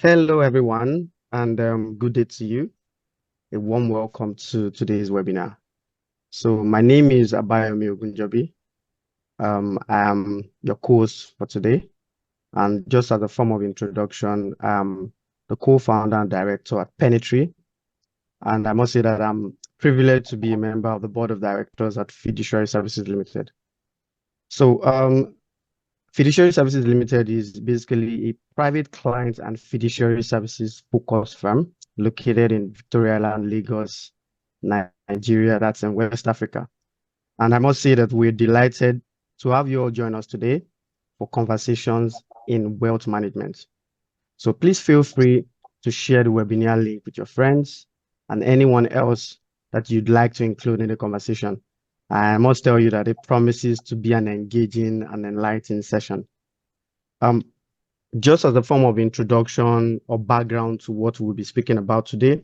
Hello, everyone, and good day to you. A warm welcome to today's webinar. So my name is Abayomi Ogunjobi. I am your host for today. And just as a form of introduction, I'm the co-founder and director at Penetry. And I must say that I'm privileged to be a member of the board of directors at Fiduciary Services Limited. So Fiduciary Services Limited is basically a private client and fiduciary services focused firm located in Victoria Island, Lagos, Nigeria, that's in West Africa. And I must say that we're delighted to have you all join us today for conversations in wealth management. So please feel free to share the webinar link with your friends and anyone else that you'd like to include in the conversation. I must tell you that it promises to be an engaging and enlightening session. Just as a form of introduction or background to what we'll be speaking about today,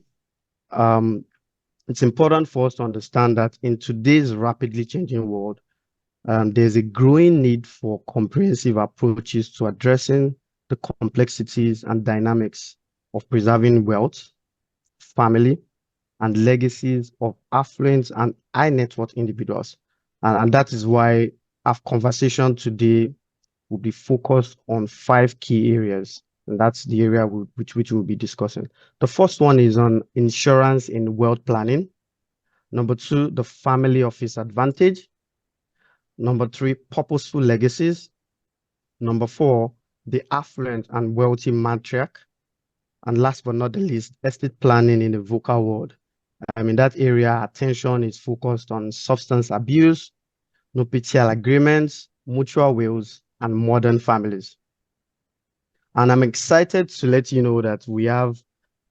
it's important for us to understand that in today's rapidly changing world, there's a growing need for comprehensive approaches to addressing the complexities and dynamics of preserving wealth, family, and legacies of affluent and high net worth individuals. And that is why our conversation today will be focused on 5 key areas. And that's the area which we'll be discussing. The first one is on insurance in wealth planning. Number 2, the family office advantage. Number 3, purposeful legacies. Number 4, the affluent and wealthy matriarch. And last but not the least, estate planning in the VUCA world. In that area, attention is focused on substance abuse, nuptial agreements, mutual wills, and modern families. And I'm excited to let you know that we have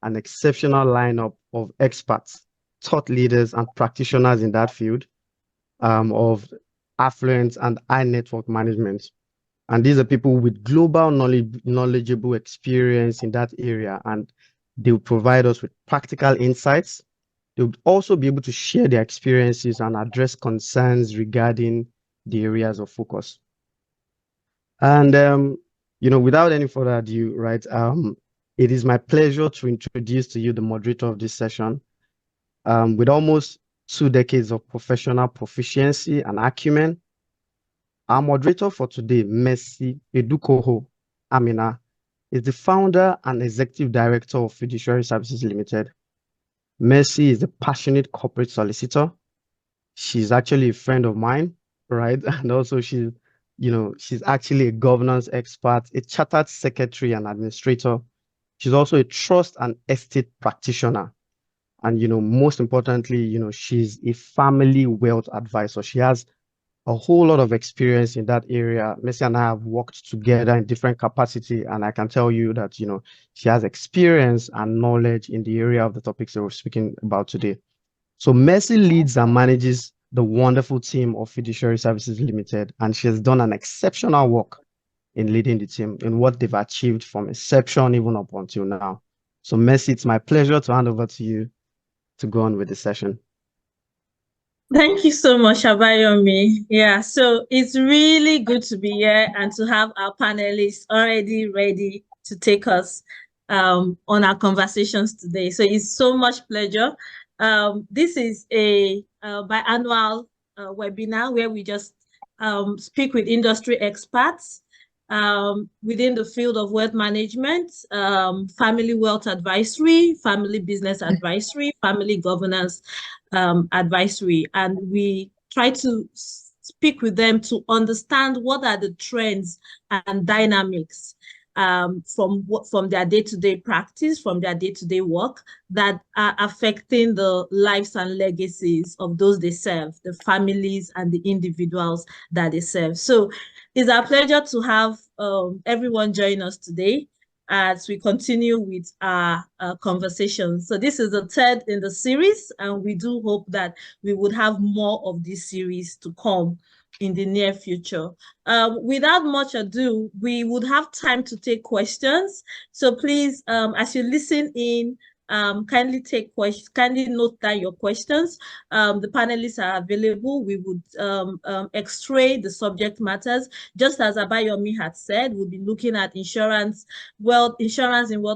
an exceptional lineup of experts, thought leaders, and practitioners in that field of affluent and high network management. And these are people with global knowledgeable experience in that area, and they will provide us with practical insights. They would also be able to share their experiences and address concerns regarding the areas of focus. And without any further ado, right, it is my pleasure to introduce to you the moderator of this session. With almost 2 decades of professional proficiency and acumen, our moderator for today, Mercy Edukugho-Aminah, is the founder and executive director of Fiduciary Services Limited. Mercy is a passionate corporate solicitor. She's actually a friend of mine, right? And also she's actually a governance expert, a chartered secretary and administrator. She's also a trust and estate practitioner. And, most importantly, she's a family wealth advisor. She has a whole lot of experience in that area. Mercy and I have worked together in different capacity, and I can tell you that, she has experience and knowledge in the area of the topics that we're speaking about today. So Mercy leads and manages the wonderful team of Fiduciary Services Limited, and she has done an exceptional work in leading the team in what they've achieved from inception even up until now. So Mercy, it's my pleasure to hand over to you to go on with the session. Thank you so much, Abayomi. Yeah, so it's really good to be here and to have our panelists already ready to take us on our conversations today. So it's so much pleasure. This is a biannual webinar where we just speak with industry experts within the field of wealth management, family wealth advisory, family business advisory, family governance advisory, and we try to speak with them to understand what are the trends and dynamics from their day-to-day practice, from their day-to-day work that are affecting the lives and legacies of those they serve, the families and the individuals that they serve. So it's our pleasure to have everyone join us today as we continue with our conversation. So this is the 3rd in the series, and we do hope that we would have more of this series to come in the near future. Without much ado, we would have time to take questions. So please, as you listen in, Kindly take questions, kindly note down your questions. The panelists are available. We would x-ray the subject matters. Just as Abayomi had said, we'll be looking at insurance and wealth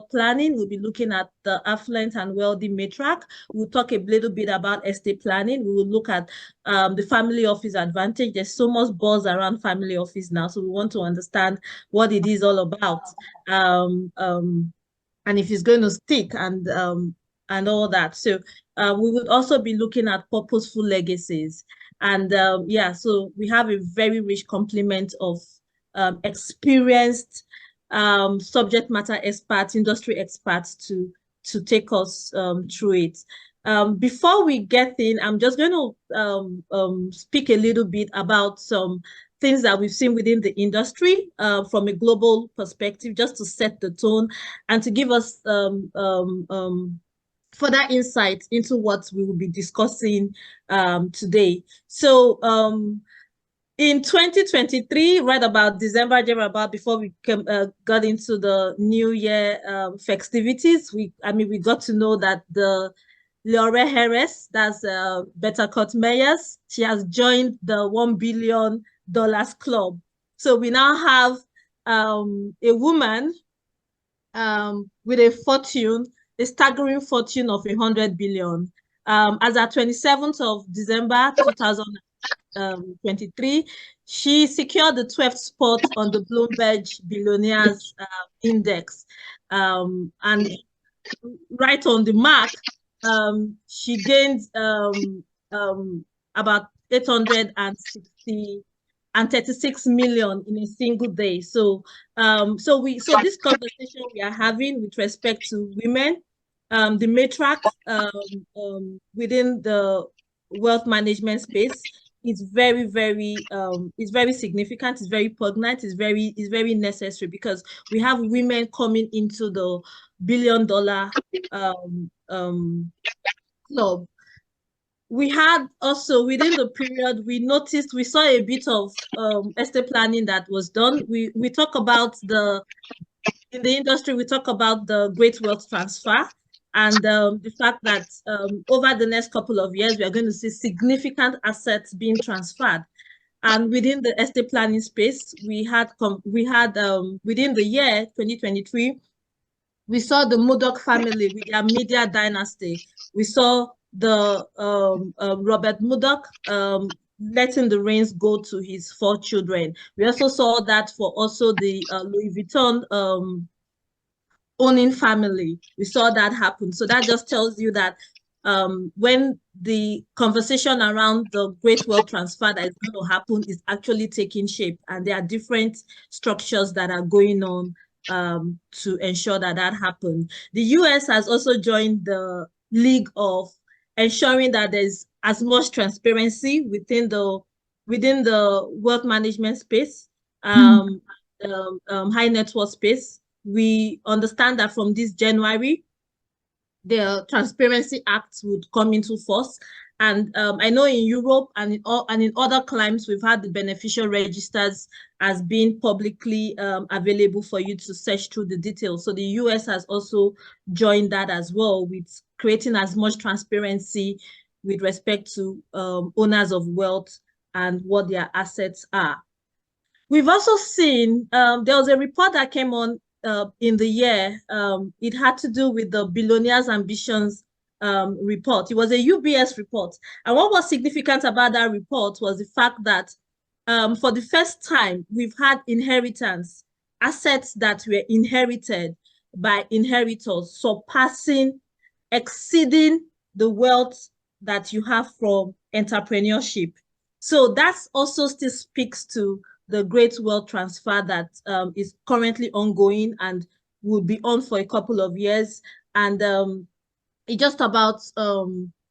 planning. We'll be looking at the affluent and wealthy matriarch. We'll talk a little bit about estate planning. We will look at the family office advantage. There's so much buzz around family office now, so we want to understand what it is all about. And if it's going to stick and all that. So we would also be looking at purposeful legacies. And yeah, so we have a very rich complement of experienced subject matter experts, industry experts to take us through it. Before we get in, I'm just going to speak a little bit about some things that we've seen within the industry from a global perspective, just to set the tone and to give us further insight into what we will be discussing today. So in 2023, right about December, about before we got into the New Year festivities, we got to know that the Laura Harris, that's Better Cut Meyers, she has joined the $1 billion club. So we now have a woman with a staggering fortune of 100 billion. As at 27th of December 2023, she secured the 12th spot on the Bloomberg Billionaires Index. And right on the mark, she gained about 836 million in a single day. So so this conversation we are having with respect to women, the matriarch within the wealth management space is very significant, it's very poignant, it's very necessary, because we have women coming into the $1 billion club. We had also within the period, we saw a bit of estate planning that was done. We talk about in the industry, we talk about the great wealth transfer, and the fact that over the next couple of years, we are going to see significant assets being transferred. And within the estate planning space, we had within the year 2023, we saw the Murdoch family with their media dynasty. We saw the Robert Murdoch letting the reins go to his 4 children. We also saw that for also the Louis Vuitton owning family. We saw that happen. So that just tells you that when the conversation around the great wealth transfer that is going to happen is actually taking shape, and there are different structures that are going on to ensure that happens. The US has also joined the league of ensuring that there's as much transparency within the wealth management space, high net worth space. We understand that from this January, the Transparency Act would come into force. And I know in Europe and in other climes, we've had the beneficial registers as being publicly available for you to search through the details. So the US has also joined that as well, with creating as much transparency with respect to owners of wealth and what their assets are. We've also seen, there was a report that came on in the year. It had to do with the Billionaires' Ambitions report. It was a UBS report. And what was significant about that report was the fact that for the first time, we've had inheritance, assets that were inherited by inheritors exceeding the wealth that you have from entrepreneurship. So that also still speaks to the great wealth transfer that is currently ongoing and will be on for a couple of years. And it's just about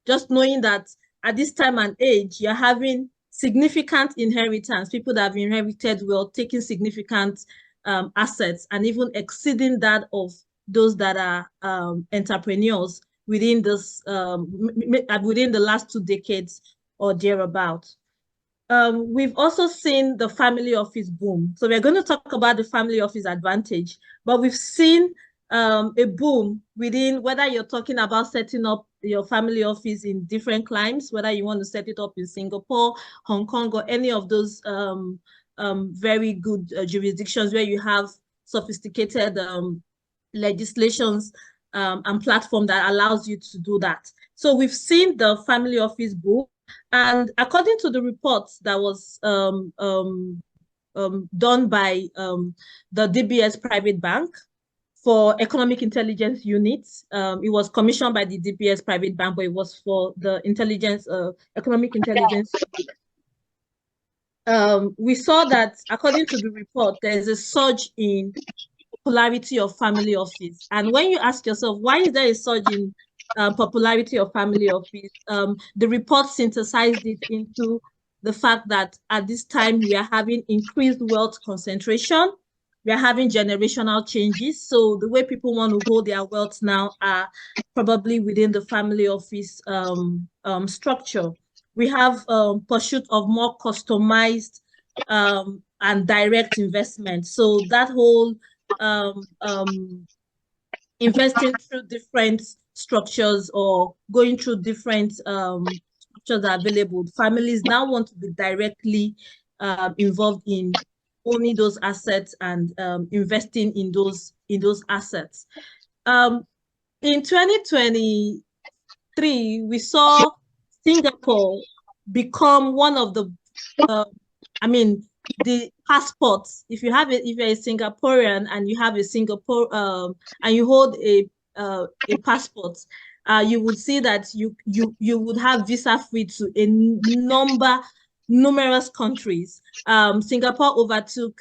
just knowing that at this time and age, you're having significant inheritance, people that have inherited wealth, taking significant assets, and even exceeding that of those that are entrepreneurs within this within the last 2 decades or thereabout. We've also seen the family office boom. So we're going to talk about the family office advantage, but we've seen a boom within, whether you're talking about setting up your family office in different climes, whether you want to set it up in Singapore, Hong Kong, or any of those very good jurisdictions where you have sophisticated legislations and platform that allows you to do that. So we've seen the family office boom, and according to the reports that was done by the DBS Private Bank for Economic Intelligence Units. It was commissioned by the DBS Private Bank, but it was for the Economic Intelligence. We saw that, according to the report, there's a surge in popularity of family office. And when you ask yourself, why is there a surge in popularity of family office? The report synthesized it into the fact that at this time we are having increased wealth concentration. We are having generational changes. So the way people want to hold their wealth now are probably within the family office structure. We have pursuit of more customized and direct investment. So that whole investing through different structures or going through different structures are available. Families now want to be directly involved in owning those assets and investing in those assets. In 2023, we saw Singapore become one of the the passports. If you're a Singaporean and you have a Singapore and you hold a passport, you would see that you would have visa free to numerous countries. Singapore overtook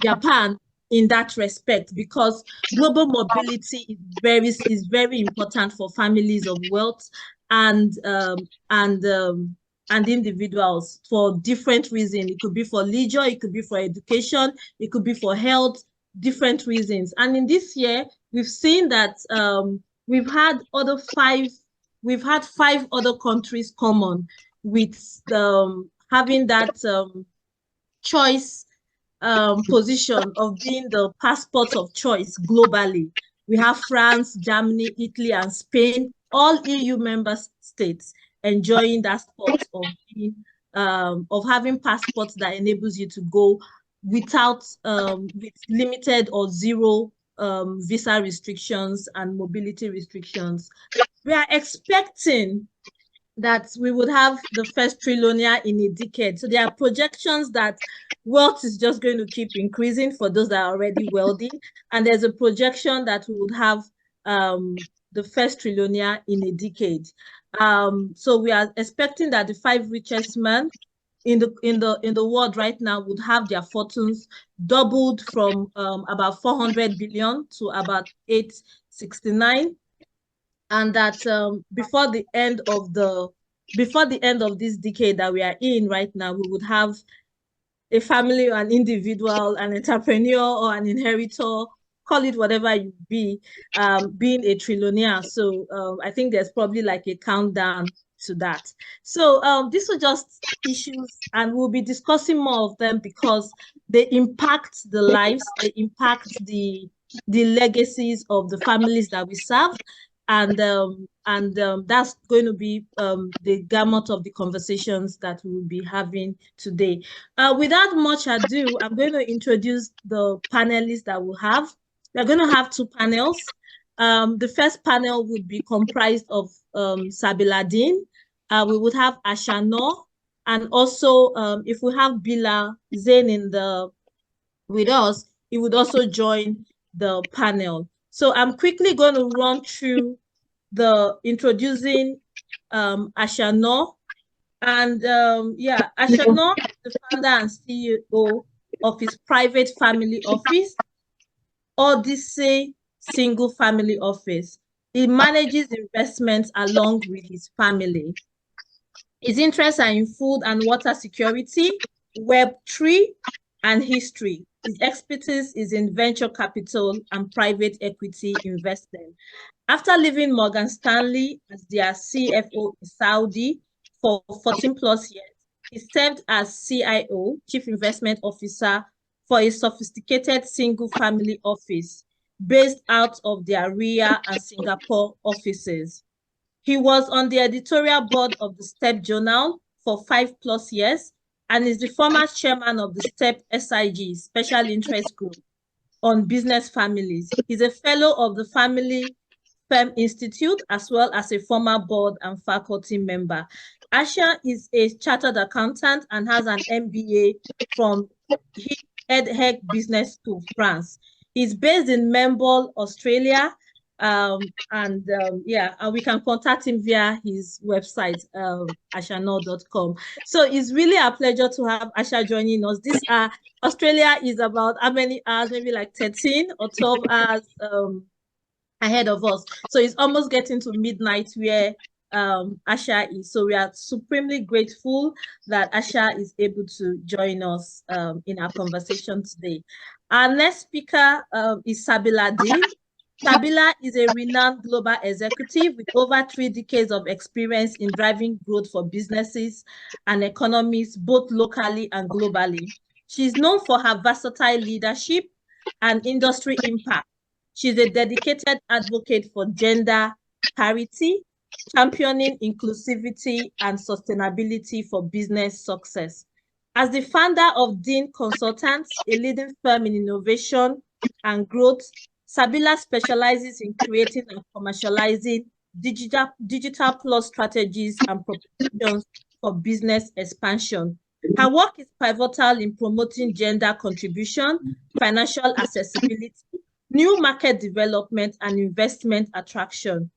Japan in that respect, because global mobility is very important for families of wealth and individuals for different reasons. It could be for leisure, it could be for education, it could be for health, different reasons. And in this year, we've seen that we've had five other countries come on with having that choice position of being the passport of choice globally. We have France, Germany, Italy, and Spain, all EU member states, enjoying that spot of having passports that enables you to go without with limited or zero visa restrictions and mobility restrictions. We are expecting that we would have the first trillionaire in a decade. So there are projections that wealth is just going to keep increasing for those that are already wealthy. And there's a projection that we would have the first trillionaire in a decade. So we are expecting that the 5 richest men in the world right now would have their fortunes doubled from about 400 billion to about 869. And that before the end of this decade that we are in right now, we would have a family, an individual, an entrepreneur, or an inheritor, call it whatever you be, being a trillionaire. So I think there's probably like a countdown to that. So these are just issues, and we'll be discussing more of them because they impact the lives, they impact the legacies of the families that we serve. And that's going to be the gamut of the conversations that we will be having today. Without much ado, I'm going to introduce the panelists that we'll have. We're going to have 2 panels. The first panel would be comprised of Sabila Din. We would have Noor, and also if we have Bilal Zein with us, he would also join the panel. So I'm quickly going to run through the introducing Noor. And Noor is the founder and CEO of his private family office, Odyssey Single Family Office. He manages investments along with his family. His interests are in food and water security, Web3, and history. His expertise is in venture capital and private equity investing. After leaving Morgan Stanley as their CFO in Saudi for 14 plus years, he served as CIO, Chief Investment Officer, for a sophisticated single-family office. based out of their Riyadh and Singapore offices. He was on the editorial board of the STEP Journal for 5+ years and is the former chairman of the STEP SIG, Special Interest Group, on business families. He's a fellow of the Family Firm Institute, as well as a former board and faculty member. Asha is a chartered accountant and has an MBA from EdHec Business School, France. He's based in Melbourne, Australia, and we can contact him via his website, ashanoor.com. So it's really a pleasure to have Asha joining us. Australia is about how many hours? Maybe like 13 or 12 hours ahead of us. So it's almost getting to midnight where Asha is. So we are supremely grateful that Asha is able to join us in our conversation today. Our next speaker is Sabila Din. Sabila is a renowned global executive with over 3 decades of experience in driving growth for businesses and economies, both locally and globally. She's known for her versatile leadership and industry impact. She's a dedicated advocate for gender parity, championing inclusivity and sustainability for business success. As the founder of Din Consultants, a leading firm in innovation and growth, Sabila specializes in creating and commercializing digital plus strategies and propositions for business expansion. Her work is pivotal in promoting gender contribution, financial accessibility, new market development, and investment attraction.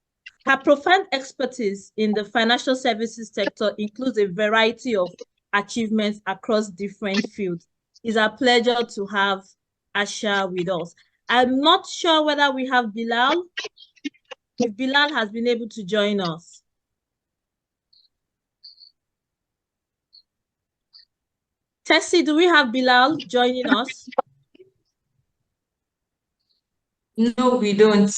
Her profound expertise in the financial services sector includes a variety of achievements across different fields. It's a pleasure to have Asha with us. I'm not sure whether we have Bilal, if Bilal has been able to join us. Tessie, do we have Bilal joining us? No, we don't.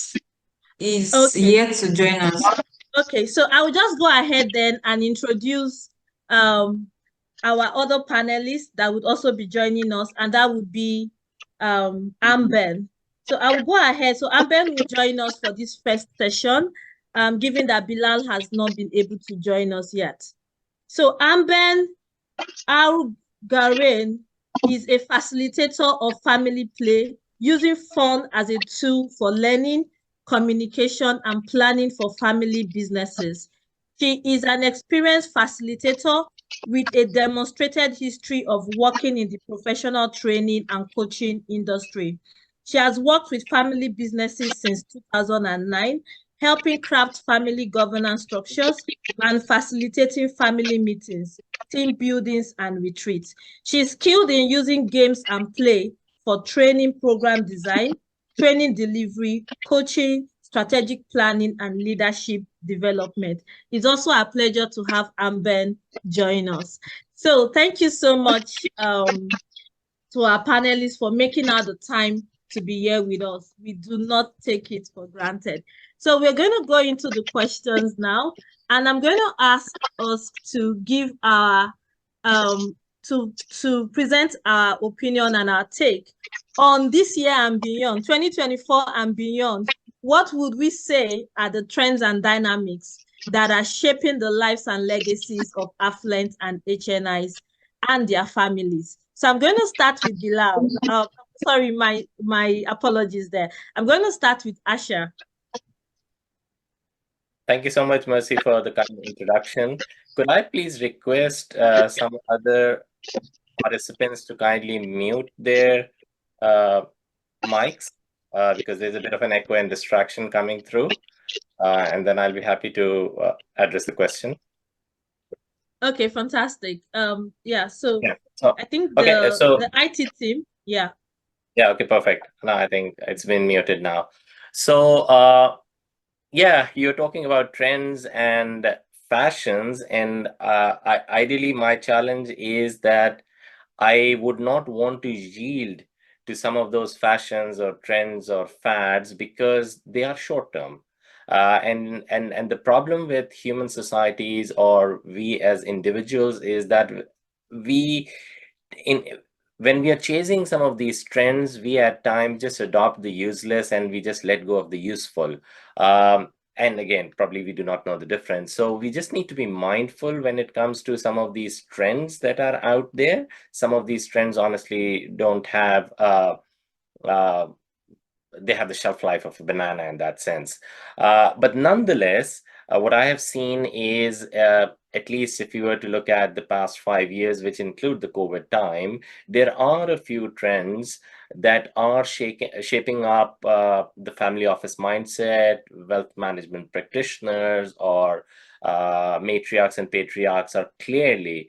He's yet to join us. Okay, so I will just go ahead then and introduce our other panelists that would also be joining us, and that would be Anbern. So I will go ahead. So Anbern will join us for this first session, given that Bilal has not been able to join us yet. So Anbern R. Guarrine is a facilitator of family play, using fun as a tool for learning, communication, and planning for family businesses. She is an experienced facilitator with a demonstrated history of working in the professional training and coaching industry. She has worked with family businesses since 2009, helping craft family governance structures and facilitating family meetings, team buildings, and retreats. She is skilled in using games and play for training program design, training delivery, coaching, strategic planning, and leadership development. It's also a pleasure to have Anbern join us. So thank you so much to our panelists for making out the time to be here with us. We do not take it for granted. So we're going to go into the questions now, and I'm going to ask us to give our to present our opinion and our take on this year and beyond, 2024 and beyond. What would we say are the trends and dynamics that are shaping the lives and legacies of affluent and HNIs and their families? So I'm going to start with Bilal. Sorry, my apologies there. I'm going to start with Asha. Thank you so much, Mercy, for the kind introduction. Could I please request some other participants to kindly mute their mics because there's a bit of an echo and distraction coming through, and then I'll be happy to address the question. Okay, fantastic. So I think the IT team, Yeah, okay, perfect. No, I think it's been muted now. So you're talking about trends and fashions, and ideally my challenge is that I would not want to yield to some of those fashions or trends or fads because they are short term. And the problem with human societies or we as individuals is that when we are chasing some of these trends, we at times just adopt the useless and we just let go of the useful. And again, probably we do not know the difference. So we just need to be mindful when it comes to some of these trends that are out there. Some of these trends honestly don't have they have the shelf life of a banana in that sense. But nonetheless, what I have seen is, at least if you were to look at the past 5 years, which include the COVID time, there are a few trends that are shaping up the family office mindset, wealth management practitioners, or matriarchs and patriarchs are clearly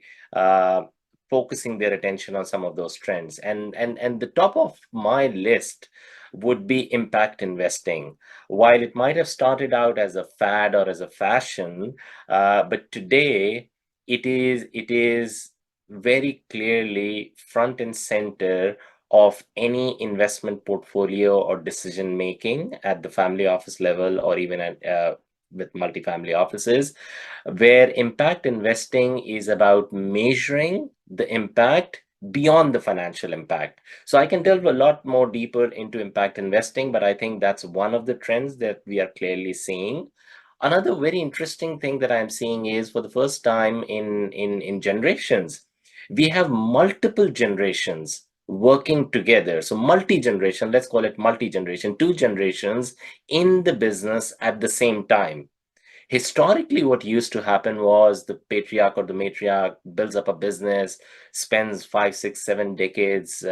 focusing their attention on some of those trends. And the top of my list would be impact investing. While it might have started out as a fad or as a fashion, but today it is very clearly front and center of any investment portfolio or decision making at the family office level, or even at with multifamily offices, where impact investing is about measuring the impact beyond the financial impact. So I can delve a lot more deeper into impact investing, but I think that's one of the trends that we are clearly seeing. Another very interesting thing that I'm seeing is, for the first time in generations, we have multiple generations working together. So multi-generation, let's call it multi-generation, 2 generations in the business at the same time. Historically, what used to happen was the patriarch or the matriarch builds up a business, spends 5, 6, 7 decades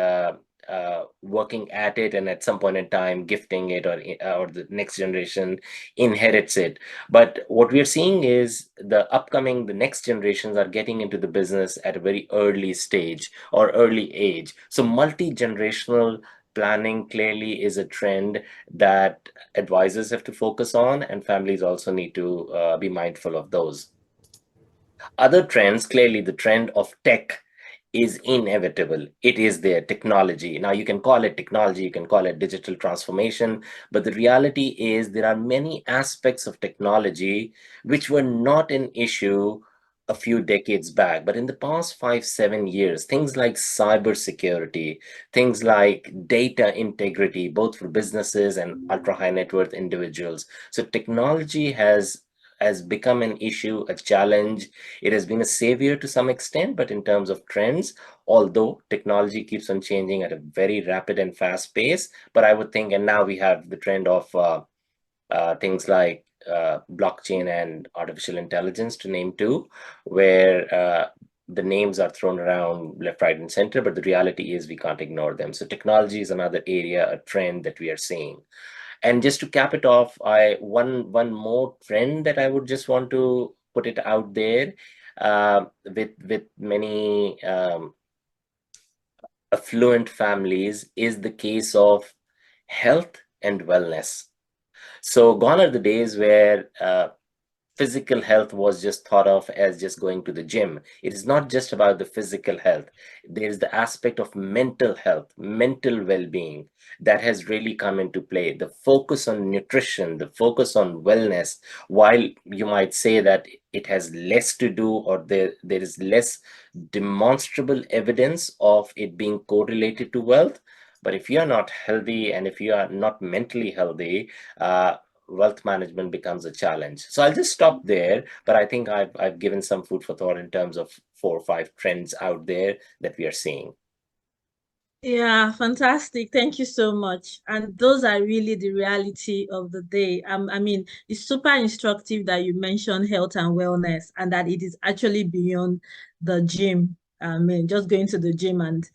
working at it, and at some point in time gifting it, or the next generation inherits it. But what we are seeing is the next generations are getting into the business at a very early stage or early age. So multi-generational planning clearly is a trend that advisors have to focus on, and families also need to be mindful of those. Other trends, clearly the trend of tech is inevitable. It is there, technology. Now you can call it technology, you can call it digital transformation, but the reality is there are many aspects of technology which were not an issue a few decades back. But in the past 5, 7 years, things like cybersecurity, things like data integrity, both for businesses and ultra high net worth individuals. So technology has become an issue, a challenge. It has been a savior to some extent, but in terms of trends, although technology keeps on changing at a very rapid and fast pace, but I would think, and now we have the trend of things like blockchain and artificial intelligence, to name two, where the names are thrown around left, right, and center, but the reality is we can't ignore them. So technology is another area, a trend that we are seeing. And just to cap it off, one more trend that I would just want to put it out there, with many affluent families, is the case of health and wellness. So gone are the days where physical health was just thought of as just going to the gym. It is not just about the physical health. There's the aspect of mental health, mental well-being that has really come into play. The focus on nutrition, the focus on wellness, while you might say that it has less to do, or there is less demonstrable evidence of it being correlated to wealth. But if you are not healthy and if you are not mentally healthy, wealth management becomes a challenge. So I'll just stop there, but I think I've given some food for thought in terms of 4 or 5 trends out there that we are seeing. Yeah, fantastic. Thank you so much. And those are really the reality of the day. I mean, it's super instructive that you mentioned health and wellness, and that it is actually beyond the gym. I mean, just going to the gym and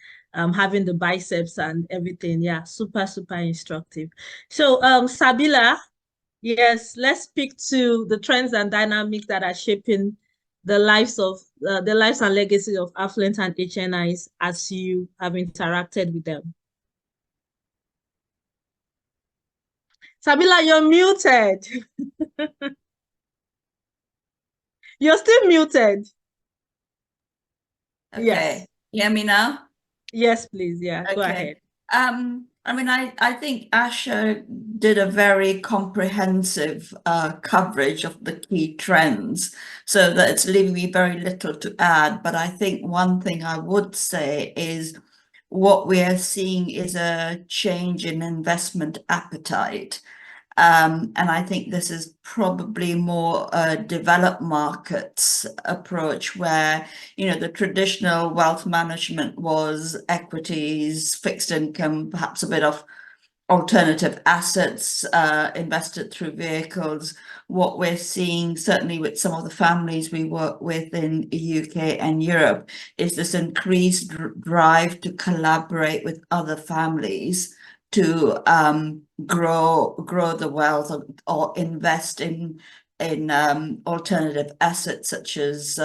having the biceps and everything. Yeah, super, super instructive. So, Sabila, yes, let's speak to the trends and dynamics that are shaping the lives and legacy of affluent and HNIs as you have interacted with them. Sabila, you're muted. You're still muted. Okay. Yes. You hear me now? Yes, please. Yeah, okay. Go ahead. I mean, I think Asha did a very comprehensive coverage of the key trends, so that it's leaving me very little to add. But I think one thing I would say is what we are seeing is a change in investment appetite. And I think this is probably more a developed markets approach where, the traditional wealth management was equities, fixed income, perhaps a bit of alternative assets invested through vehicles. What we're seeing, certainly with some of the families we work with in the UK and Europe, is this increased drive to collaborate with other families to grow the wealth or invest in alternative assets, such as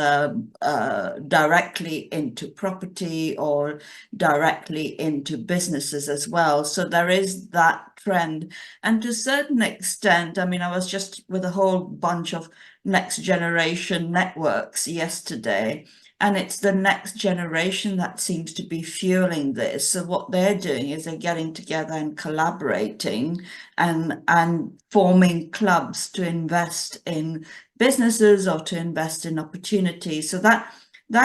directly into property or directly into businesses as well. So there is that trend. And to a certain extent, I mean, I was just with a whole bunch of next generation networks yesterday, and it's the next generation that seems to be fueling this. So what they're doing is they're getting together and collaborating and forming clubs to invest in businesses or to invest in opportunities. So that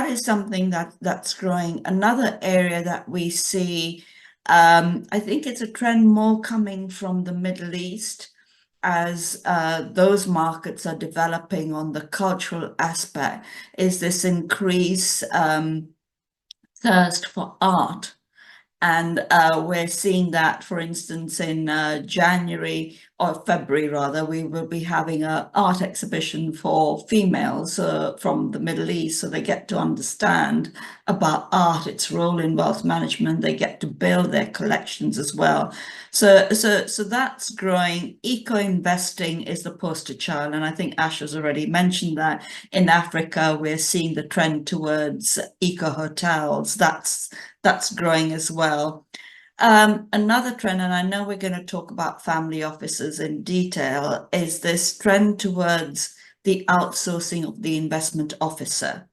is something that's growing. Another area that we see, I think it's a trend more coming from the Middle East, as those markets are developing on the cultural aspect, is this increased thirst for art. And we're seeing that, for instance, in January or February, rather, we will be having an art exhibition for females from the Middle East. So they get to understand about art, its role in wealth management. They get to build their collections as well. So that's growing. Eco-investing is the poster child. And I think Ash has already mentioned that in Africa, we're seeing the trend towards eco-hotels. That's growing as well. Another trend, and I know we're going to talk about family offices in detail, is this trend towards the outsourcing of the investment officer,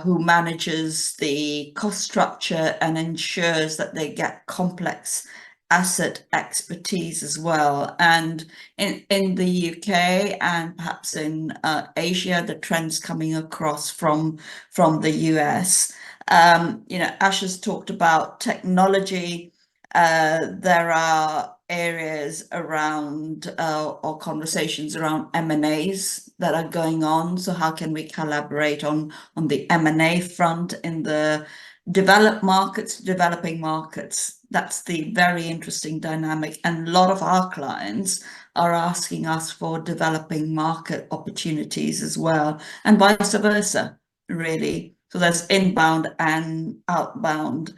who manages the cost structure and ensures that they get complex asset expertise as well. And in the UK and perhaps in Asia, the trends coming across from the US. Ash has talked about technology. There are areas around or conversations around M&As that are going on. So how can we collaborate on the M&A front in the developed markets, developing markets? That's the very interesting dynamic. And a lot of our clients are asking us for developing market opportunities as well, and vice versa, really. So there's inbound and outbound.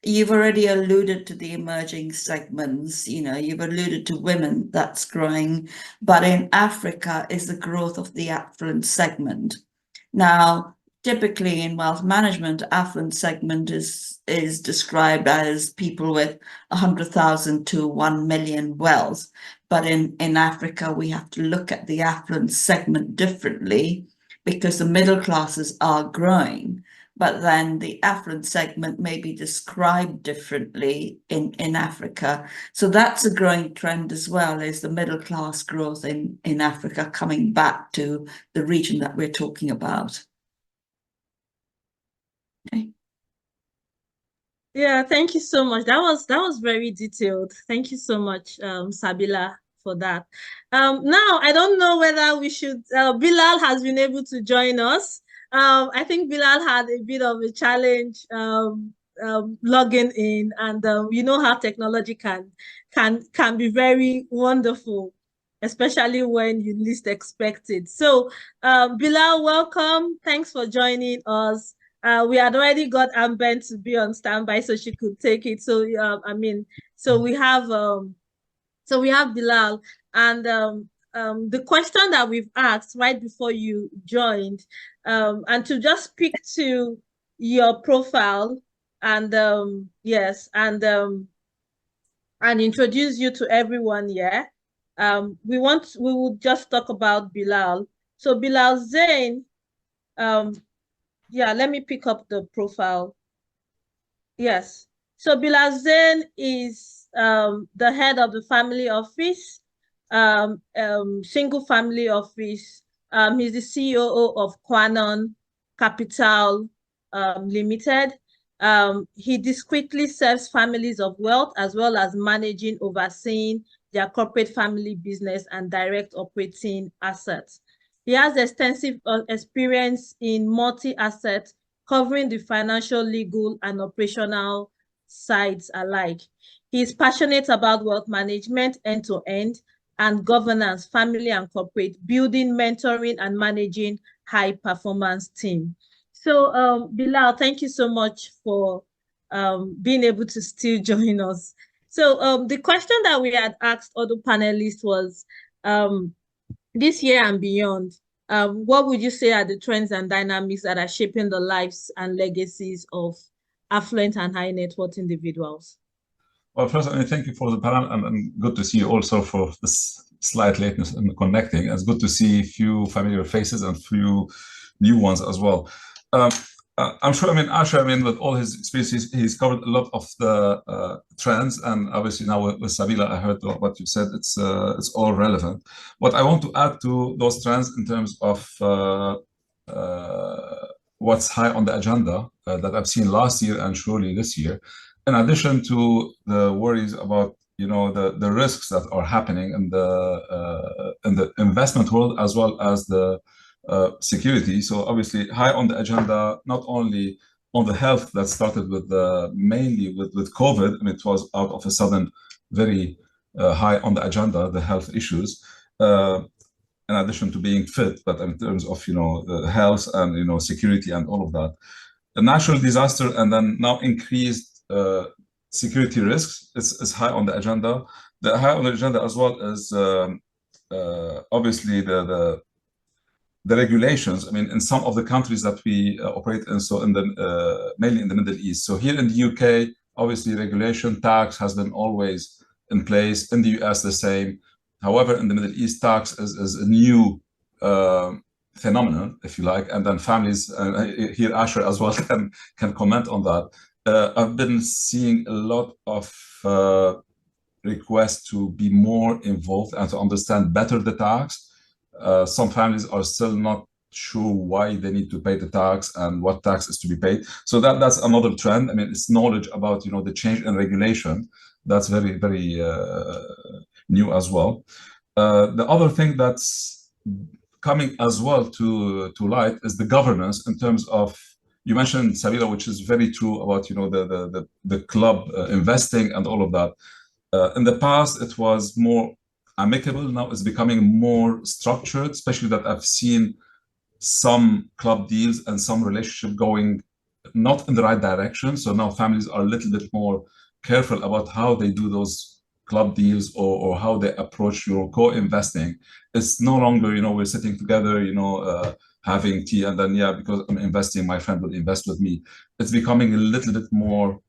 You've already alluded to the emerging segments, you've alluded to women, that's growing, but in Africa is the growth of the affluent segment. Now, typically in wealth management, affluent segment is described as people with 100,000 to 1 million wealth. But in Africa, we have to look at the affluent segment differently, because the middle classes are growing, but then the affluent segment may be described differently in Africa. So that's a growing trend as well, is the middle class growth in Africa coming back to the region that we're talking about. Okay. Yeah, thank you so much. That was very detailed. Thank you so much, Sabila, for that. Now, I don't know whether we should, Bilal has been able to join us. I think Bilal had a bit of a challenge logging in, and you know how technology can be very wonderful, especially when you least expect it. So, Bilal, welcome. Thanks for joining us. We had already got Anbern to be on standby, so she could take it. So so we have Bilal, and the question that we've asked right before you joined, and to just speak to your profile, and yes, and introduce you to everyone here. We will just talk about Bilal. So Bilal Zein, yeah, let me pick up the profile. Yes. So Bilal Zein is the head of the family office, single family office. He's the COO of Quanon Capital Limited. He discreetly serves families of wealth as well as managing, overseeing their corporate family business and direct operating assets. He has extensive experience in multi-asset, covering the financial, legal, and operational sides alike. He is passionate about wealth management end-to-end and governance, family and corporate, building, mentoring, and managing high-performance team. So, Bilal, thank you so much for being able to still join us. So, the question that we had asked other panelists was, this year and beyond, what would you say are the trends and dynamics that are shaping the lives and legacies of affluent and high net worth individuals? Well, first, I mean, thank you for the panel, and good to see you also for this slight lateness in connecting. It's good to see a few familiar faces and few new ones as well. I'm sure, I mean, Asher, I mean, with all his experiences, he's covered a lot of the trends, and obviously now with Sabila, I heard what you said, it's all relevant. What I want to add to those trends in terms of what's high on the agenda that I've seen last year and surely this year, in addition to the worries about, you know, the risks that are happening in the investment world as well as the security. So obviously high on the agenda, not only on the health that started with mainly with COVID. I mean, it was out of a sudden very high on the agenda, the health issues, in addition to being fit, but in terms of, you know, the health and, you know, security and all of that. The natural disaster and then now increased security risks is high on the agenda. The high on the agenda as well is obviously the regulations. I mean, in some of the countries that we operate in, so in the mainly in the Middle East. So here in the UK, obviously regulation, tax has been always in place. In the US, the same. However, in the Middle East, tax is a new phenomenon, if you like. And then families, here Asher as well can comment on that. I've been seeing a lot of requests to be more involved and to understand better the tax. Some families are still not sure why they need to pay the tax and what tax is to be paid. So that's another trend. I mean, it's knowledge about, you know, the change in regulation. That's very, very new as well. The other thing that's coming as well to light is the governance in terms of, you mentioned, Sabila, which is very true about, you know, the club investing and all of that. In the past, it was more amicable. Now it's becoming more structured, especially that I've seen some club deals and some relationship going not in the right direction. So now families are a little bit more careful about how they do those club deals or how they approach your co-investing. It's no longer, you know, we're sitting together, you know, having tea and then, yeah, because I'm investing, my friend will invest with me. It's becoming a little bit more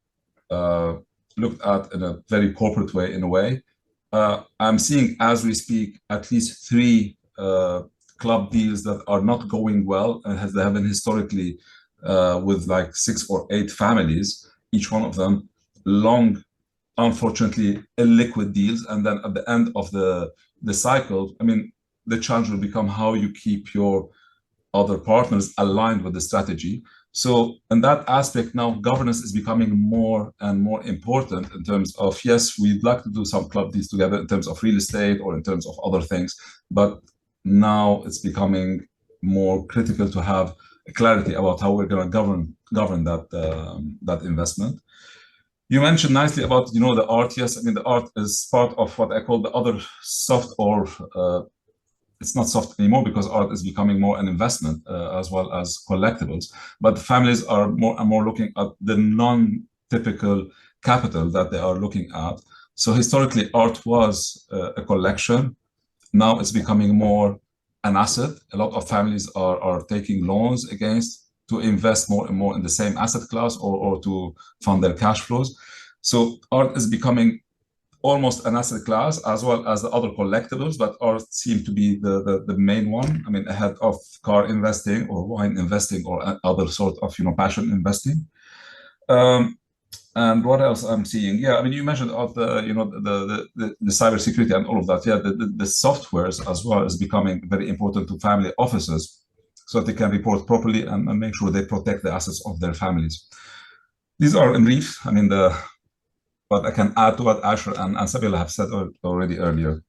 looked at in a very corporate way, in a way. I'm seeing, as we speak, at least 3 club deals that are not going well, and they have been historically with like 6 or 8 families, each one of them long, unfortunately, illiquid deals. And then at the end of the cycle, I mean, the challenge will become how you keep your other partners aligned with the strategy. So in that aspect now, governance is becoming more and more important in terms of, yes, we'd like to do some club deals together in terms of real estate or in terms of other things, but now it's becoming more critical to have clarity about how we're going to govern that investment. You mentioned nicely about, you know, the art. Yes, I mean, the art is part of what I call the other soft, or it's not soft anymore because art is becoming more an investment as well as collectibles. But families are more and more looking at the non-typical capital that they are looking at. So historically, art was a collection. Now it's becoming more an asset. A lot of families are taking loans against to invest more and more in the same asset class or to fund their cash flows. So art is becoming almost an asset class as well as the other collectibles, but art seems to be the main one. I mean, ahead of car investing or wine investing or other sort of, you know, passion investing. And what else I'm seeing? Yeah, I mean, you mentioned of the, you know, the cybersecurity and all of that. Yeah, the softwares as well is becoming very important to family offices, so they can report properly and make sure they protect the assets of their families. These are in brief. I mean, but I can add to what Asher and Sabila have said already earlier.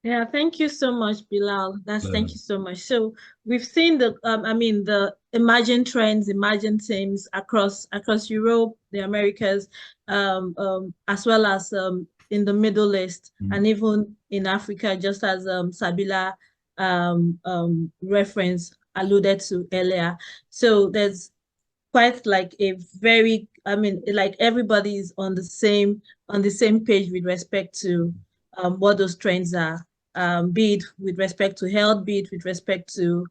Yeah, thank you so much, Bilal. Thank you so much. So we've seen the emerging trends, emerging themes across Europe, the Americas, as well as in the Middle East and even in Africa, just as Sabila reference alluded to earlier. So there's quite like a very, like everybody is on the same page with respect to what those trends are, be it with respect to health, be it with respect to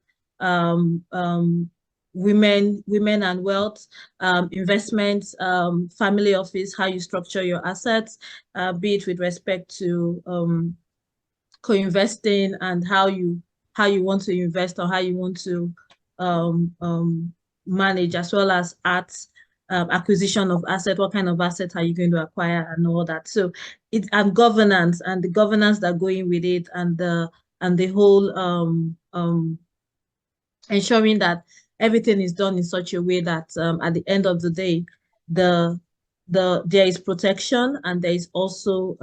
women and wealth, investments, family office, how you structure your assets, be it with respect to co-investing and how you want to invest or how you want to manage, as well as acquisition of asset. What kind of asset are you going to acquire and all that? So it's governance and the governance that go in with it, and the whole ensuring that everything is done in such a way that at the end of the day, there is protection, and there is also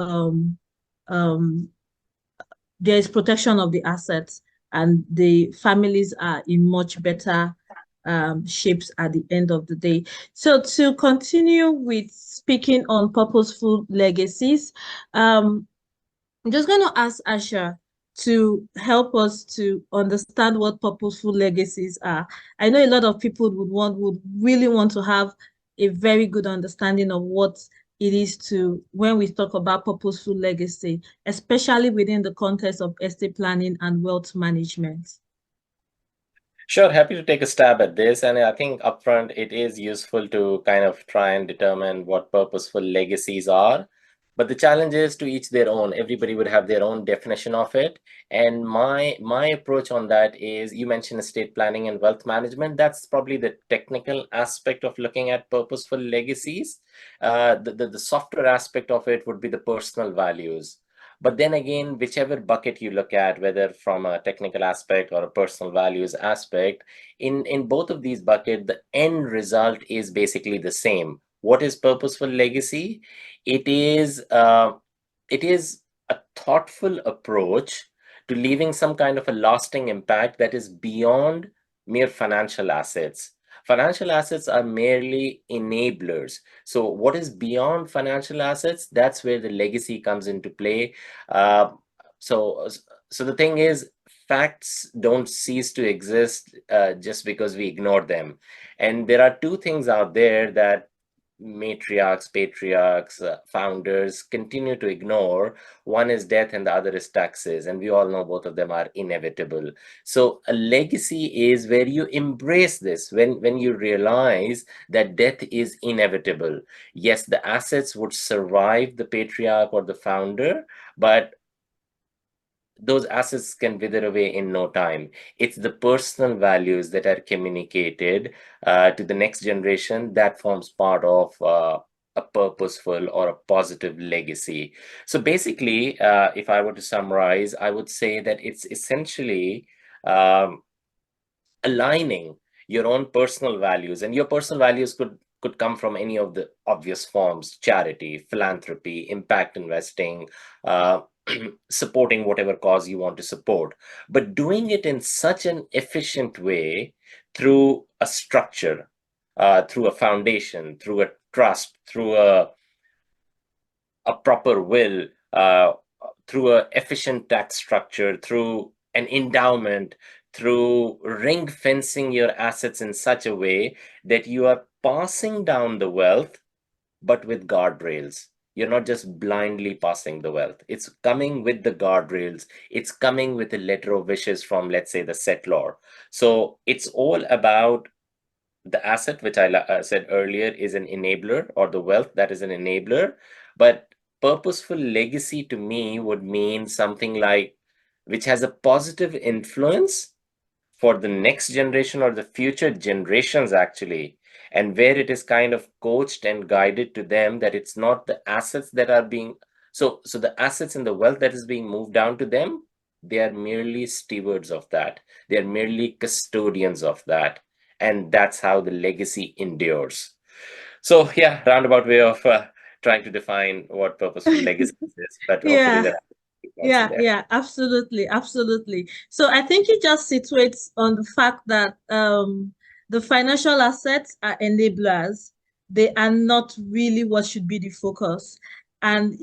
there is protection of the assets, and the families are in much better shapes at the end of the day. So to continue with speaking on purposeful legacies, I'm just going to ask Asha to help us to understand what purposeful legacies are. I know a lot of people would really want to have a very good understanding of what it is to, when we talk about purposeful legacy, especially within the context of estate planning and wealth management. Sure, happy to take a stab at this. And I think upfront it is useful to kind of try and determine what purposeful legacies are. But the challenge is to each their own. Everybody would have their own definition of it. And my approach on that is, you mentioned estate planning and wealth management. That's probably the technical aspect of looking at purposeful legacies. The softer aspect of it would be the personal values. But then again, whichever bucket you look at, whether from a technical aspect or a personal values aspect, in both of these buckets, the end result is basically the same. What is purposeful legacy? It is a thoughtful approach to leaving some kind of a lasting impact that is beyond mere financial assets. Financial assets are merely enablers. So what is beyond financial assets? That's where the legacy comes into play. So the thing is, facts don't cease to exist just because we ignore them. And there are two things out there that matriarchs, patriarchs, founders continue to ignore. One is death and the other is taxes. And we all know both of them are inevitable. So a legacy is where you embrace this, when you realize that death is inevitable. Yes, the assets would survive the patriarch or the founder, but those assets can wither away in no time. It's the personal values that are communicated to the next generation that forms part of a purposeful or a positive legacy. So basically, if I were to summarize, I would say that it's essentially aligning your own personal values, and your personal values could come from any of the obvious forms: charity, philanthropy, impact investing, supporting whatever cause you want to support, but doing it in such an efficient way through a structure, through a foundation, through a trust, through a proper will, through an efficient tax structure, through an endowment, through ring fencing your assets in such a way that you are passing down the wealth, but with guardrails. You're not just blindly passing the wealth. It's coming with the guardrails. It's coming with a letter of wishes from, let's say, the settlor. So it's all about the asset, which I said earlier is an enabler, or the wealth that is an enabler. But purposeful legacy to me would mean something like, which has a positive influence for the next generation or the future generations actually, and where it is kind of coached and guided to them that it's not the assets that are being, so the assets and the wealth that is being moved down to them, they are merely stewards of that. They are merely custodians of that. and that's how the legacy endures. So yeah, roundabout way of trying to define what purposeful legacy is, but hopefully Yeah. that points in there. Yeah, absolutely, absolutely. So I think it just situates on the fact that the financial assets are enablers. They are not really what should be the focus. And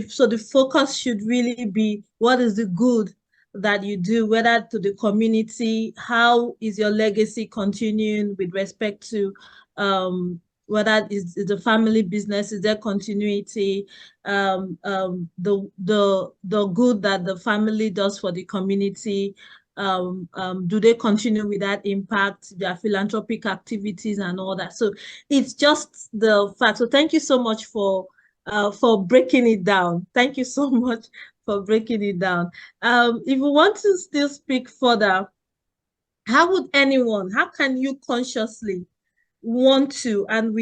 so the focus should really be what is the good that you do, whether to the community, how is your legacy continuing with respect to whether is the family business, is there continuity, the good that the family does for the community, do they continue with that impact, their philanthropic activities and all that. So it's just the fact. So thank you so much for breaking it down. Thank you so much for breaking it down. If you want to still speak further, how can you consciously want to, and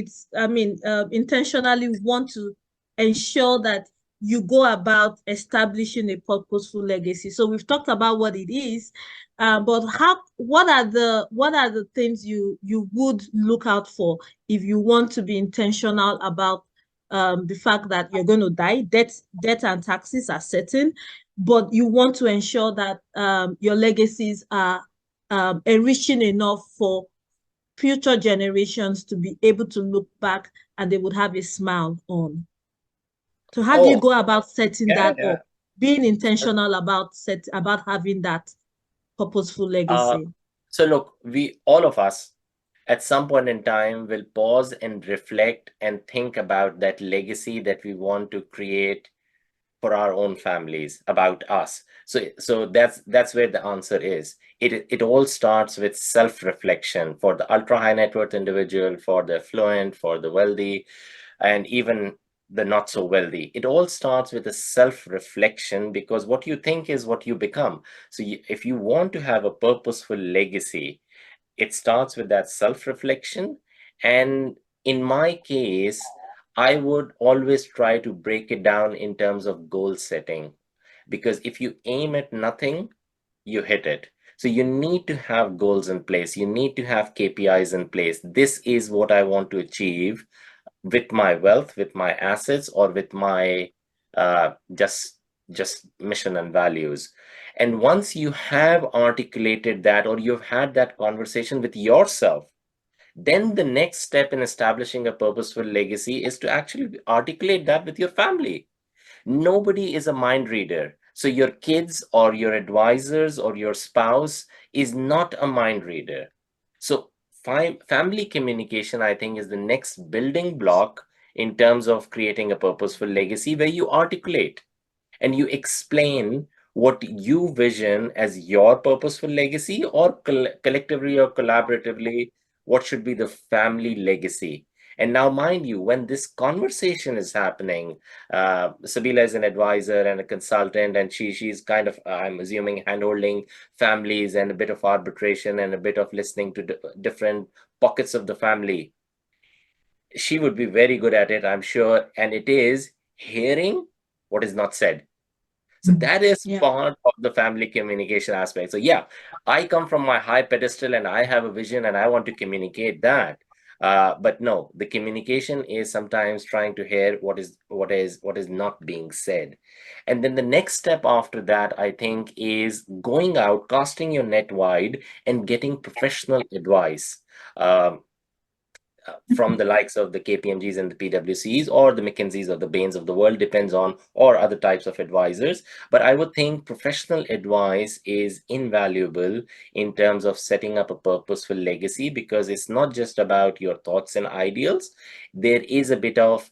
intentionally want to ensure that you go about establishing a purposeful legacy? So we've talked about what it is, but what are the things you would look out for if you want to be intentional about the fact that you're going to die? Debt and taxes are certain, but you want to ensure that your legacies are enriching enough for future generations to be able to look back and they would have a smile on. So how do you go about setting that up, being intentional about having that purposeful legacy? So look, all of us at some point in time will pause and reflect and think about that legacy that we want to create for our own families, about us. So that's where the answer is. It all starts with self-reflection for the ultra high net worth individual, for the affluent, for the wealthy, and even the not so wealthy. It all starts with a self-reflection, because what you think is what you become. So if you want to have a purposeful legacy, it starts with that self-reflection. And in my case, I would always try to break it down in terms of goal setting, because if you aim at nothing, you hit it. So you need to have goals in place. You need to have KPIs in place. This is what I want to achieve with my wealth, with my assets, or with my just mission and values. And once you have articulated that, or you've had that conversation with yourself, then the next step in establishing a purposeful legacy is to actually articulate that with your family. Nobody is a mind reader. So your kids or your advisors or your spouse is not a mind reader. So family communication, I think, is the next building block in terms of creating a purposeful legacy, where you articulate and you explain what you vision as your purposeful legacy, or collectively or collaboratively, what should be the family legacy. And now, mind you, when this conversation is happening, Sabila is an advisor and a consultant, and she's kind of, I'm assuming, handholding families and a bit of arbitration and a bit of listening to different pockets of the family. She would be very good at it, I'm sure. And it is hearing what is not said. So that is part of the family communication aspect. So yeah, I come from my high pedestal and I have a vision and I want to communicate that. But no, the communication is sometimes trying to hear what is not being said. And then the next step after that, I think, is going out, casting your net wide, and getting professional advice. From the likes of the KPMGs and the PwCs, or the McKinseys or the Bains of the world, depends on, or other types of advisors. But I would think professional advice is invaluable in terms of setting up a purposeful legacy, because it's not just about your thoughts and ideals. There is a bit of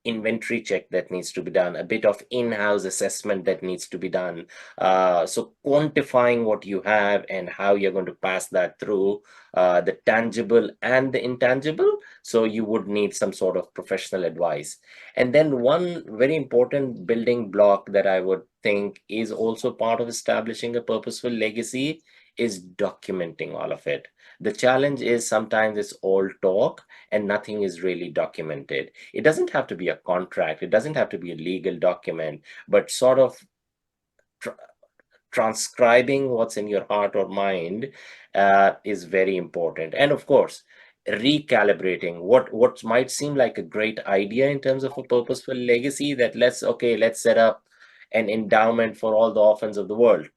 inventory check that needs to be done, a bit of in-house assessment that needs to be done. So quantifying what you have and how you're going to pass that through, the tangible and the intangible. So you would need some sort of professional advice. And then one very important building block that I would think is also part of establishing a purposeful legacy is documenting all of it. The challenge is sometimes it's all talk and nothing is really documented. It doesn't have to be a contract. It doesn't have to be a legal document, but sort of transcribing what's in your heart or mind is very important. And of course, recalibrating what might seem like a great idea in terms of a purposeful legacy, that let's set up an endowment for all the orphans of the world.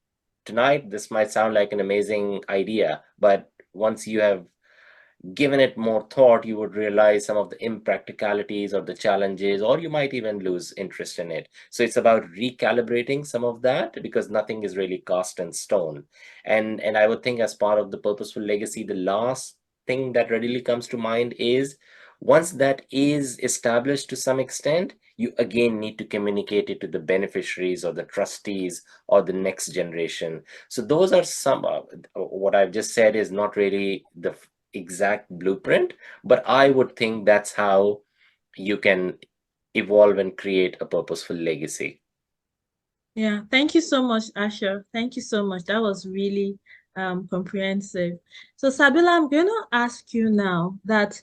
Tonight, this might sound like an amazing idea, but once you have given it more thought, you would realize some of the impracticalities or the challenges, or you might even lose interest in it. So it's about recalibrating some of that, because nothing is really cast in stone. And I would think, as part of the purposeful legacy, the last thing that readily comes to mind is, once that is established to some extent, you again need to communicate it to the beneficiaries or the trustees or the next generation. So those are some, what I've just said is not really the exact blueprint, but I would think that's how you can evolve and create a purposeful legacy. Yeah, thank you so much, Asha. Thank you so much. That was really comprehensive. So Sabila, I'm going to ask you now that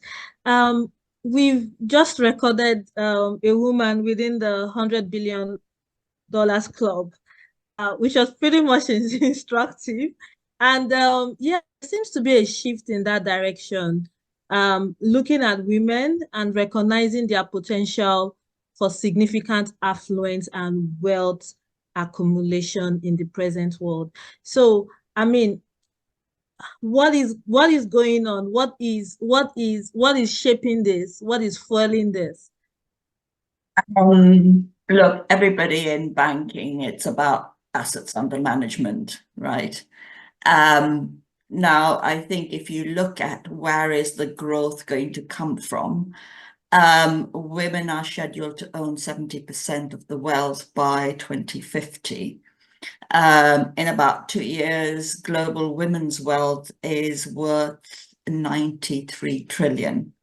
we've just recorded a woman within the $100 billion club, which was pretty much instructive. And yeah, there seems to be a shift in that direction, looking at women and recognizing their potential for significant affluence and wealth accumulation in the present world. So, I mean, what is going on? What is shaping this? What is fueling this? Look, everybody in banking, it's about assets under management, right? Now, I think if you look at where is the growth going to come from, women are scheduled to own 70% of the wealth by 2050. In about 2 years, global women's wealth is worth 93 trillion.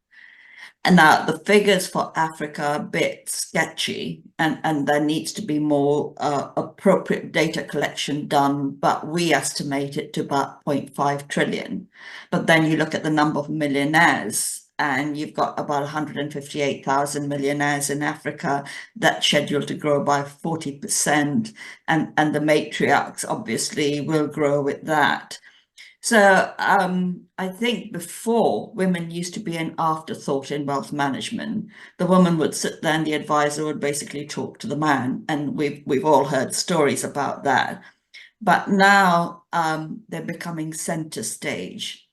And now the figures for Africa are a bit sketchy, and there needs to be more appropriate data collection done, but we estimate it to about 0.5 trillion. But then you look at the number of millionaires, and you've got about 158,000 millionaires in Africa. That's scheduled to grow by 40%, and the matriarchs obviously will grow with that. So I think before, women used to be an afterthought in wealth management. The woman would sit there and the advisor would basically talk to the man, and we've all heard stories about that. But now they're becoming center stage.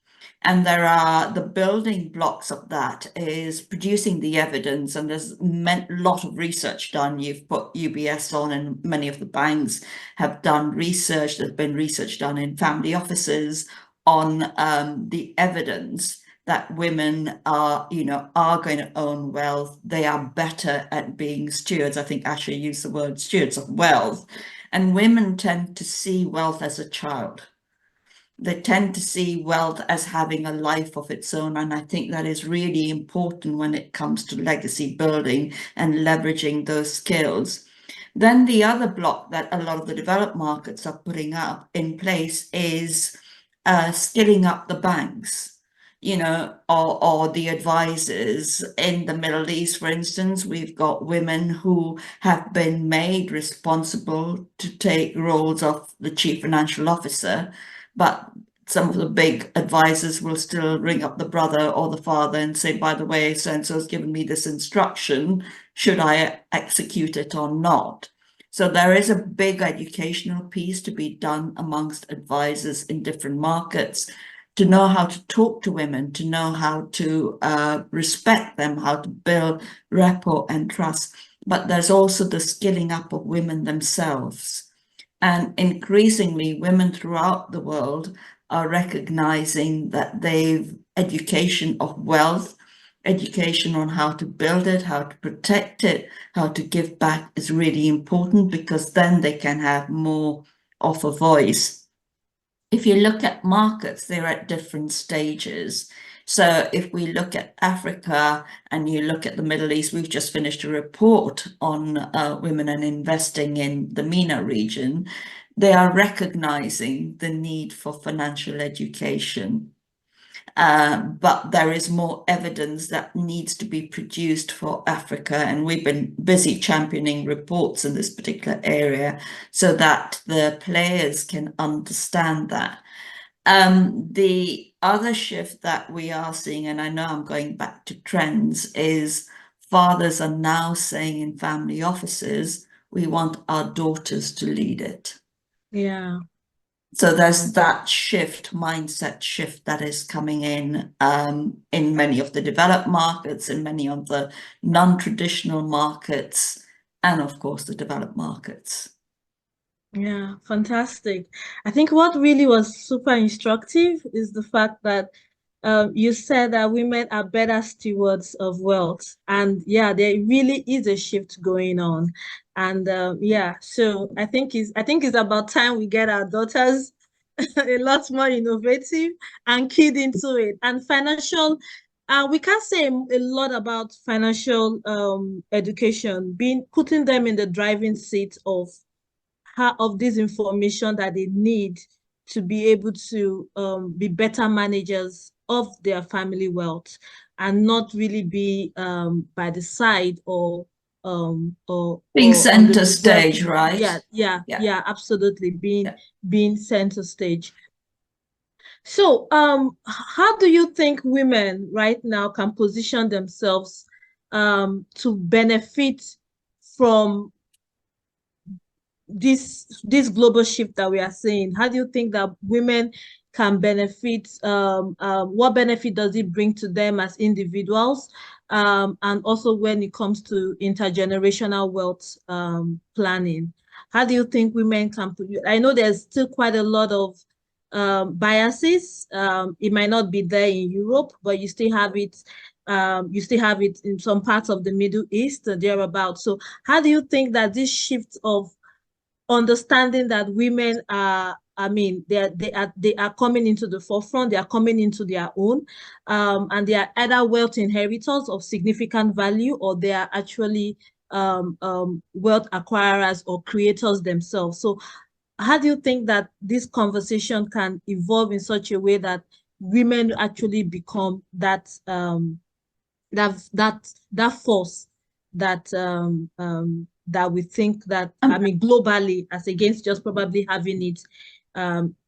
And there are the building blocks of that is producing the evidence, and there's a lot of research done. You've put UBS on, and many of the banks have done research. There's been research done in family offices on the evidence that women are going to own wealth. They are better at being stewards. I think Asha used the word stewards of wealth. And women tend to see wealth as a child. They tend to see wealth as having a life of its own. And I think that is really important when it comes to legacy building and leveraging those skills. Then the other block that a lot of the developed markets are putting up in place is skilling up the banks, or the advisors. In the Middle East, for instance, we've got women who have been made responsible to take roles of the chief financial officer, but some of the big advisors will still ring up the brother or the father and say, by the way, so-and-so has given me this instruction, should I execute it or not? So there is a big educational piece to be done amongst advisors in different markets to know how to talk to women, to know how to respect them, how to build rapport and trust. But there's also the skilling up of women themselves. And increasingly, women throughout the world are recognizing that education of wealth, education on how to build it, how to protect it, how to give back is really important, because then they can have more of a voice. If you look at markets, they're at different stages. So if we look at Africa and you look at the Middle East, we've just finished a report on women and investing in the MENA region. They are recognizing the need for financial education. But there is more evidence that needs to be produced for Africa, and we've been busy championing reports in this particular area so that the players can understand that. The other shift that we are seeing, and I know I'm going back to trends, is fathers are now saying in family offices, we want our daughters to lead it. Yeah. So there's that shift, mindset shift that is coming in many of the developed markets, in many of the non-traditional markets, and of course the developed markets. Yeah, fantastic. I think what really was super instructive is the fact that you said that women are better stewards of wealth. And yeah, there really is a shift going on. And yeah, so I think it's about time we get our daughters a lot more innovative and keyed into it. And financial, we can't say a lot about financial education, putting them in the driving seat of this information that they need to be able to be better managers of their family wealth, and not really be by the side or being center on stage, right? Yeah, absolutely, being center stage. So how do you think women right now can position themselves to benefit from this global shift that we are seeing? How do you think that women can benefit? What benefit does it bring to them as individuals? And also when it comes to intergenerational wealth planning, how do you think women can put? I know there's still quite a lot of biases. It might not be there in Europe, but you still have it. You still have it in some parts of the Middle East, thereabouts. So how do you think that this shift of understanding that women are, I mean, they are coming into the forefront, they are coming into their own, and they are either wealth inheritors of significant value, or they are actually wealth acquirers or creators themselves. So how do you think that this conversation can evolve in such a way that women actually become that that force that that we think that, I mean, globally, as against just probably having it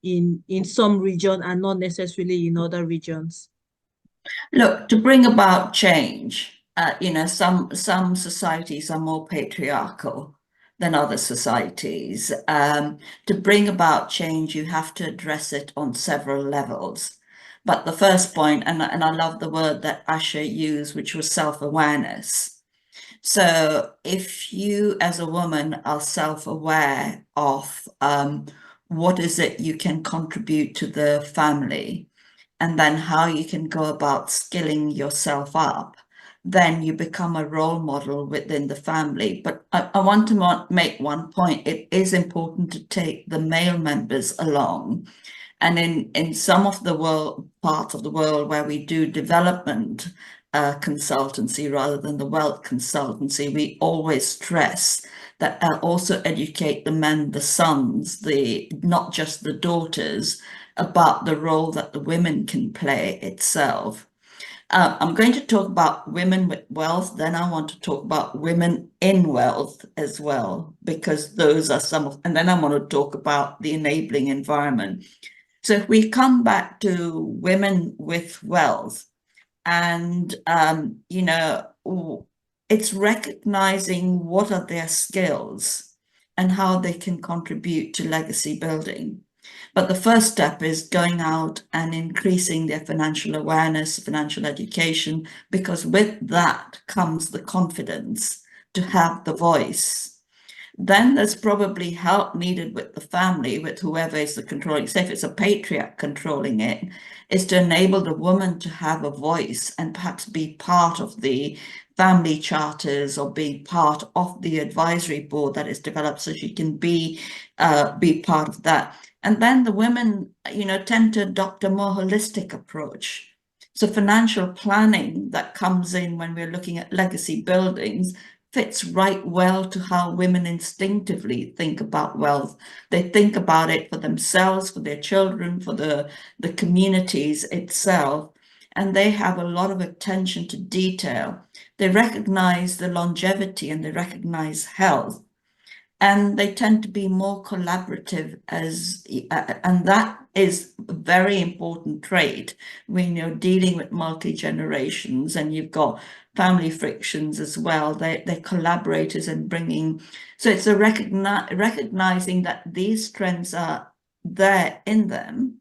in some region and not necessarily in other regions? Look, to bring about change, you know, some societies are more patriarchal than other societies. To bring about change, you have to address it on several levels. But the first point, and I love the word that Asha used, which was self-awareness. So if you as a woman are self-aware of what is it you can contribute to the family, and then how you can go about skilling yourself up, then you become a role model within the family. But I want to make one point. It is important to take the male members along. And in some of the parts of the world where we do development consultancy rather than the wealth consultancy, we always stress that also educate the men, the sons, not just the daughters, about the role that the women can play itself. I'm going to talk about women with wealth, then I want to talk about women in wealth as well, because those are and then I want to talk about the enabling environment. So if we come back to women with wealth, and, you know, it's recognizing what are their skills and how they can contribute to legacy building. But the first step is going out and increasing their financial awareness, financial education, because with that comes the confidence to have the voice. Then there's probably help needed with the family, with whoever is the controlling. Say if it's a patriarch controlling it, is to enable the woman to have a voice and perhaps be part of the family charters or be part of the advisory board that is developed, so she can be part of that. And then the women, you know, tend to adopt a more holistic approach. So financial planning that comes in when we're looking at legacy buildings fits right well to how women instinctively think about wealth. They think about it for themselves, for their children, for the communities itself. And they have a lot of attention to detail. They recognize the longevity and they recognize health. And they tend to be more collaborative and that is a very important trait when you're dealing with multi-generations and you've got family frictions as well. They're collaborators and bringing, so it's a recognizing that these trends are there in them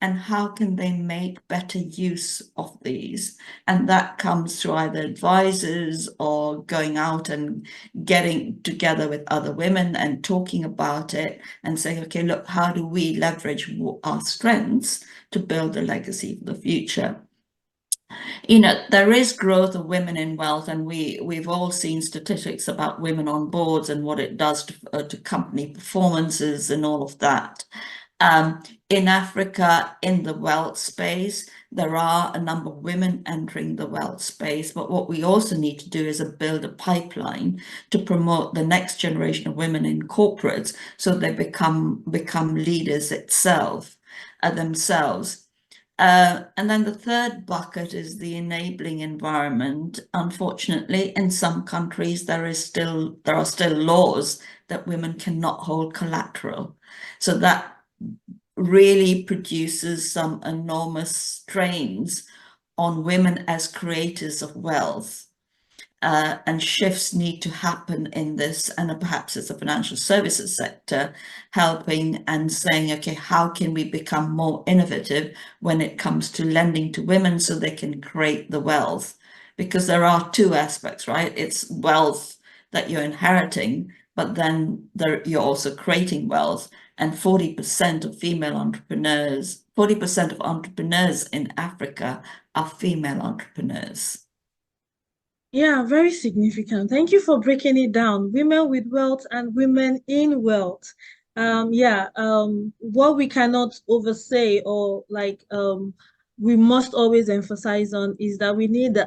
and how can they make better use of these. And that comes through either advisors or going out and getting together with other women and talking about it and saying, okay, look, how do we leverage our strengths to build a legacy for the future? You know, there is growth of women in wealth, and we've all seen statistics about women on boards and what it does to company performances and all of that. In Africa, in the wealth space, there are a number of women entering the wealth space, but what we also need to do is build a pipeline to promote the next generation of women in corporates so they become leaders themselves. And then the third bucket is the enabling environment. Unfortunately, in some countries, there are still laws that women cannot hold collateral. So that really produces some enormous strains on women as creators of wealth. And shifts need to happen in this, and perhaps it's the financial services sector helping and saying, okay, how can we become more innovative when it comes to lending to women so they can create the wealth? Because there are two aspects, right? It's wealth that you're inheriting, but then you're also creating wealth. And 40% of female entrepreneurs, 40% of entrepreneurs in Africa are female entrepreneurs. Yeah, very significant. Thank you for breaking it down. Women with wealth and women in wealth. What we cannot oversay or we must always emphasize on is that we need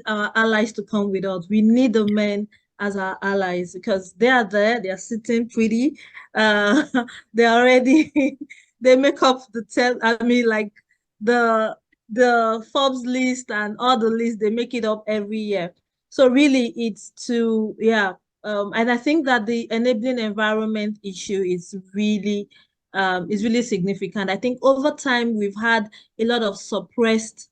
our allies to come with us. We need the men as our allies because they are there, they are sitting pretty. They already they make up the Forbes list and all the lists, they make it up every year. So really it's and I think that the enabling environment issue is really significant. I think over time we've had a lot of suppressed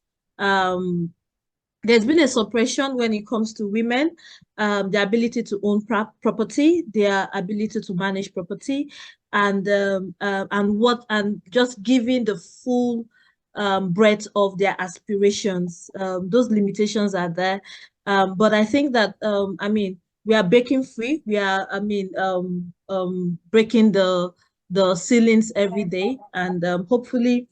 there's been a suppression when it comes to women, the ability to own property, their ability to manage property, and just giving the full breadth of their aspirations. Those limitations are there, but I think that we are breaking free. We are breaking the ceilings every day, and hopefully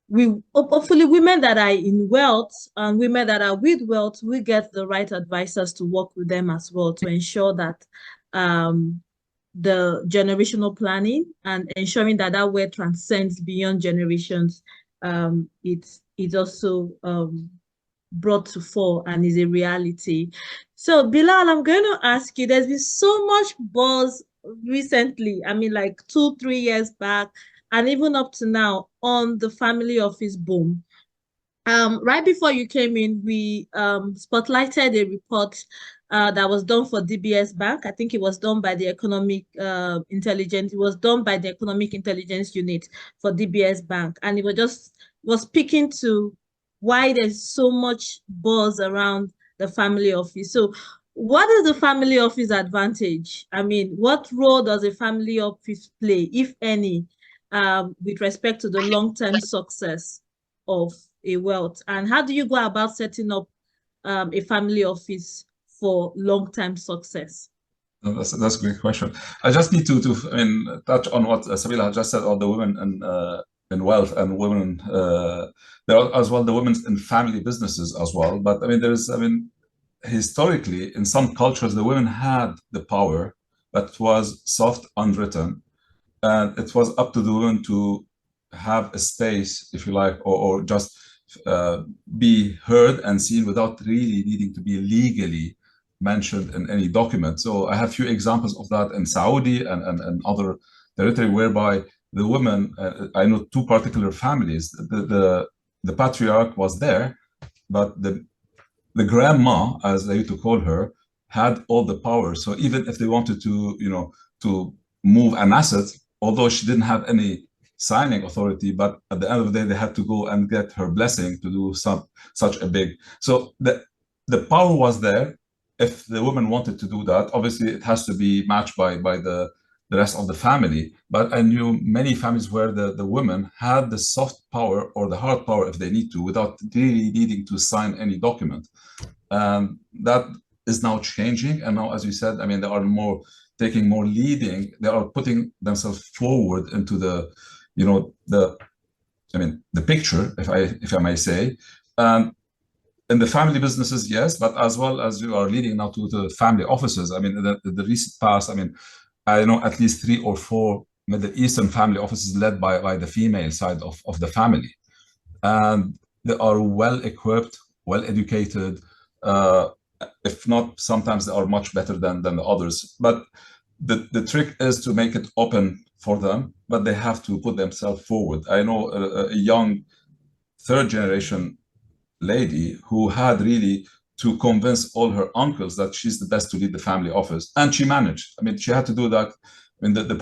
women that are in wealth and women that are with wealth will get the right advisors to work with them as well to ensure that the generational planning and ensuring that way transcends beyond generations. It's also brought to fore and is a reality. So Bilal, I'm going to ask you, there's been so much buzz recently, like 2-3 years back and even up to now on the family office boom. Right before you came in, we spotlighted a report that was done for DBS Bank. I think it was done by the Economic Intelligence. It was done by the Economic Intelligence Unit for DBS Bank, and it was speaking to why there's so much buzz around the family office. So, what is the family office advantage? What role does a family office play, if any, with respect to the long-term success of a wealth? And how do you go about setting up a family office for long-term success? That's a great question. I just need to touch on what Sabila just said on the women in wealth and women. There are as well the women in family businesses as well. But historically, in some cultures, the women had the power, but it was soft, unwritten, and it was up to the women to have a space, if you like, or just be heard and seen without really needing to be legally mentioned in any document. So I have few examples of that in Saudi and other territory whereby the women, I know two particular families, the patriarch was there, but the grandma, as they used to call her, had all the power. So even if they wanted to, to move an asset, although she didn't have any signing authority, but at the end of the day, they had to go and get her blessing to do such a big. So the power was there. If the woman wanted to do that, obviously it has to be matched by the rest of the family. But I knew many families where the women had the soft power or the hard power if they need to, without really needing to sign any document. And that is now changing. And now, as you said, I mean, they are taking more leading. They are putting themselves forward into the picture, if I may say. In the family businesses, yes, but as well as you are leading now to the family offices. I mean, the recent past, I mean, I know at least 3 or 4 Middle Eastern family offices led by the female side of the family. And they are well equipped, well educated. If not, sometimes they are much better than the others. But the trick is to make it open for them, but they have to put themselves forward. I know a young 3rd generation lady who had really to convince all her uncles that she's the best to lead the family office, and she managed. I mean, she had to do that in the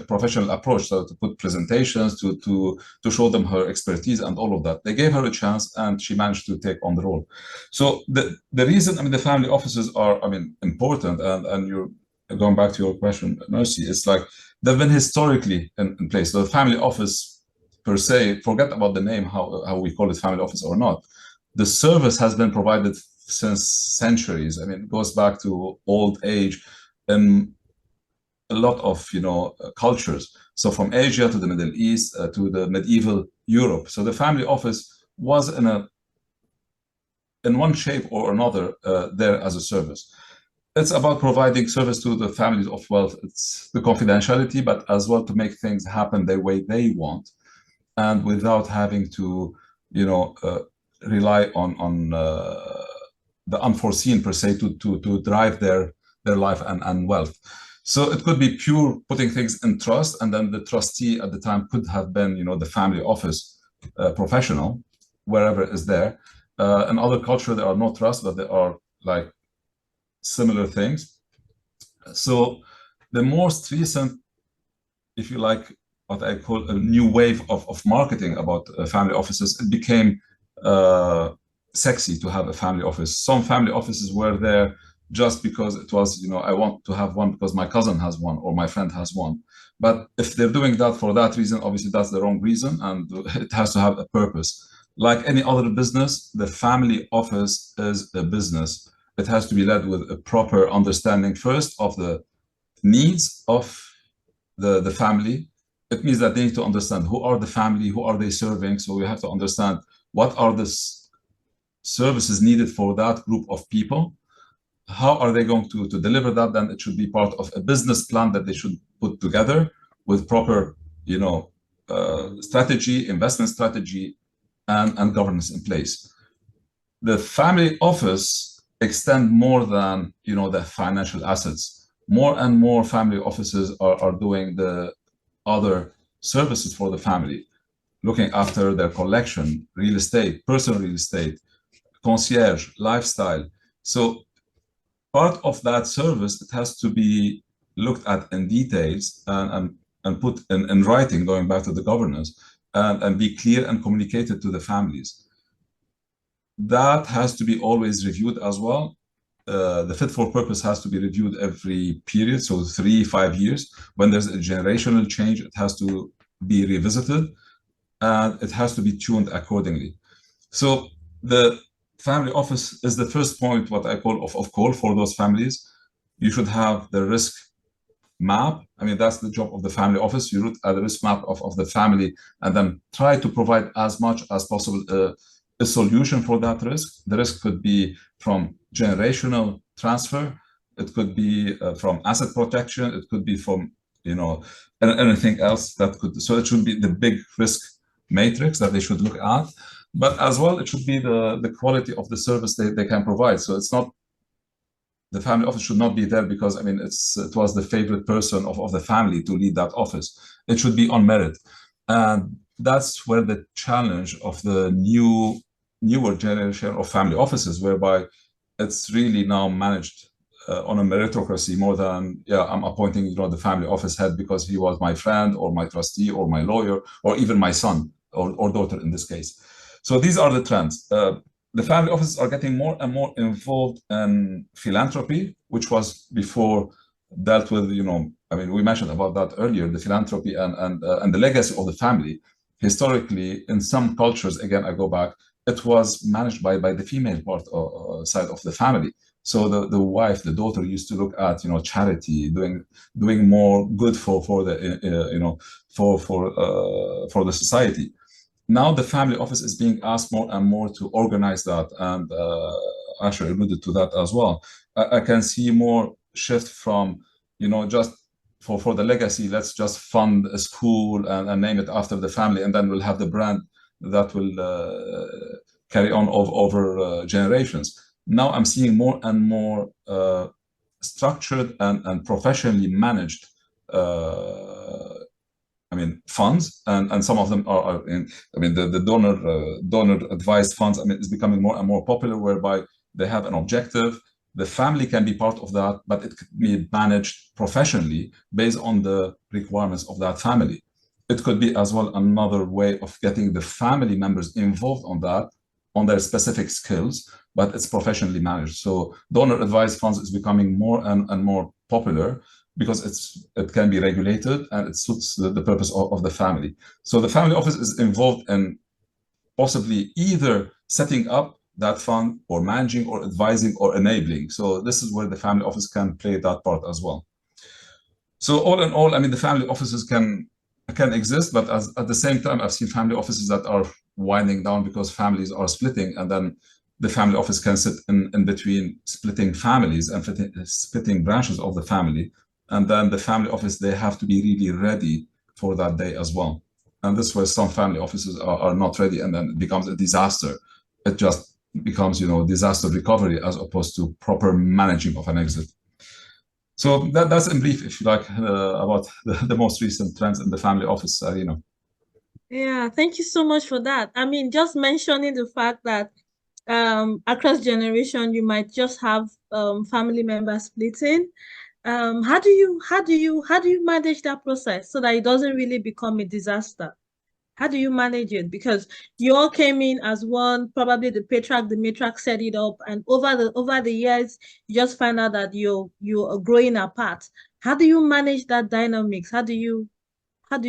professional approach, so to put presentations, to show them her expertise and all of that. They gave her a chance, and she managed to take on the role. So the reason, I mean, the family offices are, I mean, important, and you're going back to your question, Mercy, it's like they've been historically in place. So the family office per se, forget about the name, how we call it family office or not. The service has been provided since centuries. I mean, it goes back to old age in a lot of cultures. So from Asia to the Middle East to the medieval Europe. So the family office was in one shape or another there as a service. It's about providing service to the families of wealth. It's the confidentiality, but as well to make things happen the way they want, and without having to rely on the unforeseen per se to drive their life and wealth. So it could be pure putting things in trust, and then the trustee at the time could have been the family office professional, wherever it is there. In other culture there are no trust, but there are like similar things. So the most recent, if you like, what I call a new wave of marketing about family offices, it became sexy to have a family office. Some family offices were there just because it was, I want to have one because my cousin has one or my friend has one. But if they're doing that for that reason, obviously that's the wrong reason, and it has to have a purpose. Like any other business, the family office is a business. It has to be led with a proper understanding first of the needs of the family. It means that they need to understand who are the family, who are they serving. So we have to understand what are the services needed for that group of people. How are they going to deliver that? Then it should be part of a business plan that they should put together with proper, strategy, investment strategy, and governance in place. The family office extend more than the financial assets. More and more family offices are doing the other services for the family, looking after their collection, real estate, personal real estate, concierge, lifestyle. So part of that service, it has to be looked at in details and put in writing, going back to the governance, and be clear and communicated to the families. That has to be always reviewed as well. The fit for purpose has to be reviewed every period, so 3-5 years. When there's a generational change, it has to be revisited, and it has to be tuned accordingly. So the family office is the first point, what I call of call for those families. You should have the risk map. I mean, that's the job of the family office. You look at the risk map of the family, and then try to provide as much as possible a solution for that risk. The risk could be from generational transfer. It could be from asset protection. It could be from, anything else that could. So it should be the big risk matrix that they should look at. But as well, it should be the quality of the service they can provide. So it's not the family office should not be there because, I mean, it was the favorite person of the family to lead that office. It should be on merit. And that's where the challenge of the newer generation of family offices, whereby it's really now managed on a meritocracy more than, I'm appointing, the family office head because he was my friend or my trustee or my lawyer or even my son or daughter in this case. So these are the trends. The family offices are getting more and more involved in philanthropy, which was before dealt with, I mean, we mentioned about that earlier, the philanthropy and the legacy of the family. Historically, in some cultures, again, I go back, it was managed by the female side of the family. So the wife, the daughter used to look at, charity, doing more good for the, for the society. Now the family office is being asked more and more to organize that, and Asher alluded to that as well. I can see more shift from, just for the legacy, let's just fund a school and name it after the family, and then we'll have the brand that will carry on over generations. Now I'm seeing more and more structured and professionally managed funds, and some of them are in, the donor advised funds, is becoming more and more popular, whereby they have an objective. The family can be part of that, but it could be managed professionally based on the requirements of that family. It could be as well another way of getting the family members involved on that, on their specific skills, but it's professionally managed. So donor advised funds is becoming more and more popular because it can be regulated and it suits the purpose of the family. So the family office is involved in possibly either setting up that fund or managing or advising or enabling. So this is where the family office can play that part as well. So all in all, the family offices can exist, but at the same time, I've seen family offices that are winding down because families are splitting, and then the family office can sit in between splitting families and splitting branches of the family. And then the family office, they have to be really ready for that day as well. And this is where some family offices are not ready, and then it becomes a disaster. It just becomes, disaster recovery as opposed to proper managing of an exit. So that's in brief, if you like, about the most recent trends in the family office arena. Yeah, thank you so much for that. Just mentioning the fact that across generation, you might just have family members splitting. How do you manage that process so that it doesn't really become a disaster? How do you manage it? Because you all came in as one, probably the patriarch, the matriarch set it up, and over the years, you just find out that you are growing apart. How do you manage that dynamics? How do you make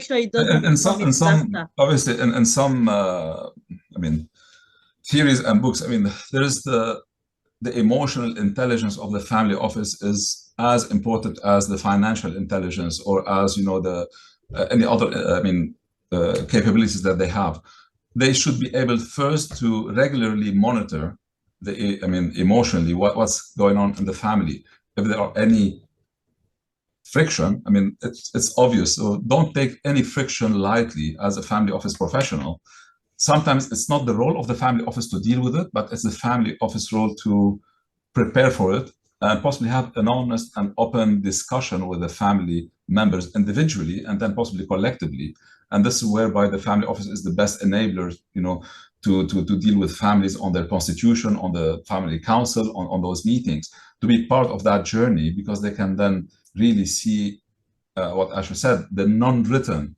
sure it doesn't become a disaster? Obviously, in some theories and books, there is the emotional intelligence of the family office is as important as the financial intelligence, or as any other capabilities that they have. They should be able first to regularly monitor emotionally what's going on in the family. If there are any friction, it's obvious. So don't take any friction lightly as a family office professional. Sometimes it's not the role of the family office to deal with it, but it's the family office role to prepare for it and possibly have an honest and open discussion with the family members individually and then possibly collectively. And this is whereby the family office is the best enabler, to deal with families on their constitution, on the family council, on those meetings, to be part of that journey, because they can then really see what Asher said, the non-written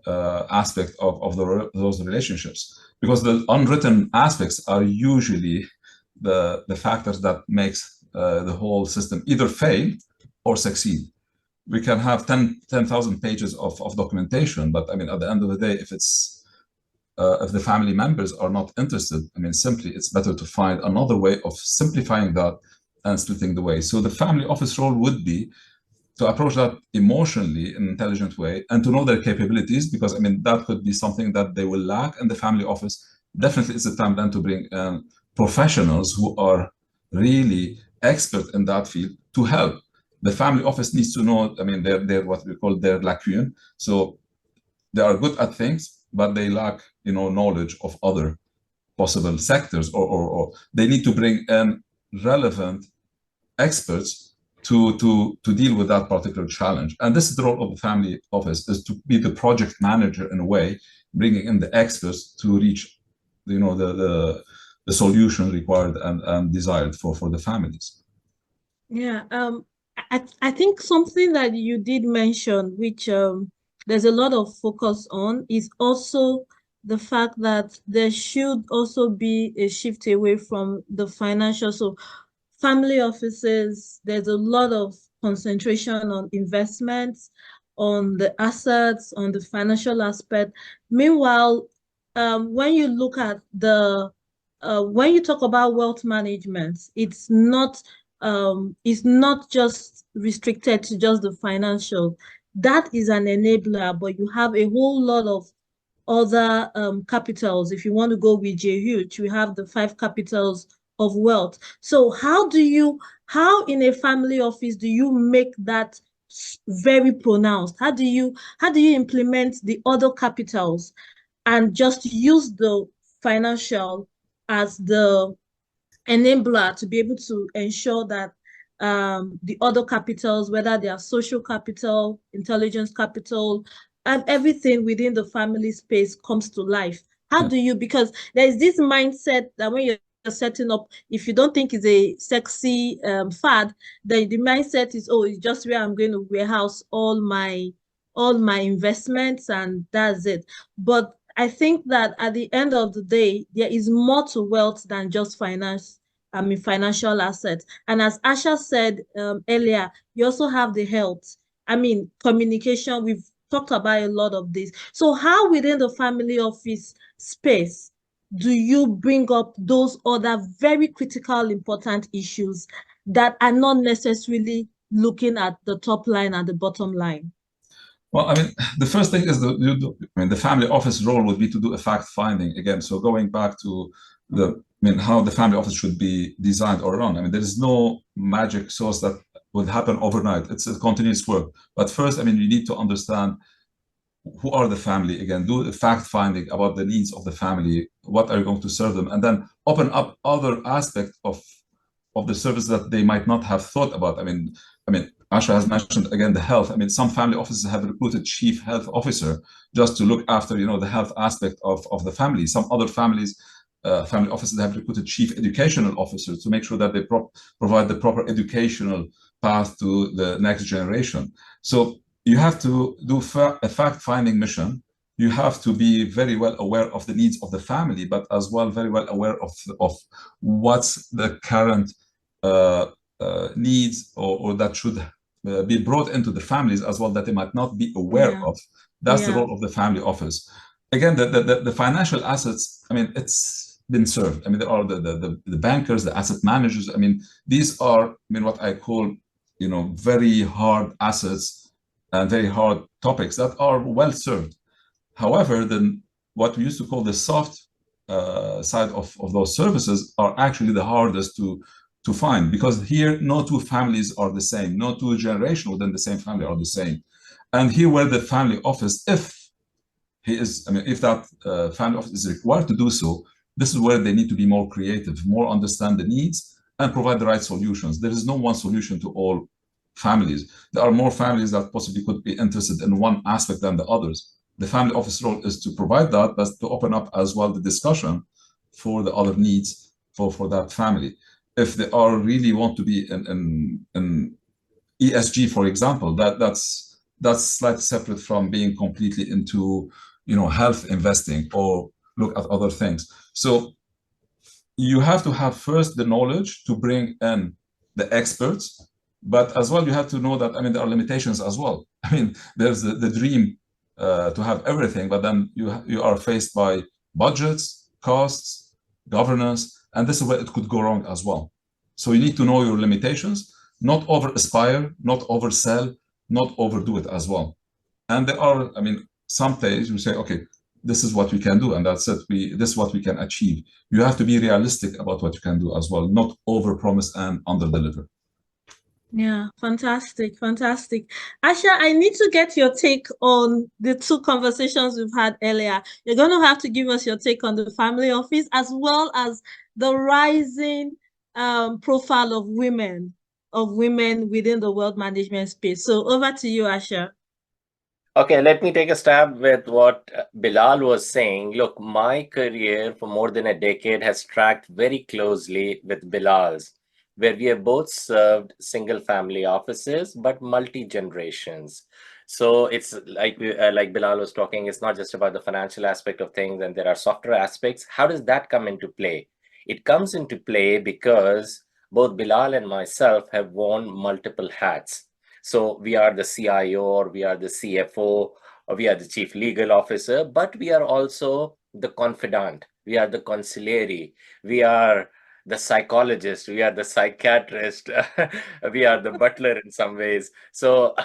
aspect of those relationships, because the unwritten aspects are usually the factors that makes the whole system either fail or succeed. We can have 10,000 pages of documentation, but at the end of the day, if the family members are not interested, simply it's better to find another way of simplifying that and splitting the way. So the family office role would be to approach that emotionally in an intelligent way and to know their capabilities, because that could be something that they will lack in the family office. Definitely it's the time then to bring professionals who are really expert in that field to help. The family office needs to know, they're what we call their lacune. So they are good at things, but they lack, knowledge of other possible sectors, or they need to bring in relevant experts to deal with that particular challenge. And this is the role of the family office, is to be the project manager in a way, bringing in the experts to reach, you know, the solution required and desired for the families. Yeah, I think something that you did mention, which there's a lot of focus on, is also the fact that there should also be a shift away from the financial. So family offices, there's a lot of concentration on investments, on the assets, on the financial aspect. Meanwhile, when you look at when you talk about wealth management, it's not just restricted to just the financial. That is an enabler, but you have a whole lot of other capitals. If you want to go with JH, we have the 5 capitals of wealth. So how in a family office do you make that very pronounced? How do you implement the other capitals and just use the financial as the enabler to be able to ensure that the other capitals, whether they are social capital, intelligence capital, and everything within the family space comes to life? How do you, because there is this mindset that when you're setting up, if you don't think it's a sexy fad, then the mindset is, oh, it's just where I'm going to warehouse all my investments and that's it. But I think that at the end of the day, there is more to wealth than just financial assets. And as Asha said earlier, you also have the health. Communication, we've talked about a lot of this. So how within the family office space do you bring up those other very critical, important issues that are not necessarily looking at the top line and the bottom line? Well, the first thing is the family office role would be to do a fact finding again. So going back to how the family office should be designed or run. There is no magic sauce that would happen overnight. It's a continuous work. But first, you need to understand who are the family again, do a fact finding about the needs of the family, what are you going to serve them, and then open up other aspects of the service that they might not have thought about. Asha has mentioned again the health. Some family offices have recruited chief health officer just to look after the health aspect of the family. Some other family offices have recruited chief educational officers to make sure that they provide the proper educational path to the next generation. So you have to do a fact-finding mission. You have to be very well aware of the needs of the family, but as well very well aware of what's the current needs or that should be brought into the families as well that they might not be aware of. That's the role of the family office. Again, the financial assets, it's been served. There are the bankers, the asset managers. These are what I call very hard assets and very hard topics that are well served. However, then what we used to call the soft side of those services are actually the hardest to find, because here no two families are the same, no two generations within the same family are the same. And here where the family office, if that family office is required to do so, this is where they need to be more creative, more understand the needs and provide the right solutions. There is no one solution to all families. There are more families that possibly could be interested in one aspect than the others. The family office role is to provide that, but to open up as well the discussion for the other needs for that family. If they are really want to be in ESG, for example, that's slightly separate from being completely into health investing or look at other things. So you have to have first the knowledge to bring in the experts, but as well you have to know that there are limitations as well. There's the dream to have everything, but then you are faced by budgets, costs, governance, and this is where it could go wrong as well. So you need to know your limitations, not over aspire, not oversell, not overdo it as well. And there are, some days you say, okay, this is what we can do, and that's it. This is what we can achieve. You have to be realistic about what you can do as well, not overpromise and underdeliver. Yeah, fantastic, fantastic. Asha, I need to get your take on the two conversations we've had earlier. You're going to have to give us your take on the family office as well as the rising profile of women within the wealth management space. So over to you, Asha. Okay, let me take a stab with what Bilal was saying. Look, my career for more than a decade has tracked very closely with Bilal's, where we have both served single family offices, but multi-generations. So it's like Bilal was talking, it's not just about the financial aspect of things, and there are softer aspects. How does that come into play? It comes into play because both Bilal and myself have worn multiple hats. So we are the CIO, or we are the CFO, or we are the chief legal officer, but we are also the confidant. We are the consigliere. We are the psychologist. We are the psychiatrist. We are the butler in some ways. So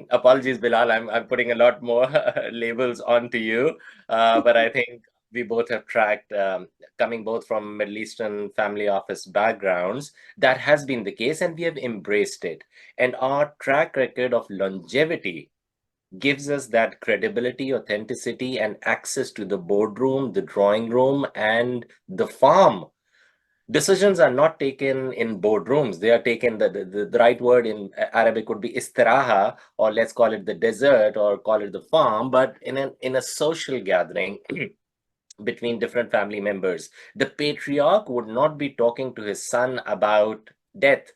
apologies, Bilal. I'm putting a lot more labels onto you, but I think we both have tracked, coming both from Middle Eastern family office backgrounds, that has been the case, and we have embraced it. And our track record of longevity gives us that credibility, authenticity, and access to the boardroom, the drawing room, and the farm. Decisions are not taken in boardrooms. They are taken, the right word in Arabic would be istiraha, or let's call it the desert, or call it the farm, but in a social gathering between different family members. The patriarch would not be talking to his son about death,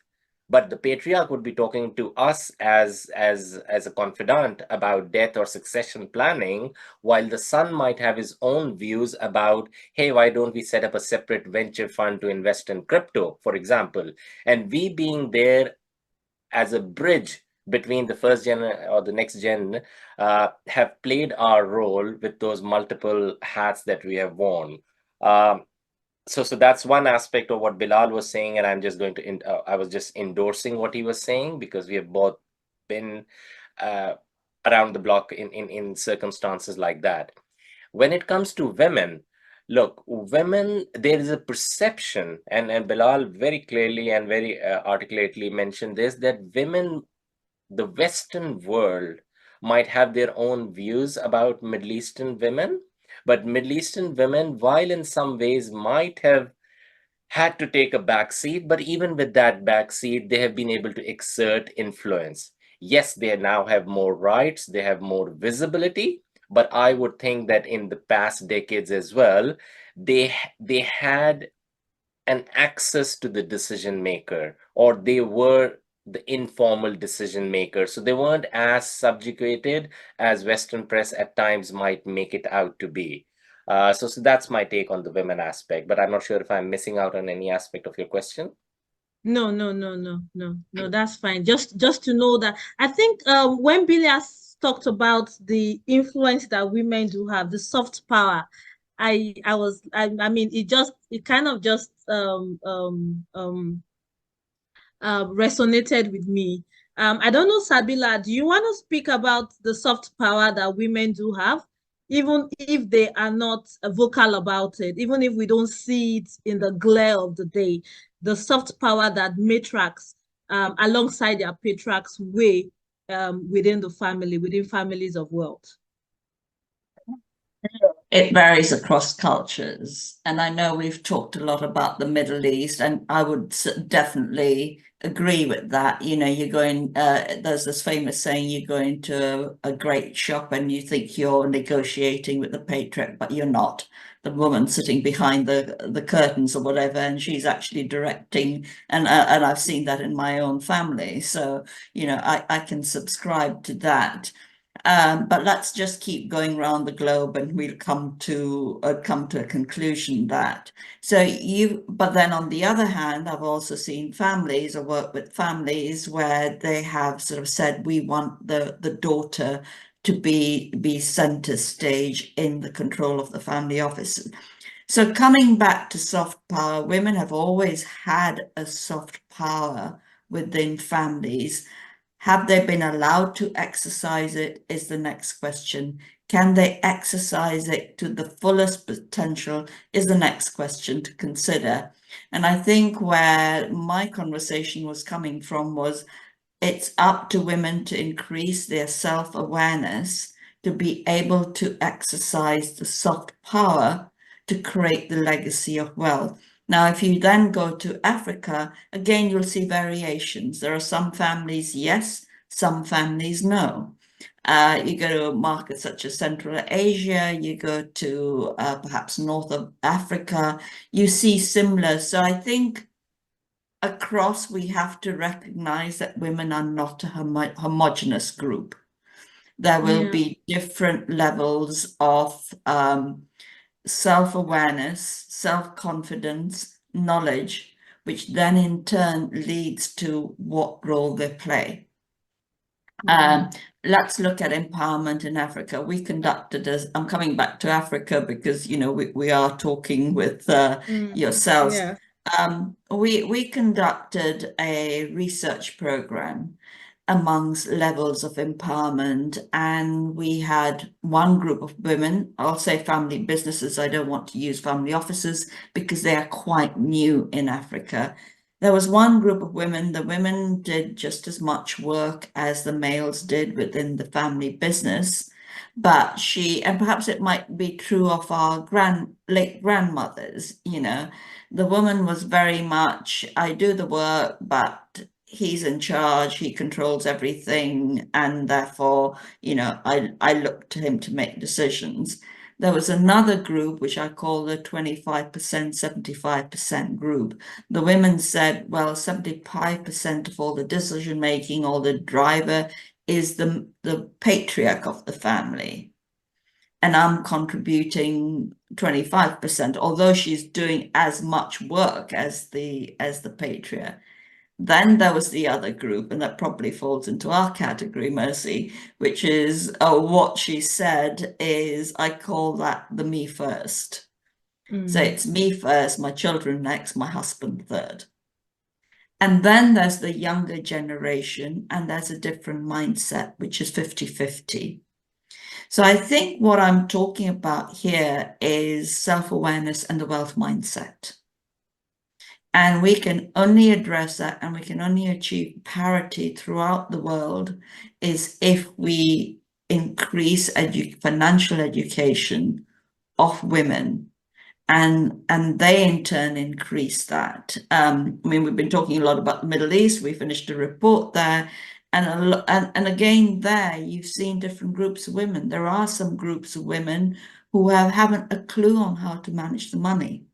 but the patriarch would be talking to us as a confidant about death or succession planning, while the son might have his own views about, hey, why don't we set up a separate venture fund to invest in crypto, for example? And we being there as a bridge between the first gen or the next gen, have played our role with those multiple hats that we have worn. So that's one aspect of what Bilal was saying, and I'm just going to I was just endorsing what he was saying, because we have both been around the block in circumstances like that. When it comes to women, look, women, there is a perception, and Bilal very clearly and very articulately mentioned this, that women, the Western world, might have their own views about Middle Eastern women, but Middle Eastern women, while in some ways might have had to take a back seat, but even with that back seat, they have been able to exert influence. Yes, they now have more rights, they have more visibility, but I would think that in the past decades as well, they had an access to the decision maker, or they were the informal decision maker. So they weren't as subjugated as Western press at times might make it out to be. So that's my take on the women aspect, but I'm not sure if I'm missing out on any aspect of your question. No, that's fine. Just to know that I think when Billy has talked about the influence that women do have, the soft power, I mean it kind of just resonated with me. I don't know, Sabila, do you want to speak about the soft power that women do have, even if they are not vocal about it, even if we don't see it in the glare of the day, the soft power that matriarchs, alongside their patriarchs, weigh within the family, within families of wealth? It varies across cultures. And I know we've talked a lot about the Middle East, and I would definitely agree with that. You know, you're going, there's this famous saying, you go into a great shop and you think you're negotiating with the patriarch, but you're not. The woman sitting behind the curtains or whatever, and she's actually directing. And I've seen that in my own family. So, you know, I can subscribe to that. But let's just keep going around the globe, and we'll come to a conclusion that. But then on the other hand, I've also seen families or worked with families where they have sort of said, we want the daughter to be center stage in the control of the family office. So coming back to soft power, women have always had a soft power within families. Have they been allowed to exercise it is the next question. Can they exercise it to the fullest potential is the next question to consider. And I think where my conversation was coming from was, it's up to women to increase their self-awareness to be able to exercise the soft power to create the legacy of wealth. Now, if you then go to Africa, again, you'll see variations. There are some families, yes, some families, no. You go to markets such as Central Asia, you go to perhaps North of Africa, you see similar. So I think across, we have to recognize that women are not a homogeneous group. There will be different levels of self-awareness, self-confidence, knowledge, which then in turn leads to what role they play. Let's look at empowerment in Africa. We conducted, I'm coming back to Africa because, you know, we are talking with yourselves. Yeah. We conducted a research program amongst levels of empowerment, and we had one group of women, I'll say family businesses, I don't want to use family offices because they are quite new in Africa. There was one group of women, the women did just as much work as the males did within the family business, but and perhaps it might be true of our late grandmothers, you know, the woman was very much, I do the work, but he's in charge, he controls everything, and therefore, you know, I look to him to make decisions. There was another group, which I call the 25%, 75% group. The women said, well, 75% of all the decision-making or the driver is the patriarch of the family. And I'm contributing 25%, although she's doing as much work as the patriarch. Then there was the other group, and that probably falls into our category, Mercy, which is what she said is, I call that the me first. So it's me first, my children next, my husband third. And then there's the younger generation, and there's a different mindset, which is 50-50. So I think what I'm talking about here is self-awareness and the wealth mindset. And we can only address that, and we can only achieve parity throughout the world is if we increase financial education of women, and they in turn increase that. I mean, we've been talking a lot about the Middle East. We finished a report there, and again there you've seen different groups of women. There are some groups of women who haven't a clue on how to manage the money.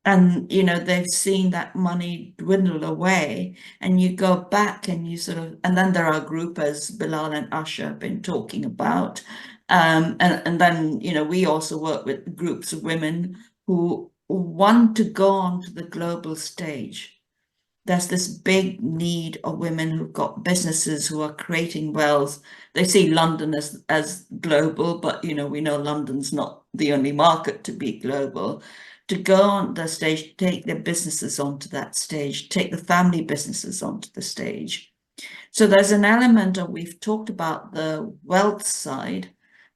And, you know, they've seen that money dwindle away, and you go back and you sort of, and then there are groups as Bilal and Asha have been talking about. And then, you know, we also work with groups of women who want to go on to the global stage. There's this big need of women who've got businesses who are creating wealth. They see London as global, but, you know, we know London's not the only market to be global. To go on the stage, take their businesses onto that stage, take the family businesses onto the stage. So there's an element of, we've talked about the wealth side,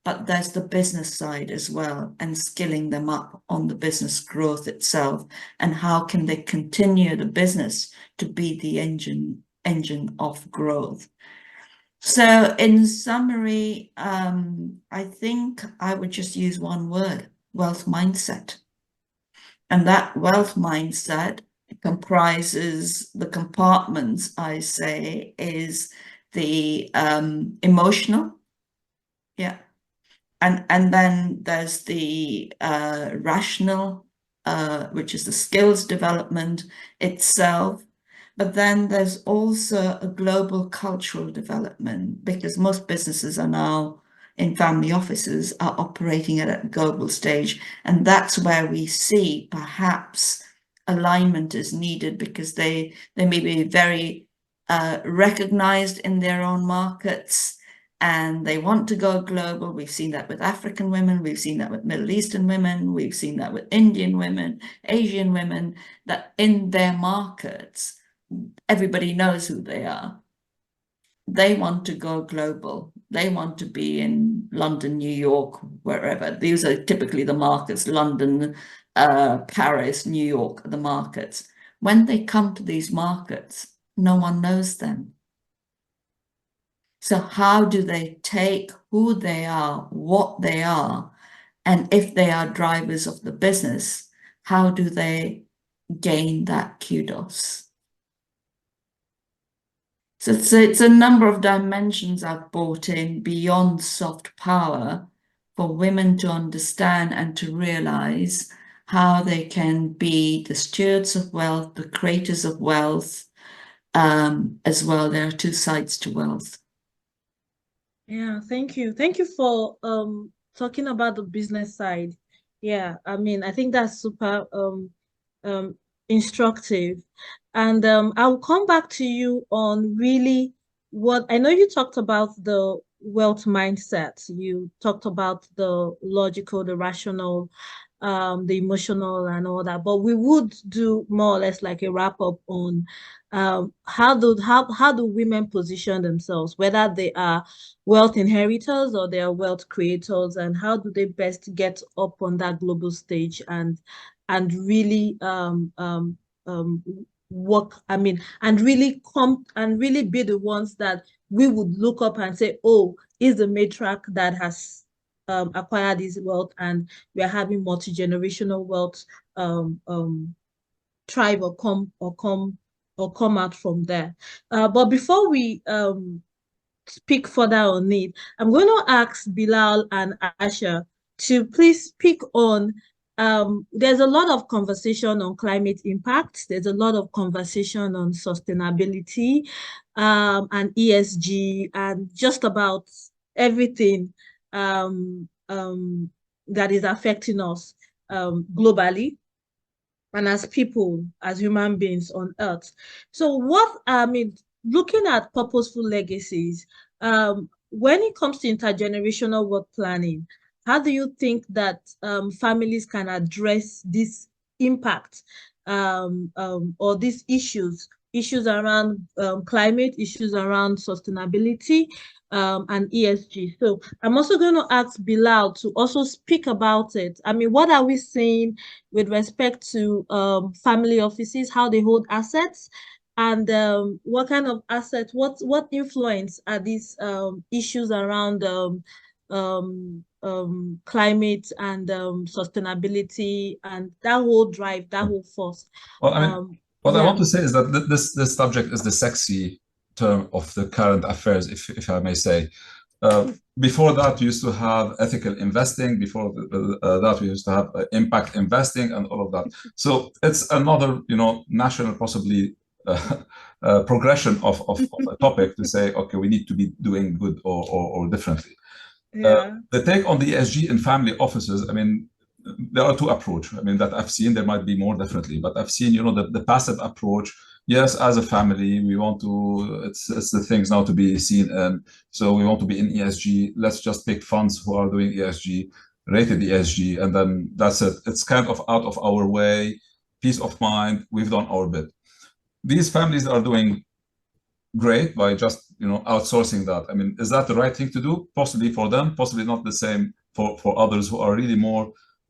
but there's the business side as well, and skilling them up on the business growth itself, and how can they continue the business to be the engine of growth. So in summary, I think I would just use one word: wealth mindset. And that wealth mindset comprises the compartments, I say, is the emotional, yeah. And then there's the rational, which is the skills development itself. But then there's also a global cultural development, because most businesses are now in family offices are operating at a global stage. And that's where we see perhaps alignment is needed, because they may be very recognized in their own markets, and they want to go global. We've seen that with African women, we've seen that with Middle Eastern women, we've seen that with Indian women, Asian women, that in their markets, everybody knows who they are. They want to go global. They want to be in London, New York, wherever. These are typically the markets: London, Paris, New York, the markets. When they come to these markets, no one knows them. So how do they take who they are, what they are, and if they are drivers of the business, how do they gain that kudos? So it's a number of dimensions I've brought in beyond soft power for women to understand and to realize how they can be the stewards of wealth, the creators of wealth, as well. There are two sides to wealth. Yeah, thank you. Thank you for talking about the business side. Yeah, I mean, I think that's super instructive. And I'll come back to you on really what I know you talked about the wealth mindset. You talked about the logical, the rational, the emotional and all that. But we would do more or less like a wrap up on how do women position themselves, whether they are wealth inheritors or they are wealth creators, and how do they best get up on that global stage and really work, I mean, and really come and really be the ones that we would look up and say, oh, is the matriarch that has acquired this wealth, and we are having multi-generational wealth thrive or come out from there. But before we speak further on it, I'm going to ask Bilal and Asha to please speak on there's a lot of conversation on climate impact. There's a lot of conversation on sustainability and ESG and just about everything that is affecting us globally and as people, as human beings on Earth. So what, I mean, looking at purposeful legacies, when it comes to intergenerational work planning, how do you think that families can address this impact or these issues around climate, issues around sustainability, and ESG? So I'm also going to ask Bilal to also speak about it. I mean, what are we saying with respect to family offices, how they hold assets, and what kind of assets, what influence are these issues around climate and sustainability and that whole drive, that whole force. Well, I mean, what I want to say is that this subject is the sexy term of the current affairs, if I may say. Before that, we used to have ethical investing. Before that, we used to have impact investing and all of that. So it's another, national possibly progression of a topic to say, okay, we need to be doing good or differently. Yeah. The take on the ESG in family offices, I mean, there are two approaches. I mean, that I've seen, there might be more definitely, but I've seen, the passive approach. Yes, as a family, we want to, it's the things now to be seen. And so we want to be in ESG. Let's just pick funds who are doing ESG, rated ESG, and then that's it. It's kind of out of our way, peace of mind. We've done our bit. These families are doing great by just, outsourcing that. I mean, is that the right thing to do? Possibly for them, possibly not the same for others who are really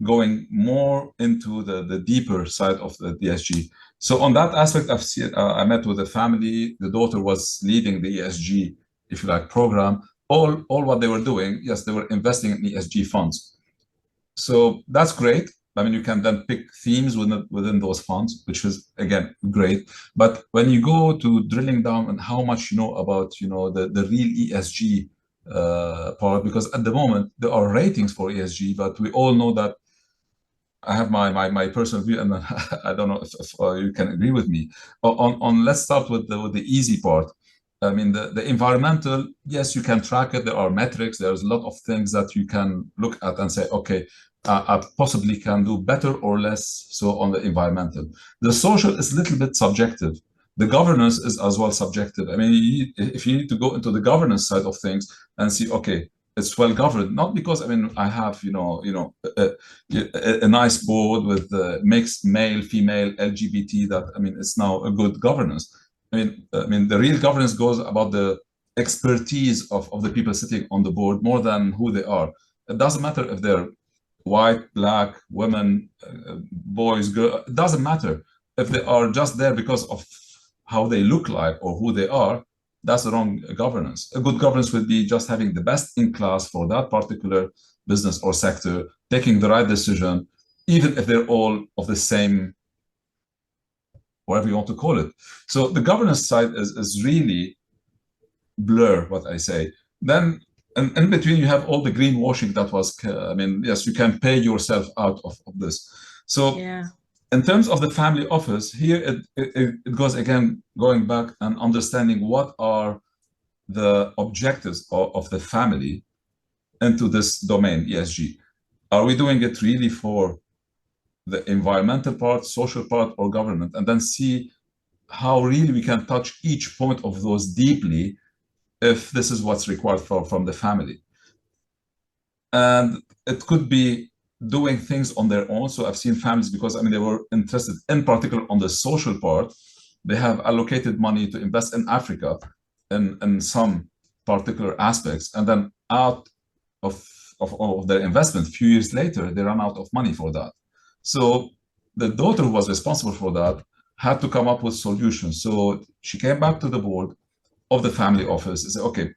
going more into the deeper side of the ESG. So on that aspect, I've seen, I met with a family, the daughter was leading the ESG, if you like, program. All what they were doing, yes, they were investing in ESG funds. So that's great. I mean, you can then pick themes within those funds, which is, again, great. But when you go to drilling down on how much you know about, the real ESG part, because at the moment, there are ratings for ESG, but we all know that I have my personal view, and I don't know if you can agree with me. Let's start with the easy part. I mean, the environmental, yes, you can track it. There are metrics. There's a lot of things that you can look at and say, okay, I possibly can do better or less so on the environmental. The social is a little bit subjective. The governance is as well subjective. I mean, if you need to go into the governance side of things and see, okay, it's well governed, not because, I mean, I have, a nice board with mixed male, female, LGBT, that, I mean, it's now a good governance. I mean, the real governance goes about the expertise of the people sitting on the board more than who they are. It doesn't matter if they're white, black, women, boys, girls, it doesn't matter. If they are just there because of how they look like or who they are, that's the wrong governance. A good governance would be just having the best in class for that particular business or sector, taking the right decision, even if they're all of the same, whatever you want to call it. So the governance side is really blur, what I say. Then in between, you have all the greenwashing that was, I mean, yes, you can pay yourself out of this. So in terms of the family office, here it goes again, going back and understanding what are the objectives of the family into this domain, ESG. Are we doing it really for the environmental part, social part, or government? And then see how really we can touch each point of those deeply if this is what's required from the family. And it could be doing things on their own. So I've seen families, because I mean, they were interested in particular on the social part. They have allocated money to invest in Africa in some particular aspects. And then out of their investment, a few years later, they ran out of money for that. So the daughter who was responsible for that had to come up with solutions. So she came back to the board of the family office and said, okay,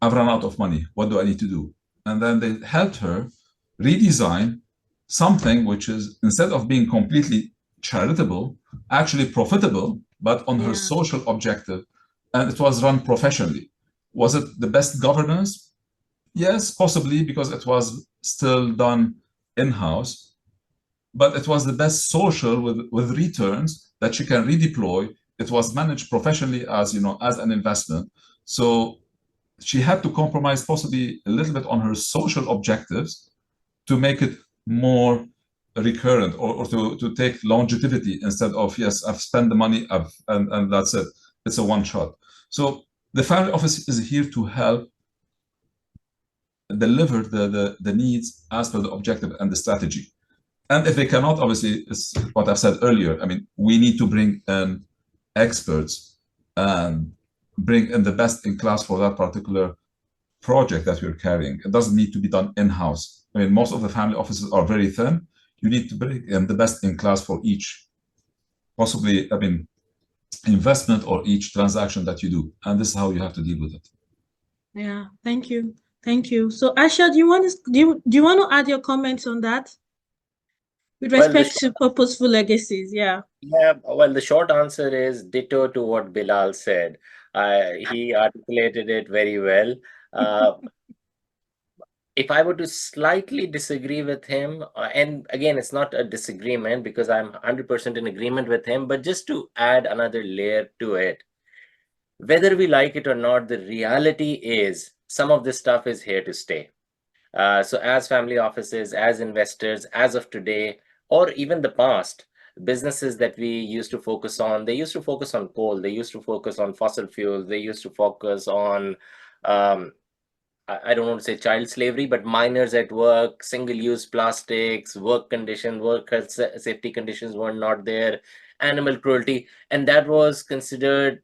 I've run out of money. What do I need to do? And then they helped her redesign something which is, instead of being completely charitable, actually profitable, but on her social objective. And it was run professionally. Was it the best governance? Yes, possibly, because it was still done in-house, but it was the best social with returns that she can redeploy. It was managed professionally as, you know, as an investment. So she had to compromise possibly a little bit on her social objectives to make it more recurrent, or to take longevity instead of, yes, I've spent the money, and that's it. It's a one shot. So the family office is here to help deliver the needs as per the objective and the strategy. And if they cannot, obviously, it's what I've said earlier. I mean, we need to bring in experts and bring in the best in class for that particular project that we're carrying. It doesn't need to be done in-house. I mean, most of the family offices are very thin. You need to bring in the best in class for each, possibly, I mean, investment or each transaction that you do. And this is how you have to deal with it. Yeah, thank you. Thank you. So Aisha, do you want to add your comments on that? With respect to purposeful legacies, yeah. Yeah, well, the short answer is ditto to what Bilal said. He articulated it very well. If I were to slightly disagree with him, and again, it's not a disagreement because I'm 100% in agreement with him, but just to add another layer to it, whether we like it or not, the reality is some of this stuff is here to stay. So as family offices, as investors, as of today, or even the past, businesses that we used to focus on, they used to focus on coal, they used to focus on fossil fuels, they used to focus on, I don't want to say child slavery, but minors at work, single-use plastics, work conditions, work health safety conditions were not there, animal cruelty, and that was considered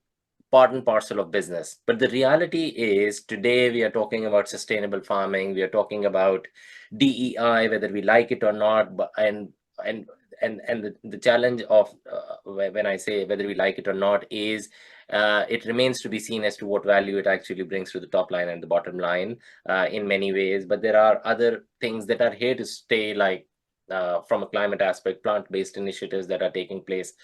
part and parcel of business. But the reality is today we are talking about sustainable farming, we are talking about DEI, whether we like it or not, and the challenge of when I say whether we like it or not is it remains to be seen as to what value it actually brings to the top line and the bottom line in many ways. But there are other things that are here to stay, like from a climate aspect, plant-based initiatives that are taking place.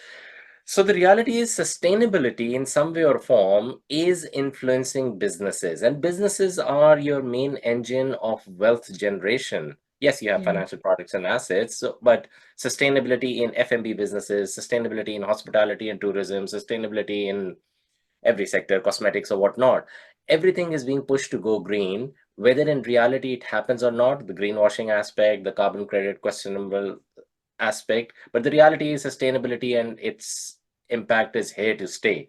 So the reality is sustainability in some way or form is influencing businesses, and businesses are your main engine of wealth generation. Yes, you have financial products and assets, but sustainability in F&B businesses, sustainability in hospitality and tourism, sustainability in every sector, cosmetics or whatnot, everything is being pushed to go green. Whether in reality it happens or not, the greenwashing aspect, the carbon credit questionable aspect, but the reality is sustainability and its impact is here to stay.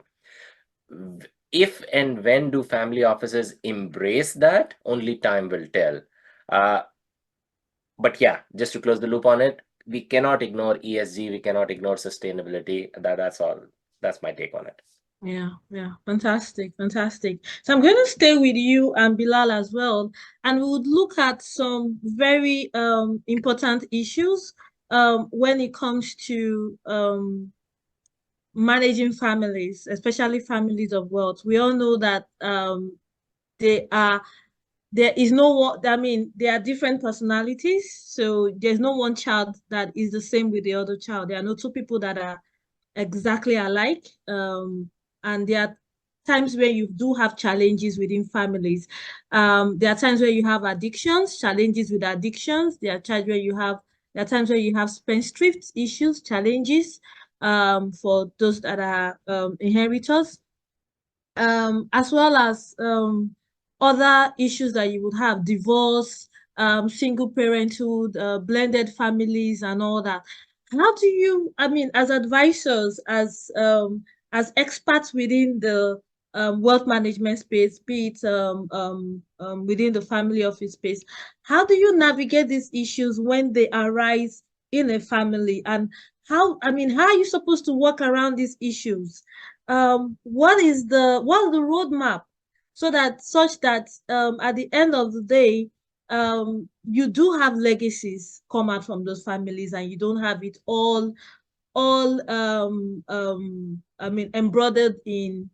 If and when do family offices embrace that, only time will tell. But yeah, just to close the loop on it, we cannot ignore ESG, we cannot ignore sustainability. That's all. That's my take on it. Yeah, fantastic. So I'm going to stay with you and Bilal as well, and we would look at some very important issues when it comes to managing families, especially families of wealth, we all know that there is no one, I mean, there are different personalities. So there's no one child that is the same with the other child. There are no two people that are exactly alike. And there are times where you do have challenges within families. There are times where you have addictions, challenges with addictions. There are times where you have spendthrift issues, challenges for those that are inheritors, as well as other issues that you would have, divorce, single parenthood, blended families, and all that. How do you, I mean, as advisors, as experts within the wealth management space, be it within the family office space, how do you navigate these issues when they arise in a family? And how are you supposed to work around these issues? What is the roadmap so that at the end of the day, you do have legacies come out from those families, and you don't have it all embroidered in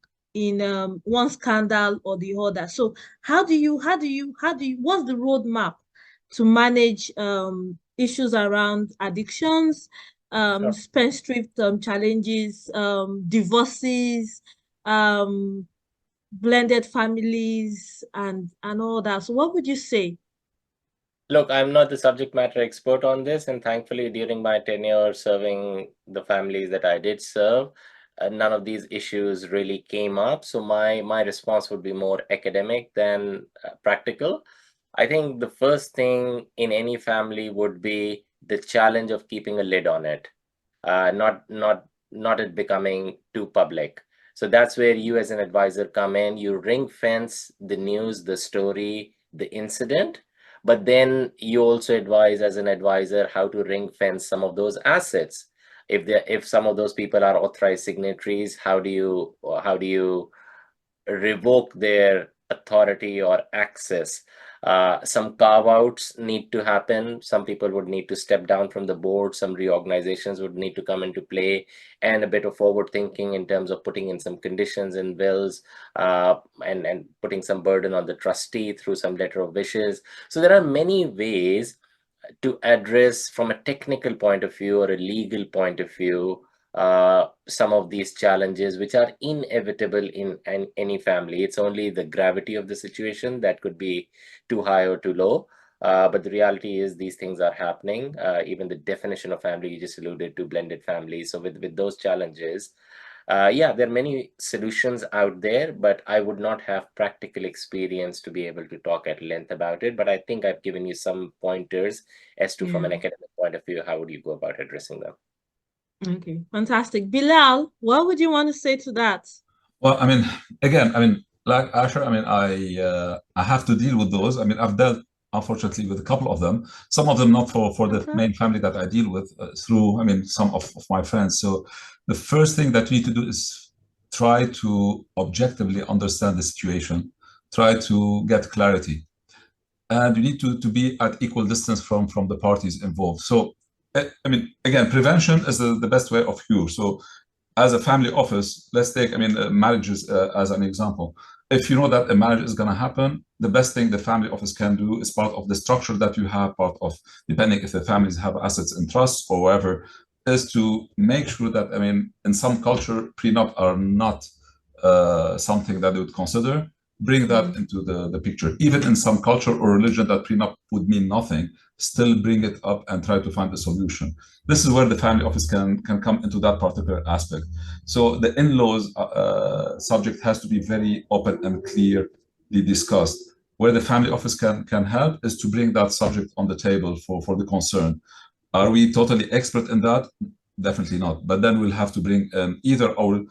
one scandal or the other. So how do you what's the roadmap to manage issues around addictions, Sure. spendthrift challenges, divorces, blended families, and all that? So what would you say? Look, I'm not the subject matter expert on this, and thankfully, during my tenure serving the families that I did serve, none of these issues really came up. So my response would be more academic than practical. I think the first thing in any family would be the challenge of keeping a lid on it, not it becoming too public. So that's where you as an advisor come in. You ring fence the news, the story, the incident, but then you also advise as an advisor how to ring fence some of those assets. If some of those people are authorized signatories, how do you revoke their authority or access? Some carve-outs need to happen. Some people would need to step down from the board. Some reorganizations would need to come into play, and a bit of forward thinking in terms of putting in some conditions in wills, and putting some burden on the trustee through some letter of wishes. So there are many ways to address, from a technical point of view or a legal point of view, some of these challenges which are inevitable in any family. It's only the gravity of the situation that could be too high or too low. But the reality is these things are happening. Even the definition of family, you just alluded to blended families. So with those challenges, yeah, there are many solutions out there, but I would not have practical experience to be able to talk at length about it. But I think I've given you some pointers as to, from an academic point of view, how would you go about addressing them? Okay, fantastic. Bilal, what would you want to say to that? Well, again, like Asher, I have to deal with those. I've dealt, unfortunately, with a couple of them. Some of them not for the main family that I deal with, through, some of my friends. So the first thing that we need to do is try to objectively understand the situation, try to get clarity. And you need to be at equal distance from the parties involved. So, again, prevention is the best way of cure. So as a family office, let's take, marriages as an example. If you know that a marriage is going to happen, the best thing the family office can do is part of the structure that you have, part of, depending if the families have assets in trust or whatever, is to make sure that, in some culture, prenup are not something that they would consider. Bring that into the picture. Even in some culture or religion that prenup would mean nothing, still bring it up and try to find a solution. This is where the family office can come into that particular aspect. So the in-laws subject has to be very open and clearly discussed. Where the family office can help is to bring that subject on the table for the concern. Are we totally expert in that? Definitely not. But then we'll have to bring either our,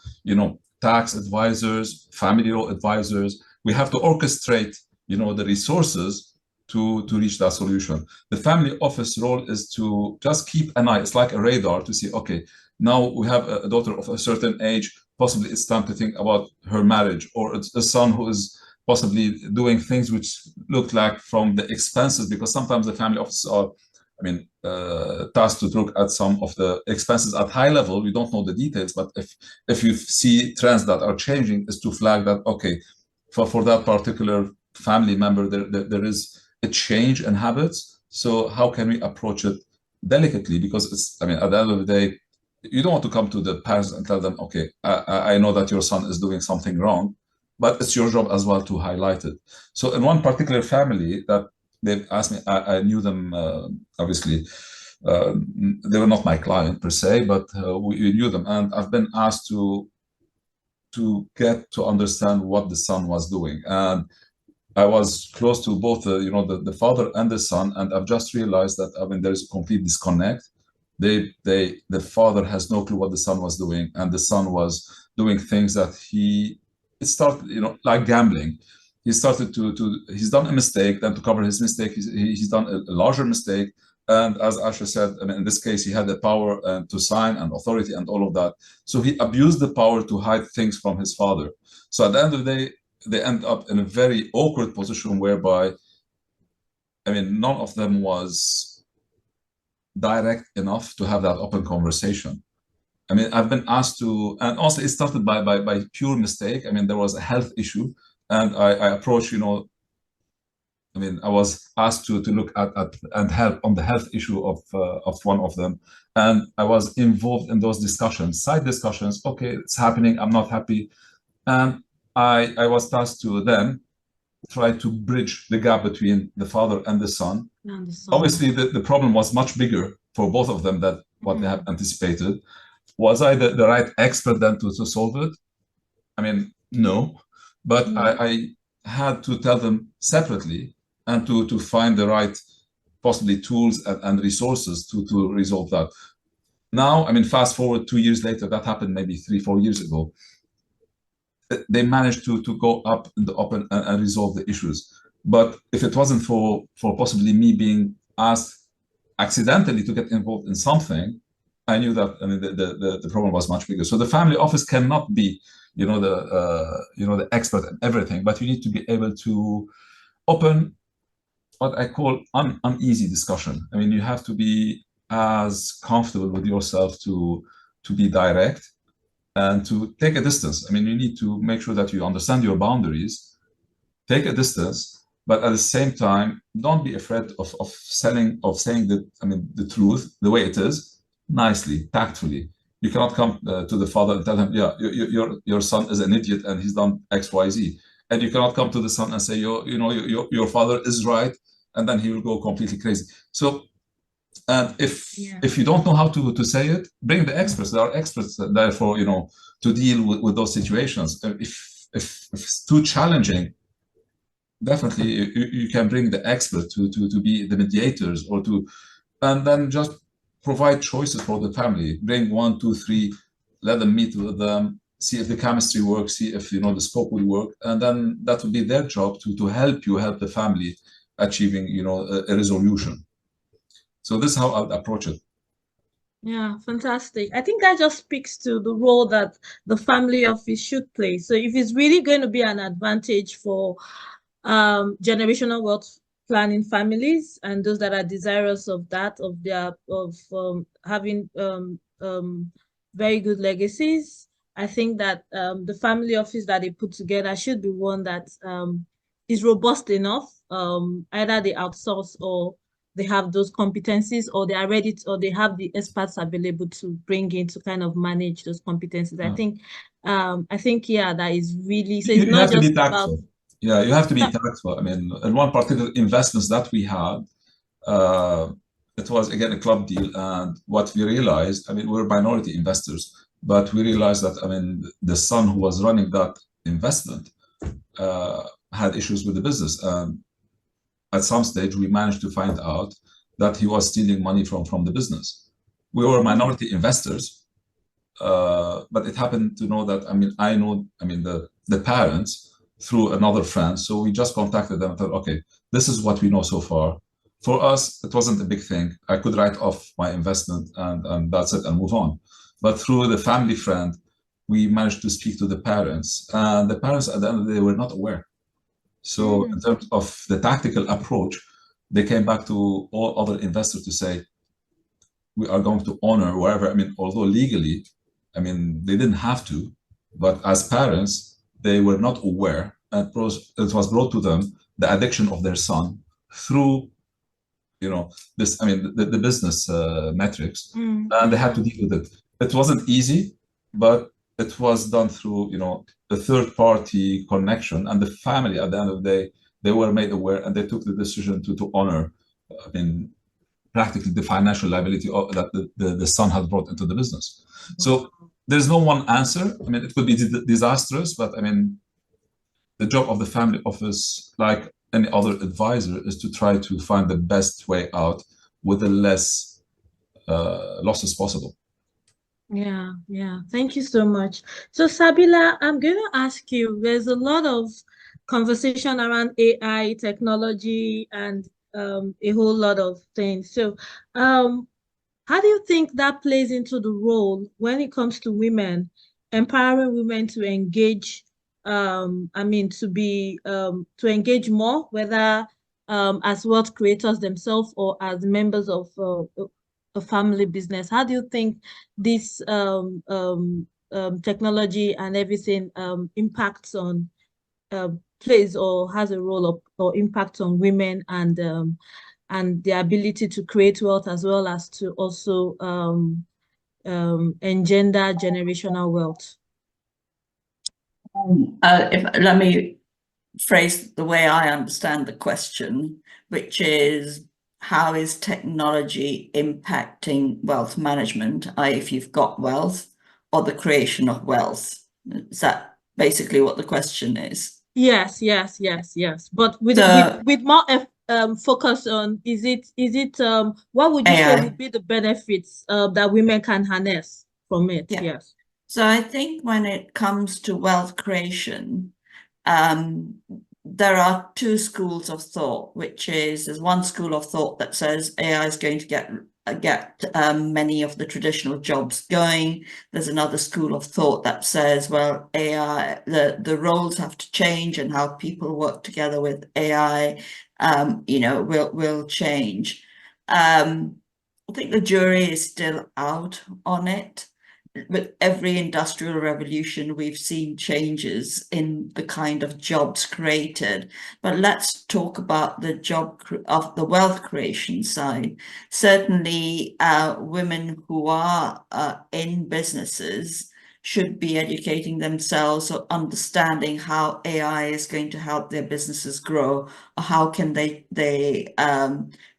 tax advisors, family law advisors. We have to orchestrate, the resources to reach that solution. The family office role is to just keep an eye. It's like a radar to see, okay, now we have a daughter of a certain age, possibly it's time to think about her marriage, or it's a son who is possibly doing things which look like from the expenses, because sometimes the family offices are tasked to look at some of the expenses at high level. We don't know the details, but if you see trends that are changing, is to flag that, okay, for that particular family member, there is a change in habits. So how can we approach it delicately? Because it's, at the end of the day, you don't want to come to the parents and tell them, okay, I know that your son is doing something wrong, but it's your job as well to highlight it. So in one particular family that they've asked me, I knew them, obviously, they were not my client per se, but we knew them. And I've been asked to get to understand what the son was doing. And I was close to both the father and the son, and I've just realized that there is a complete disconnect. The father has no clue what the son was doing, and the son was doing things that it started, like gambling. He started he's done a mistake, then to cover his mistake, he's done a larger mistake. And as Asha said, in this case, he had the power to sign and authority and all of that. So he abused the power to hide things from his father. So at the end of the day, they end up in a very awkward position whereby, none of them was direct enough to have that open conversation. I've been asked to, and also it started by pure mistake. There was a health issue, and I approached, I was asked to look at and help on the health issue of one of them, and I was involved in those discussions, side discussions. Okay, it's happening. I'm not happy, and I was tasked to then try to bridge the gap between the father and the son. Obviously, the problem was much bigger for both of them than what they had anticipated. Was I the right expert then to solve it? No, but I had to tell them separately and to find the right possibly tools and resources to resolve that. Now, fast forward 2 years later, that happened maybe 3-4 years ago. They managed to go up in the open and resolve the issues. But if it wasn't for possibly me being asked accidentally to get involved in something, I knew that the problem was much bigger. So the family office cannot be, the expert in everything, but you need to be able to open what I call uneasy discussion. You have to be as comfortable with yourself to be direct and to take a distance. You need to make sure that you understand your boundaries, take a distance, but at the same time, don't be afraid of saying the truth the way it is, nicely, tactfully. You cannot come to the father and tell him, yeah, your son is an idiot and he's done X, Y, Z. And you cannot come to the son and say, your father is right, and then he will go completely crazy. So, and if you don't know how to say it, bring the experts. There are experts therefore, to deal with those situations. If it's too challenging, definitely you can bring the expert to be the mediators and then just provide choices for the family. Bring 1, 2, 3, let them meet with them, see if the chemistry works, see if the scope will work, and then that will be their job to help the family achieving a resolution. So this is how I'd approach it. Yeah, fantastic. I think that just speaks to the role that the family office should play. So if it's really going to be an advantage for generational wealth planning families and those that are desirous of that, of having very good legacies, I think that the family office that they put together should be one that is robust enough. Either they outsource or they have those competencies, or they are ready to, or they have the experts available to bring in to kind of manage those competencies. I think that is really, so it's not just about. Yeah, you have to be tactful. In one particular investments that we had, it was again a club deal, and what we realized, we're minority investors, but we realized that the son who was running that investment had issues with the business. At some stage, we managed to find out that he was stealing money from the business. We were minority investors, but it happened to know that I know the parents through another friend. So we just contacted them and thought, okay, this is what we know so far. For us, it wasn't a big thing. I could write off my investment and that's it and move on. But through the family friend, we managed to speak to the parents, and the parents at the end of the day were not aware. So in terms of the tactical approach, they came back to all other investors to say, we are going to honor wherever, I mean, although legally, I mean, they didn't have to, but as parents, they were not aware, and it was brought to them, the addiction of their son through, you know, this, I mean, the business metrics, and they had to deal with it. It wasn't easy, but it was done through, you know, the third party connection, and the family at the end of the day, they were made aware, and they took the decision to honor, I mean, practically the financial liability that the son had brought into the business. So there's no one answer. I mean, it could be disastrous, but I mean, the job of the family office, like any other advisor, is to try to find the best way out with the less losses possible. Yeah, yeah. Thank you so much. So Sabila, I'm going to ask you, there's a lot of conversation around AI, technology, and a whole lot of things. So how do you think that plays into the role when it comes to women, empowering women to engage, I mean, to engage more, whether as wealth creators themselves or as members of a family business? How do you think this technology and everything impacts on, plays or has a role of, or impact on women and the ability to create wealth, as well as to also engender generational wealth? Let me phrase the way I understand the question, which is, how is technology impacting wealth management, i.e. if you've got wealth, or the creation of wealth? Is that basically what the question is? Yes. But with more focus on, what would you say would be the benefits that women can harness from it? Yeah. Yes. So I think when it comes to wealth creation, there are two schools of thought, which is, there's one school of thought that says AI is going to get many of the traditional jobs going. There's another school of thought that says, well, AI, the roles have to change, and how people work together with AI, you know, will change. I think the jury is still out on it. With every industrial revolution, we've seen changes in the kind of jobs created. But let's talk about the job of the wealth creation side. Certainly, women who are in businesses should be educating themselves or understanding how AI is going to help their businesses grow, or how can they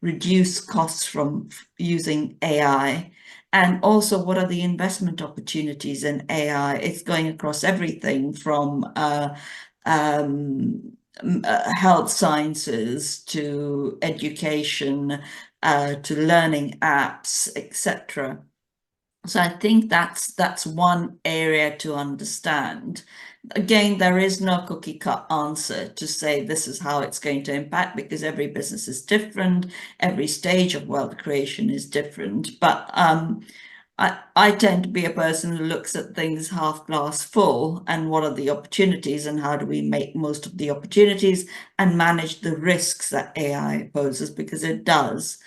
reduce costs from using AI. And also, what are the investment opportunities in AI? It's going across everything from health sciences to education, to learning apps, etc. So I think that's one area to understand. Again, there is no cookie cut answer to say this is how it's going to impact, because every business is different, every stage of wealth creation is different. But I tend to be a person who looks at things half glass full, and what are the opportunities, and how do we make most of the opportunities and manage the risks that AI poses, because it does.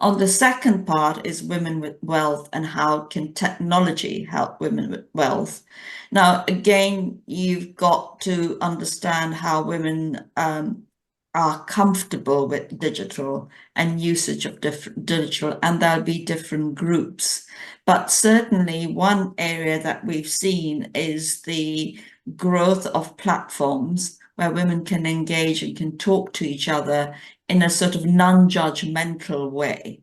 On the second part is women with wealth, and how can technology help women with wealth? Now, again, you've got to understand how women are comfortable with digital and usage of digital, and there'll be different groups. But certainly one area that we've seen is the growth of platforms where women can engage and can talk to each other in a sort of non-judgmental way.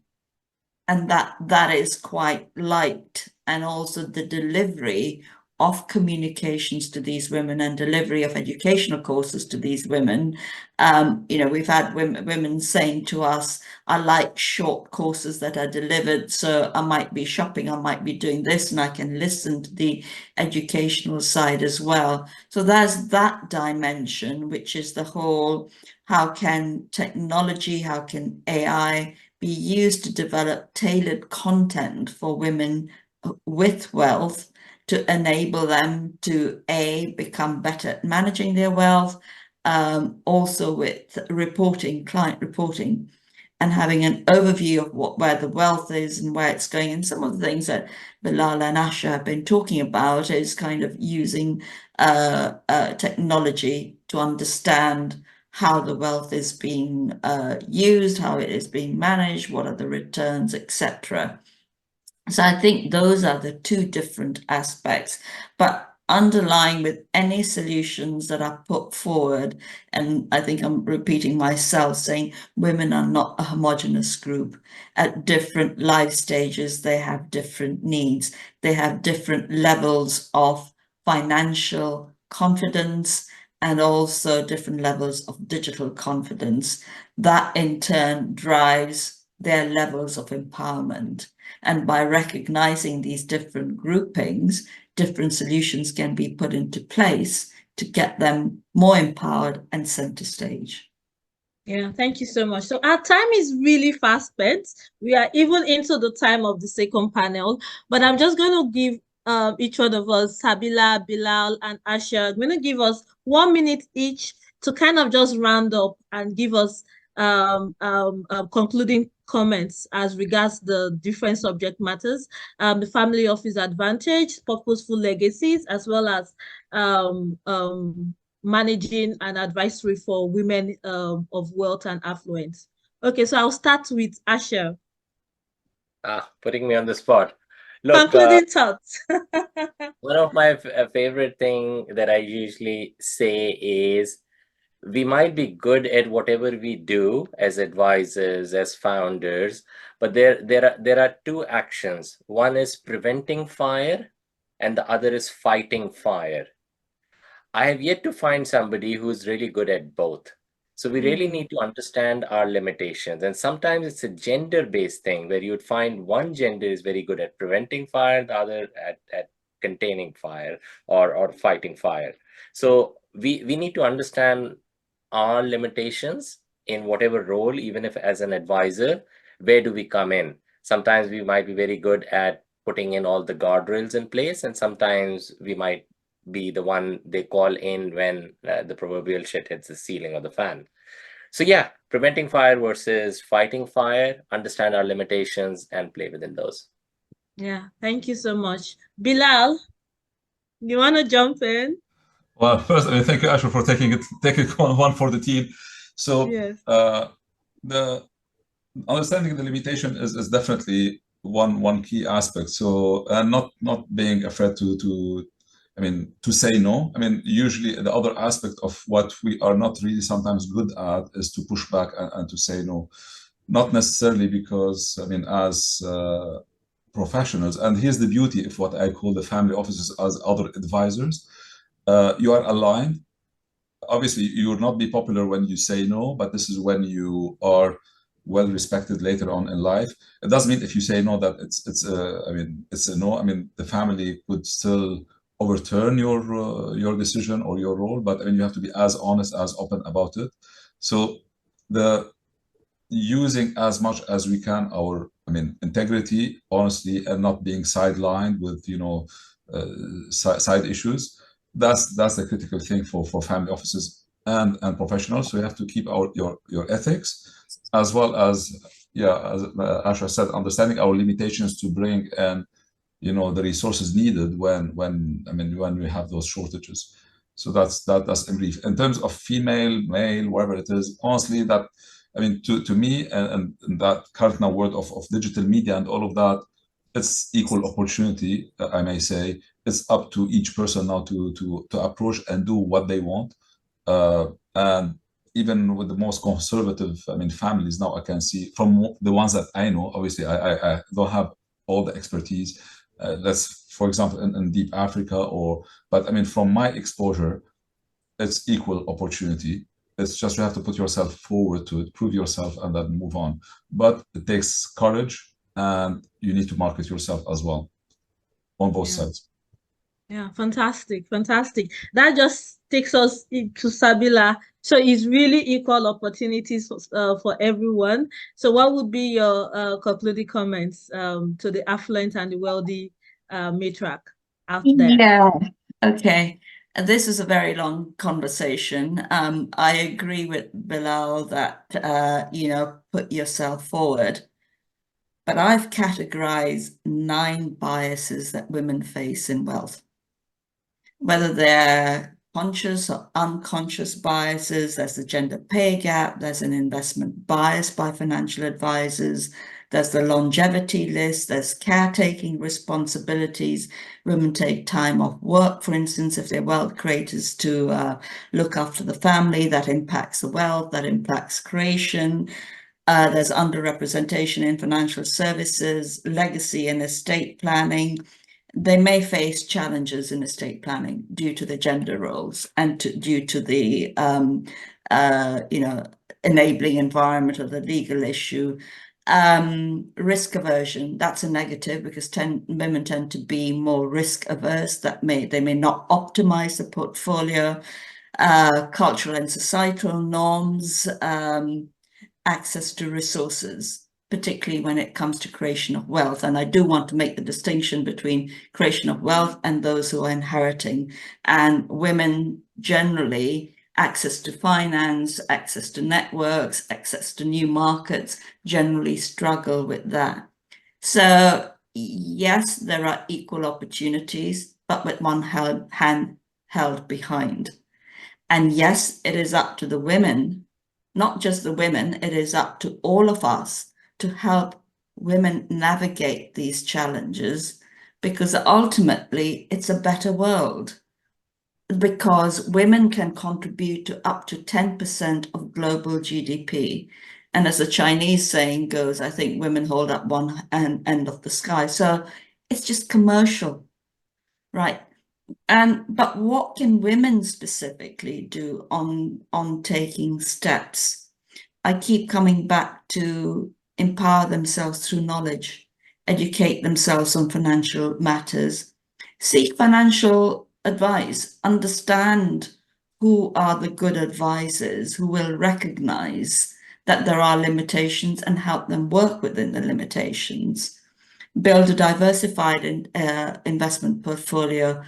And that is quite liked. And also the delivery of communications to these women and delivery of educational courses to these women. You know, we've had women saying to us, I like short courses that are delivered, so I might be shopping, I might be doing this, and I can listen to the educational side as well. So there's that dimension, which is the whole, how can technology, how can AI be used to develop tailored content for women with wealth, to enable them to become better at managing their wealth, also with reporting, client reporting. and having an overview of where the wealth is and where it's going. And some of the things that Bilal and Asha have been talking about is kind of using technology to understand how the wealth is being used, how it is being managed, what are the returns, etc. So I think those are the two different aspects, but underlying with any solutions that are put forward, and I think I'm repeating myself saying women are not a homogeneous group. At different life stages, they have different needs. They have different levels of financial confidence and also different levels of digital confidence. That in turn drives their levels of empowerment. And by recognizing these different groupings, different solutions can be put into place to get them more empowered and center stage. Yeah, thank you so much. So our time is really fast spent. We are even into the time of the second panel, but I'm just going to give each one of us, Sabila, Bilal, and Asha, I'm going to give us 1 minute each to kind of just round up and give us concluding comments as regards the different subject matters, the family office advantage, purposeful legacies, as well as managing and advisory for women of wealth and affluence. Okay, so I'll start with Asha. Putting me on the spot. Look, concluding thoughts. One of my favorite thing that I usually say is we might be good at whatever we do as advisors, as founders, but there are two actions. One is preventing fire and the other is fighting fire. I have yet to find somebody who's really good at both. So we really need to understand our limitations. And sometimes it's a gender-based thing where you'd find one gender is very good at preventing fire, the other at containing fire or fighting fire. So we need to understand our limitations in whatever role, even if as an advisor, where do we come in? Sometimes we might be very good at putting in all the guardrails in place, and sometimes we might be the one they call in when the proverbial shit hits the ceiling or the fan. So yeah, preventing fire versus fighting fire, understand our limitations and play within those. Yeah, thank you so much. Bilal, you want to jump in? Well, first, I mean, thank you, Asha, for taking one for the team. So yes. The understanding the limitation is definitely one key aspect. So and not being afraid to say no. I mean, usually the other aspect of what we are not really sometimes good at is to push back and to say no. Not necessarily because, I mean, as professionals, and here's the beauty of what I call the family offices as other advisors, you are aligned. Obviously, you will not be popular when you say no, but this is when you are well respected later on in life. It doesn't mean if you say no that it's a no. I mean, the family could still overturn your decision or your role, but I mean, you have to be as honest, as open about it. So the using as much as we can our integrity, honesty, and not being sidelined with side issues. That's the critical thing for family offices and professionals. So you have to keep your ethics, as well as as Asha said, understanding our limitations to bring in the resources needed when we have those shortages. So that's in brief. In terms of female, male, wherever it is, honestly, that to me and that current now world of digital media and all of that, it's equal opportunity, I may say. It's up to each person now to approach and do what they want. And even with the most conservative, families now, I can see from the ones that I know, obviously I don't have all the expertise. That's, for example, in deep Africa, but from my exposure, it's equal opportunity. It's just you have to put yourself forward to it, prove yourself, and then move on. But it takes courage, and you need to market yourself as well on both sides. Yeah, fantastic. That just takes us into Sabila. So it's really equal opportunities for everyone. So what would be your concluding comments to the affluent and the wealthy matriarch out there? Yeah, okay. This is a very long conversation. I agree with Bilal that, you know, put yourself forward. But I've categorized 9 biases that women face in wealth. Whether they're conscious or unconscious biases, there's the gender pay gap, there's an investment bias by financial advisors, there's the longevity list, there's caretaking responsibilities. Women take time off work, for instance, if they're wealth creators, to look after the family. That impacts the wealth, that impacts creation. There's underrepresentation in financial services, legacy and estate planning. They may face challenges in estate planning due to the gender roles and due to the you know, enabling environment of the legal issue. Risk aversion, that's a negative because women tend to be more risk averse. They may not optimize the portfolio. Cultural and societal norms, access to resources, particularly when it comes to creation of wealth. And I do want to make the distinction between creation of wealth and those who are inheriting. And women generally, access to finance, access to networks, access to new markets, generally struggle with that. So yes, there are equal opportunities, but with one hand held behind. And yes, it is up to the women, not just the women, it is up to all of us to help women navigate these challenges, because ultimately it's a better world. Because women can contribute to up to 10% of global GDP. And as the Chinese saying goes, I think women hold up one end of the sky. So it's just commercial, right? But what can women specifically do on taking steps? I keep coming back to empower themselves through knowledge, educate themselves on financial matters, seek financial advice, understand who are the good advisors who will recognize that there are limitations and help them work within the limitations, build a diversified investment portfolio,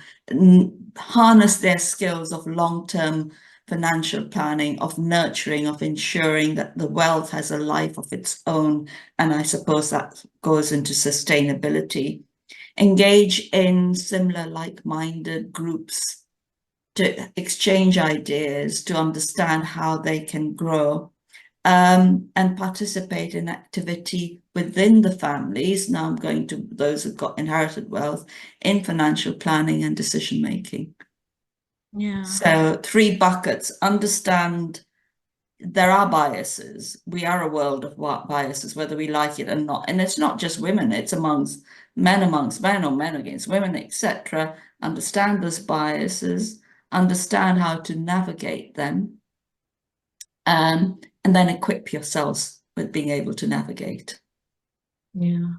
harness their skills of long-term financial planning, of nurturing, of ensuring that the wealth has a life of its own. And I suppose that goes into sustainability. Engage in similar like-minded groups to exchange ideas, to understand how they can grow, and participate in activity within the families. Now I'm going to those who've got inherited wealth, in financial planning and decision-making. Yeah. So 3 buckets. Understand there are biases. We are a world of biases, whether we like it or not. And it's not just women, it's amongst men or men against women, etc. Understand those biases, understand how to navigate them, and then equip yourselves with being able to navigate. Yeah.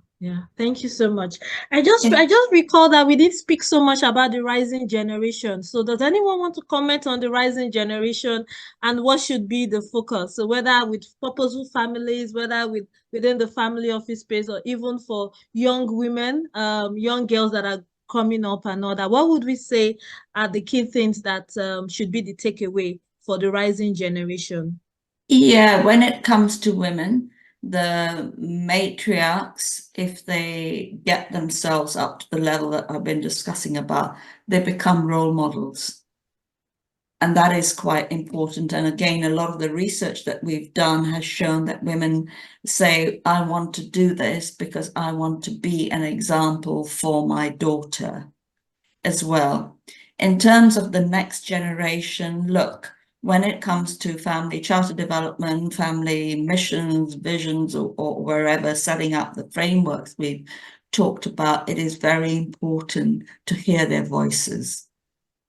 Thank you so much. I just recall that we didn't speak so much about the rising generation. So does anyone want to comment on the rising generation and what should be the focus? So whether with purposeful families, whether within the family office space, or even for young women, young girls that are coming up and all that, what would we say are the key things that should be the takeaway for the rising generation? Yeah, when it comes to women, the matriarchs, if they get themselves up to the level that I've been discussing about, they become role models. And that is quite important. And again, a lot of the research that we've done has shown that women say, I want to do this because I want to be an example for my daughter as well. In terms of the next generation, look, when it comes to family charter development, family missions, visions, or wherever, setting up the frameworks we've talked about, it is very important to hear their voices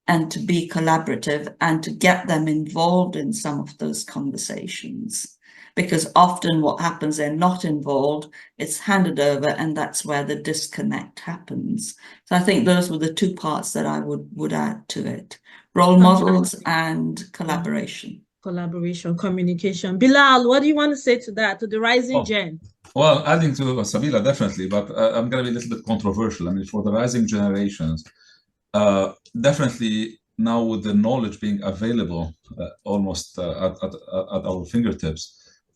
and to be collaborative and to get them involved in some of those conversations. Because often what happens, they're not involved, it's handed over, and that's where the disconnect happens. So I think those were the 2 parts that I would add to it. Role models and collaboration. Collaboration, communication. Bilal, what do you want to say to that, to the rising gen? Well, adding to Sabila, definitely, but I'm going to be a little bit controversial. I mean, for the rising generations, definitely now with the knowledge being available almost at our fingertips,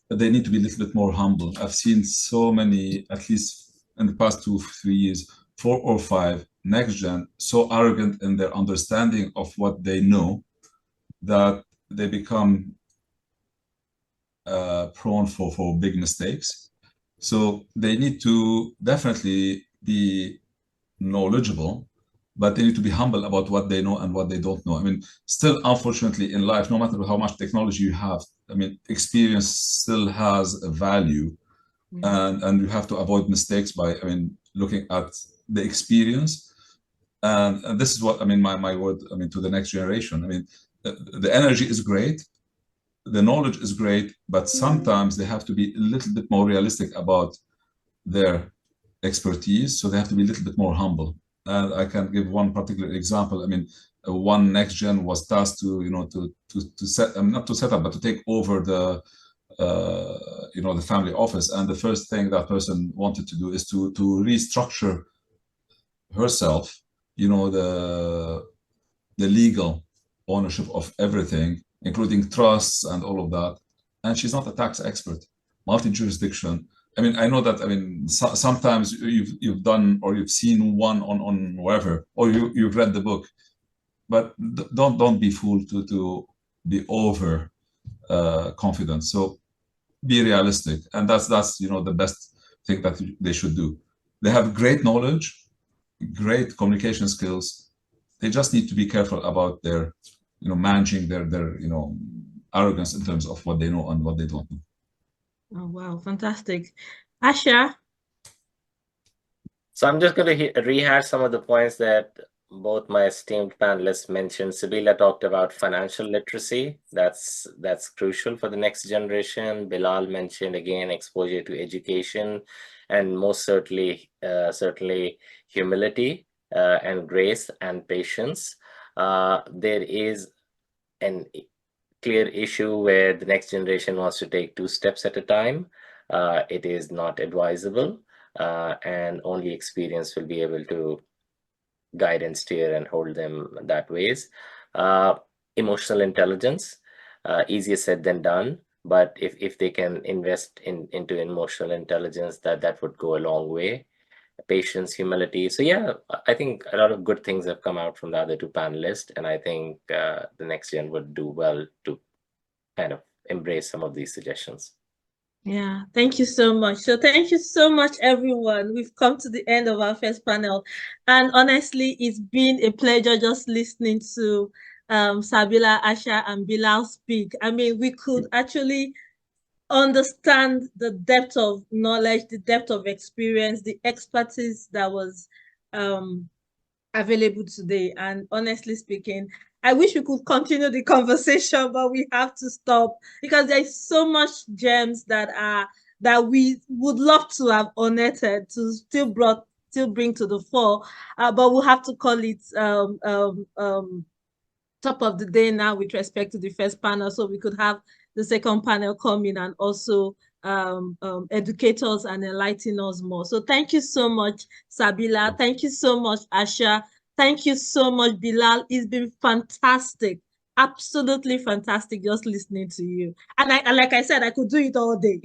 they need to be a little bit more humble. I've seen so many, at least in the past 2-3 years, 4 or 5 next gen, so arrogant in their understanding of what they know that they become prone for big mistakes. So they need to definitely be knowledgeable, but they need to be humble about what they know and what they don't know. I mean, still, unfortunately, in life, no matter how much technology you have, I mean, experience still has a value, and you have to avoid mistakes by, I mean, looking at the experience. And this is what, I mean, my word, I mean, to the next generation. I mean, the energy is great, the knowledge is great, but sometimes they have to be a little bit more realistic about their expertise. So they have to be a little bit more humble. And I can give one particular example. I mean, one next gen was tasked to, you know, to set, not to set up, but to take over the, you know, the family office. And the first thing that person wanted to do is to restructure herself, you know, the legal ownership of everything, including trusts and all of that. And she's not a tax expert, multi-jurisdiction. I mean, I know that, I mean, sometimes you've done, or you've seen one on wherever, or you've read the book, but don't be fooled to be over confident. So be realistic. And that's, you know, the best thing that they should do. They have great knowledge, great communication skills. They just need to be careful about their, you know, managing their, you know, arrogance in terms of what they know and what they don't know. Oh, wow. Fantastic. Asha? So I'm just going to rehash some of the points that both my esteemed panelists mentioned. Sabila talked about financial literacy. That's crucial for the next generation. Bilal mentioned, again, exposure to education, and most certainly humility and grace and patience. There is an clear issue where the next generation wants to take 2 steps at a time. It is not advisable, and only experience will be able to guide and steer and hold them that ways. Emotional intelligence, easier said than done, but if they can invest into emotional intelligence, that would go a long way. Patience, humility. So yeah, I think a lot of good things have come out from the other 2 panelists, and I think the next gen would do well to kind of embrace some of these suggestions. Yeah, thank you so much. So thank you so much, everyone. We've come to the end of our first panel. And honestly, it's been a pleasure just listening to Sabila, Asha, and Bilal speak. I mean, we could actually understand the depth of knowledge, the depth of experience, the expertise that was available today. And honestly speaking, I wish we could continue the conversation, but we have to stop because there's so much gems that we would love to have unearthed to still bring to the fore, but we'll have to call it top of the day now with respect to the first panel, so we could have the second panel come in and also educate us and enlighten us more. So thank you so much, Sabila. Thank you so much, Asha. Thank you so much, Bilal. It's been fantastic. Absolutely fantastic just listening to you. And like I said, I could do it all day.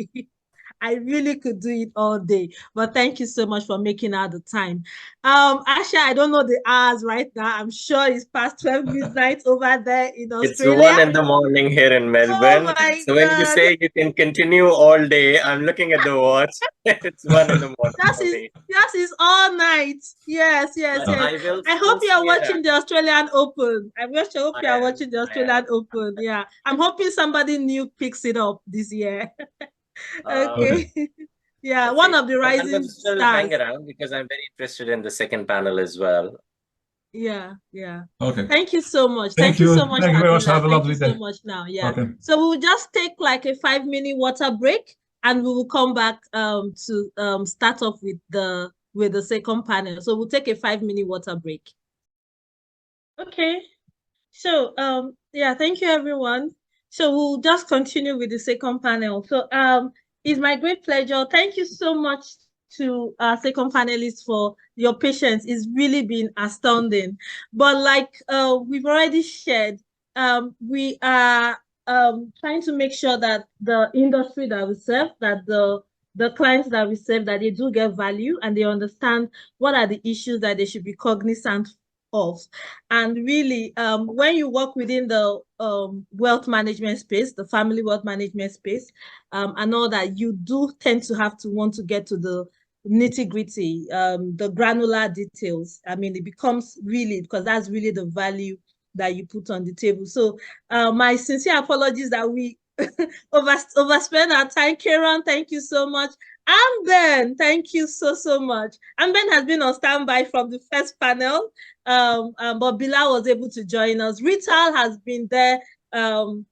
I really could do it all day. But thank you so much for making out the time. Asha, I don't know the hours right now. I'm sure it's past 12 midnight over there in Australia. It's 1 in the morning here in Melbourne. Oh my so when you God. say you can continue all day, I'm looking at the watch. It's 1 in the morning. That is all night. Yes. I hope you are watching the Australian Open. I hope you are watching the Australian Open. Yeah. I'm hoping somebody new picks it up this year. Okay. Yeah, one of the rising stars. Hang around because I'm very interested in the second panel as well. Yeah. Okay. Thank you so much. Thank you so much. Thank you very much. Have a lovely day. Thank you so much now. Yeah. Okay. So we will just take like a 5-minute water break, and we will come back to start off with the second panel. So we'll take a 5-minute water break. Okay. So yeah, thank you everyone. So we'll just continue with the second panel. So it's my great pleasure. Thank you so much to our second panelist for your patience. It's really been astounding. But like we've already shared, we are trying to make sure that the industry that we serve, that the clients that we serve, that they do get value and they understand what are the issues that they should be cognizant of. And really, when you work within the wealth management space, the family wealth management space, and all that, you do tend to have to want to get to the nitty-gritty, the granular details. I mean, it becomes really, because that's really the value that you put on the table. So my sincere apologies that we overspend our time. Kieran, thank you so much. Anbern, thank you so much. Anbern has been on standby from the first panel, but Bilal was able to join us. Rita has been there from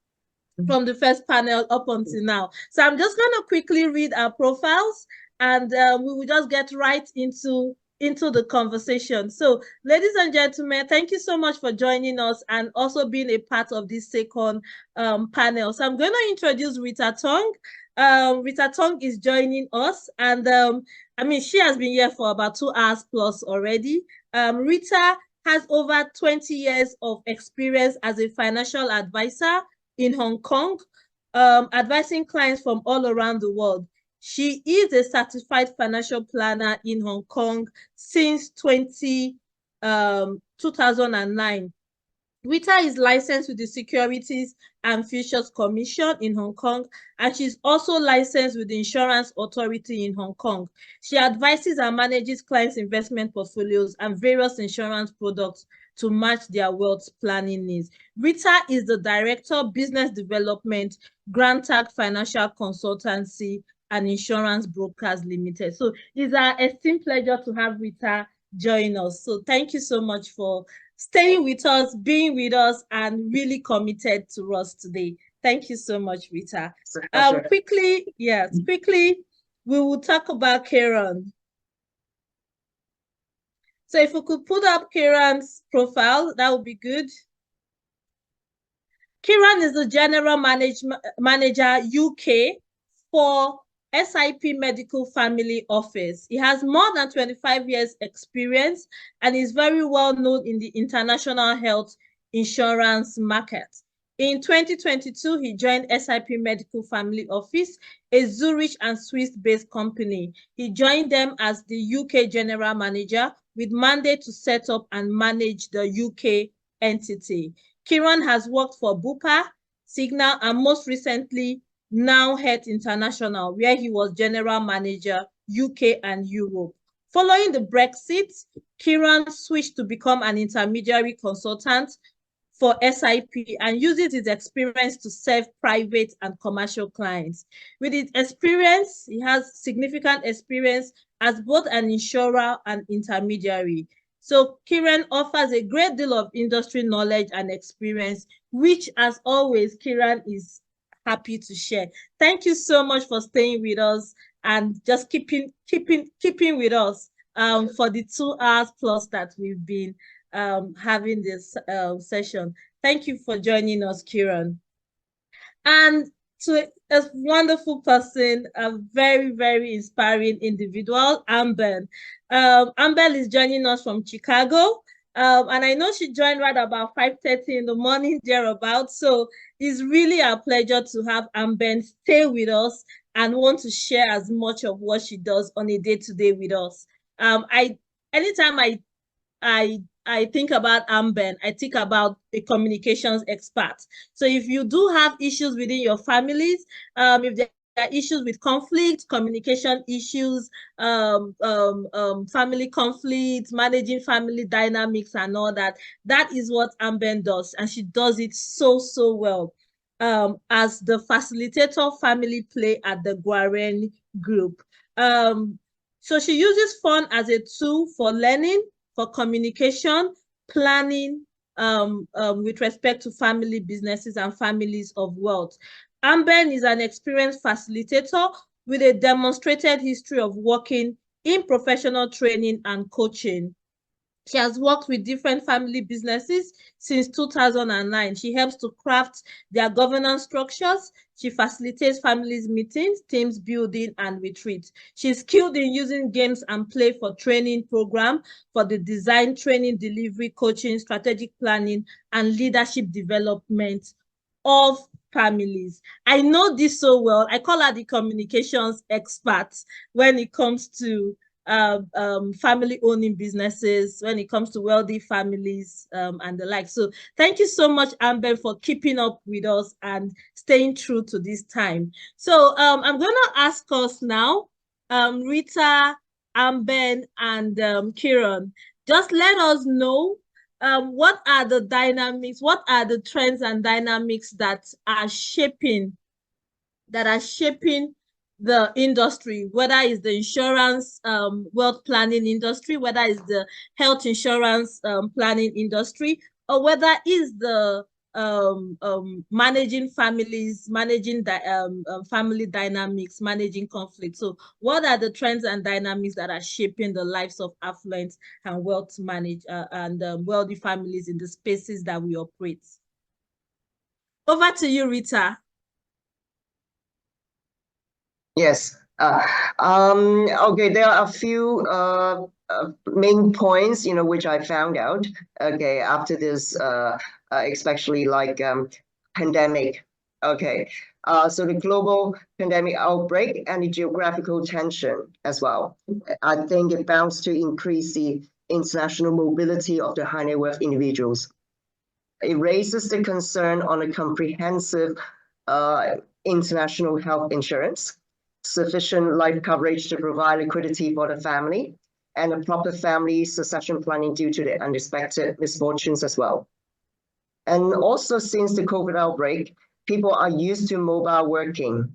the first panel up until now. So I'm just going to quickly read our profiles, and we will just get right into the conversation. So, ladies and gentlemen, thank you so much for joining us and also being a part of this second panel. So I'm going to introduce Rita Tong. Rita Tong is joining us, and I mean, she has been here for about 2 hours plus already. Rita has over 20 years of experience as a financial advisor in Hong Kong, advising clients from all around the world. She is a certified financial planner in Hong Kong since 2009. Rita is licensed with the Securities and Futures Commission in Hong Kong, and she's also licensed with the Insurance Authority in Hong Kong. She advises and manages clients' investment portfolios and various insurance products to match their wealth planning needs. Rita is the Director of Business Development, Grantag Financial Consultancy and Insurance Brokers Limited. So it's our esteemed pleasure to have Rita join us. So thank you so much for staying with us, being with us, and really committed to us today. Thank you so much, Rita. Quickly, we will talk about Kieran. So if we could put up Kieran's profile, that would be good. Kieran is the General Manager UK for SIP Medical Family Office. He has more than 25 years experience and is very well known in the international health insurance market. In 2022, he joined SIP Medical Family Office, a Zurich and Swiss-based company. He joined them as the UK General Manager with mandate to set up and manage the UK entity. Kieran has worked for Bupa, Signal, and most recently, Now Health International, where he was General Manager, UK and Europe. Following the Brexit, Kieran switched to become an intermediary consultant for SIP and uses his experience to serve private and commercial clients. With his experience, he has significant experience as both an insurer and intermediary. So Kieran offers a great deal of industry knowledge and experience, which, as always, Kieran is happy to share. Thank you so much for staying with us and just keeping with us for the 2 hours plus that we've been having this session. Thank you for joining us, Kieran. And to a wonderful person, a very, very inspiring individual, Anbern. Anbern is joining us from Chicago. And I know she joined right about 5:30 in the morning, thereabouts. So it's really a pleasure to have Anbern stay with us and want to share as much of what she does on a day-to-day with us. Anytime I think about Anbern, I think about a communications expert. So if you do have issues within your families, if there are issues with conflict, communication issues, family conflicts, managing family dynamics and all that, that is what Anbern does. And she does it so well as the facilitator family play at the Guarrine group. So she uses fun as a tool for learning, for communication, planning with respect to family businesses and families of wealth. Anbern is an experienced facilitator with a demonstrated history of working in professional training and coaching. She has worked with different family businesses since 2009. She helps to craft their governance structures. She facilitates families meetings, teams building, and retreats. She's skilled in using games and play for training program, for the design, training, delivery, coaching, strategic planning, and leadership development of families. I know this so well. I call her the communications expert when it comes to family owning businesses, when it comes to wealthy families and the like. So thank you so much, Anbern, for keeping up with us and staying true to this time. So I'm going to ask us now, Rita, Anbern, and Kieran, just let us know what are the dynamics, what are the trends and dynamics that are shaping the industry, whether it's the insurance wealth planning industry, whether it's the health insurance planning industry, or whether it's the managing families, managing family dynamics, managing conflict. So what are the trends and dynamics that are shaping the lives of affluent and wealthy families in the spaces that we operate? Over to you, Rita. Yes. Okay, there are a few main points, which I found out, okay, after this, especially like pandemic. Okay, so the global pandemic outbreak and the geographical tension as well. I think it bounds to increase the international mobility of the high net worth individuals. It raises the concern on a comprehensive international health insurance, sufficient life coverage to provide liquidity for the family, and a proper family succession planning due to the unexpected misfortunes as well. And also, since the COVID outbreak, people are used to mobile working.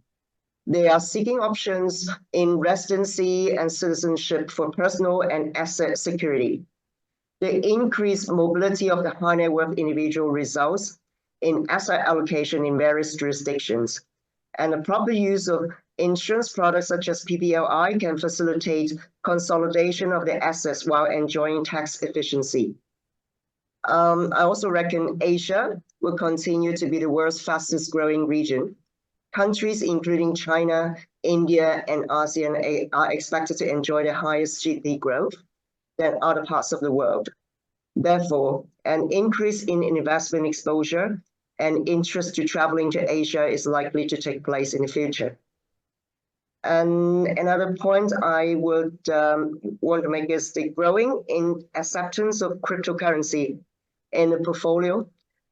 They are seeking options in residency and citizenship for personal and asset security. The increased mobility of the high net worth individual results in asset allocation in various jurisdictions, and the proper use of insurance products such as PPLI can facilitate consolidation of the assets while enjoying tax efficiency. I also reckon Asia will continue to be the world's fastest growing region. Countries including China, India, and ASEAN are expected to enjoy the highest GDP growth than other parts of the world. Therefore, an increase in investment exposure and interest to traveling to Asia is likely to take place in the future. And another point I would want to make is the growing in acceptance of cryptocurrency in the portfolio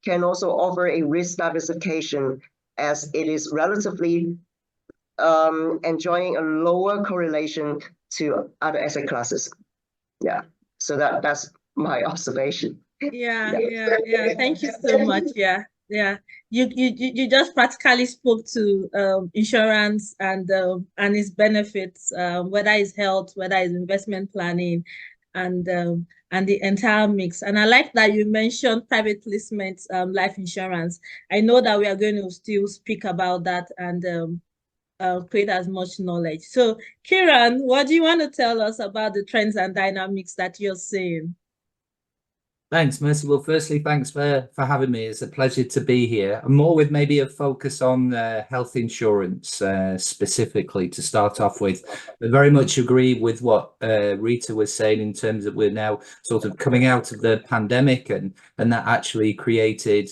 can also offer a risk diversification, as it is relatively enjoying a lower correlation to other asset classes. Yeah, so that's my observation. Yeah. Thank you so much. Yeah. You just practically spoke to insurance and its benefits, whether it's health, whether it's investment planning, and the entire mix. And I like that you mentioned private placement life insurance. I know that we are going to still speak about that and create as much knowledge. So Kieran, what do you want to tell us about the trends and dynamics that you're seeing? Thanks, Mercy. Well, firstly, thanks for having me. It's a pleasure to be here. I'm more with maybe a focus on health insurance specifically to start off with. I very much agree with what Rita was saying in terms of we're now sort of coming out of the pandemic and that actually created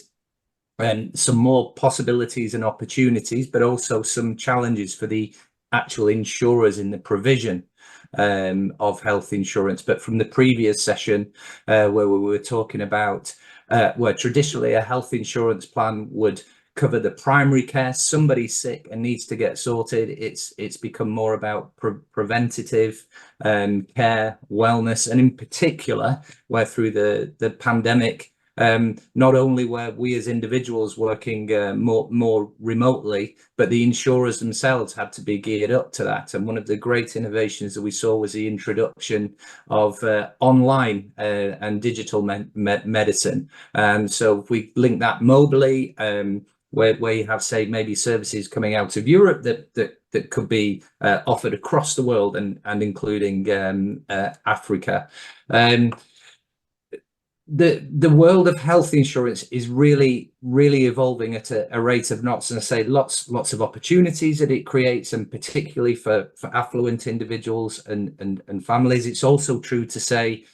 some more possibilities and opportunities, but also some challenges for the actual insurers in the provision of health insurance. But from the previous session where we were talking about where traditionally a health insurance plan would cover the primary care, somebody's sick and needs to get sorted, it's become more about preventative care, wellness, and in particular where through the pandemic not only were we as individuals working more remotely, but the insurers themselves had to be geared up to that. And one of the great innovations that we saw was the introduction of online and digital medicine. And so if we link that mobily, where you have, say, maybe services coming out of Europe that could be offered across the world and including Africa. the world of health insurance is really evolving at a rate of knots, and I say lots of opportunities that it creates, and particularly for affluent individuals and families. It's also true to say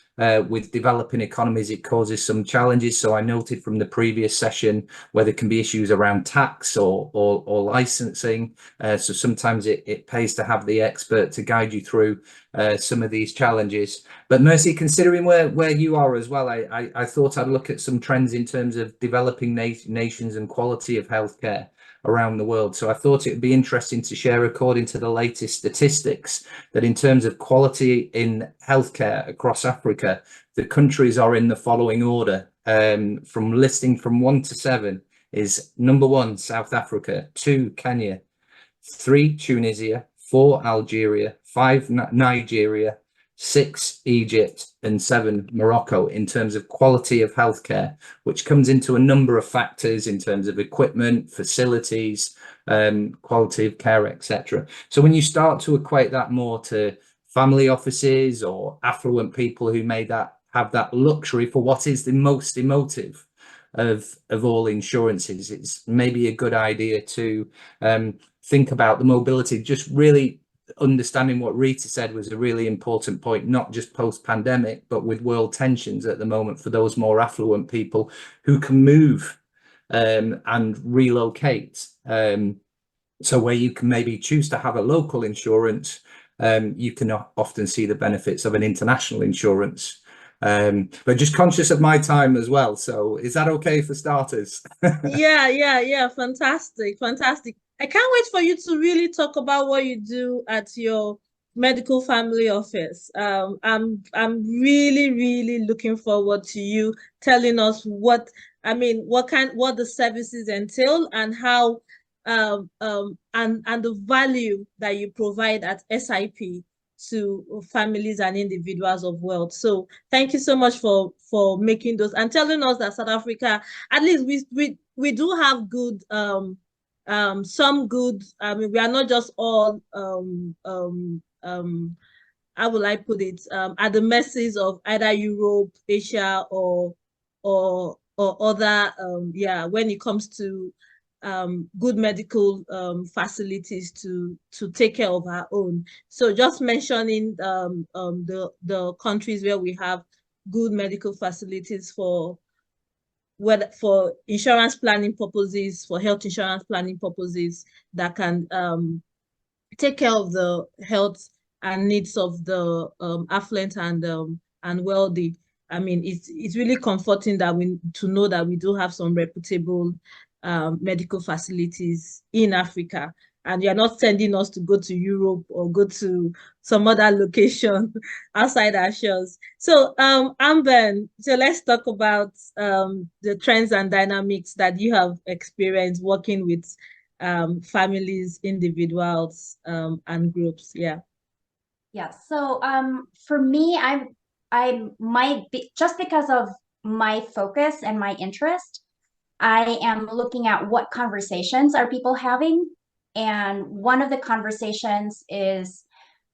with developing economies it causes some challenges. So I noted from the previous session where there can be issues around tax or licensing, so sometimes it pays to have the expert to guide you through some of these challenges. But Mercy, considering where you are as well, I thought I'd look at some trends in terms of developing nations and quality of healthcare around the world. So I thought it would be interesting to share, according to the latest statistics, that in terms of quality in healthcare across Africa, the countries are in the following order. From listing from 1 to 7 is number 1, South Africa, 2, Kenya, 3, Tunisia, 4, Algeria, 5, Nigeria, 6, Egypt, and 7, Morocco, in terms of quality of healthcare, which comes into a number of factors in terms of equipment, facilities, quality of care, etc. So when you start to equate that more to family offices or affluent people who may have that luxury for what is the most emotive of all insurances, it's maybe a good idea to think about the mobility. Just really understanding what Rita said was a really important point, not just post-pandemic, but with world tensions at the moment, for those more affluent people who can move and relocate. So where you can maybe choose to have a local insurance, you can often see the benefits of an international insurance. But just conscious of my time as well. So is that okay for starters? Yeah. Fantastic. I can't wait for you to really talk about what you do at your medical family office. I'm really looking forward to you telling us what the services entail and how and the value that you provide at SIP to families and individuals of wealth. So thank you so much for making those and telling us that South Africa, at least we do have good some good. I mean, we are not just all how will I put it, at the mercies of either Europe, Asia, or other when it comes to good medical facilities to take care of our own. So just mentioning the countries where we have good medical facilities for insurance planning purposes, for health insurance planning purposes, that can take care of the health and needs of the affluent and wealthy. I mean, it's really comforting that to know that we do have some reputable medical facilities in Africa, and you're not sending us to go to Europe or go to some other location outside our shores. So Anbern, so let's talk about the trends and dynamics that you have experienced working with families, individuals, and groups. Yeah. So for me, I might be, just because of my focus and my interest, I am looking at what conversations are people having. And one of the conversations is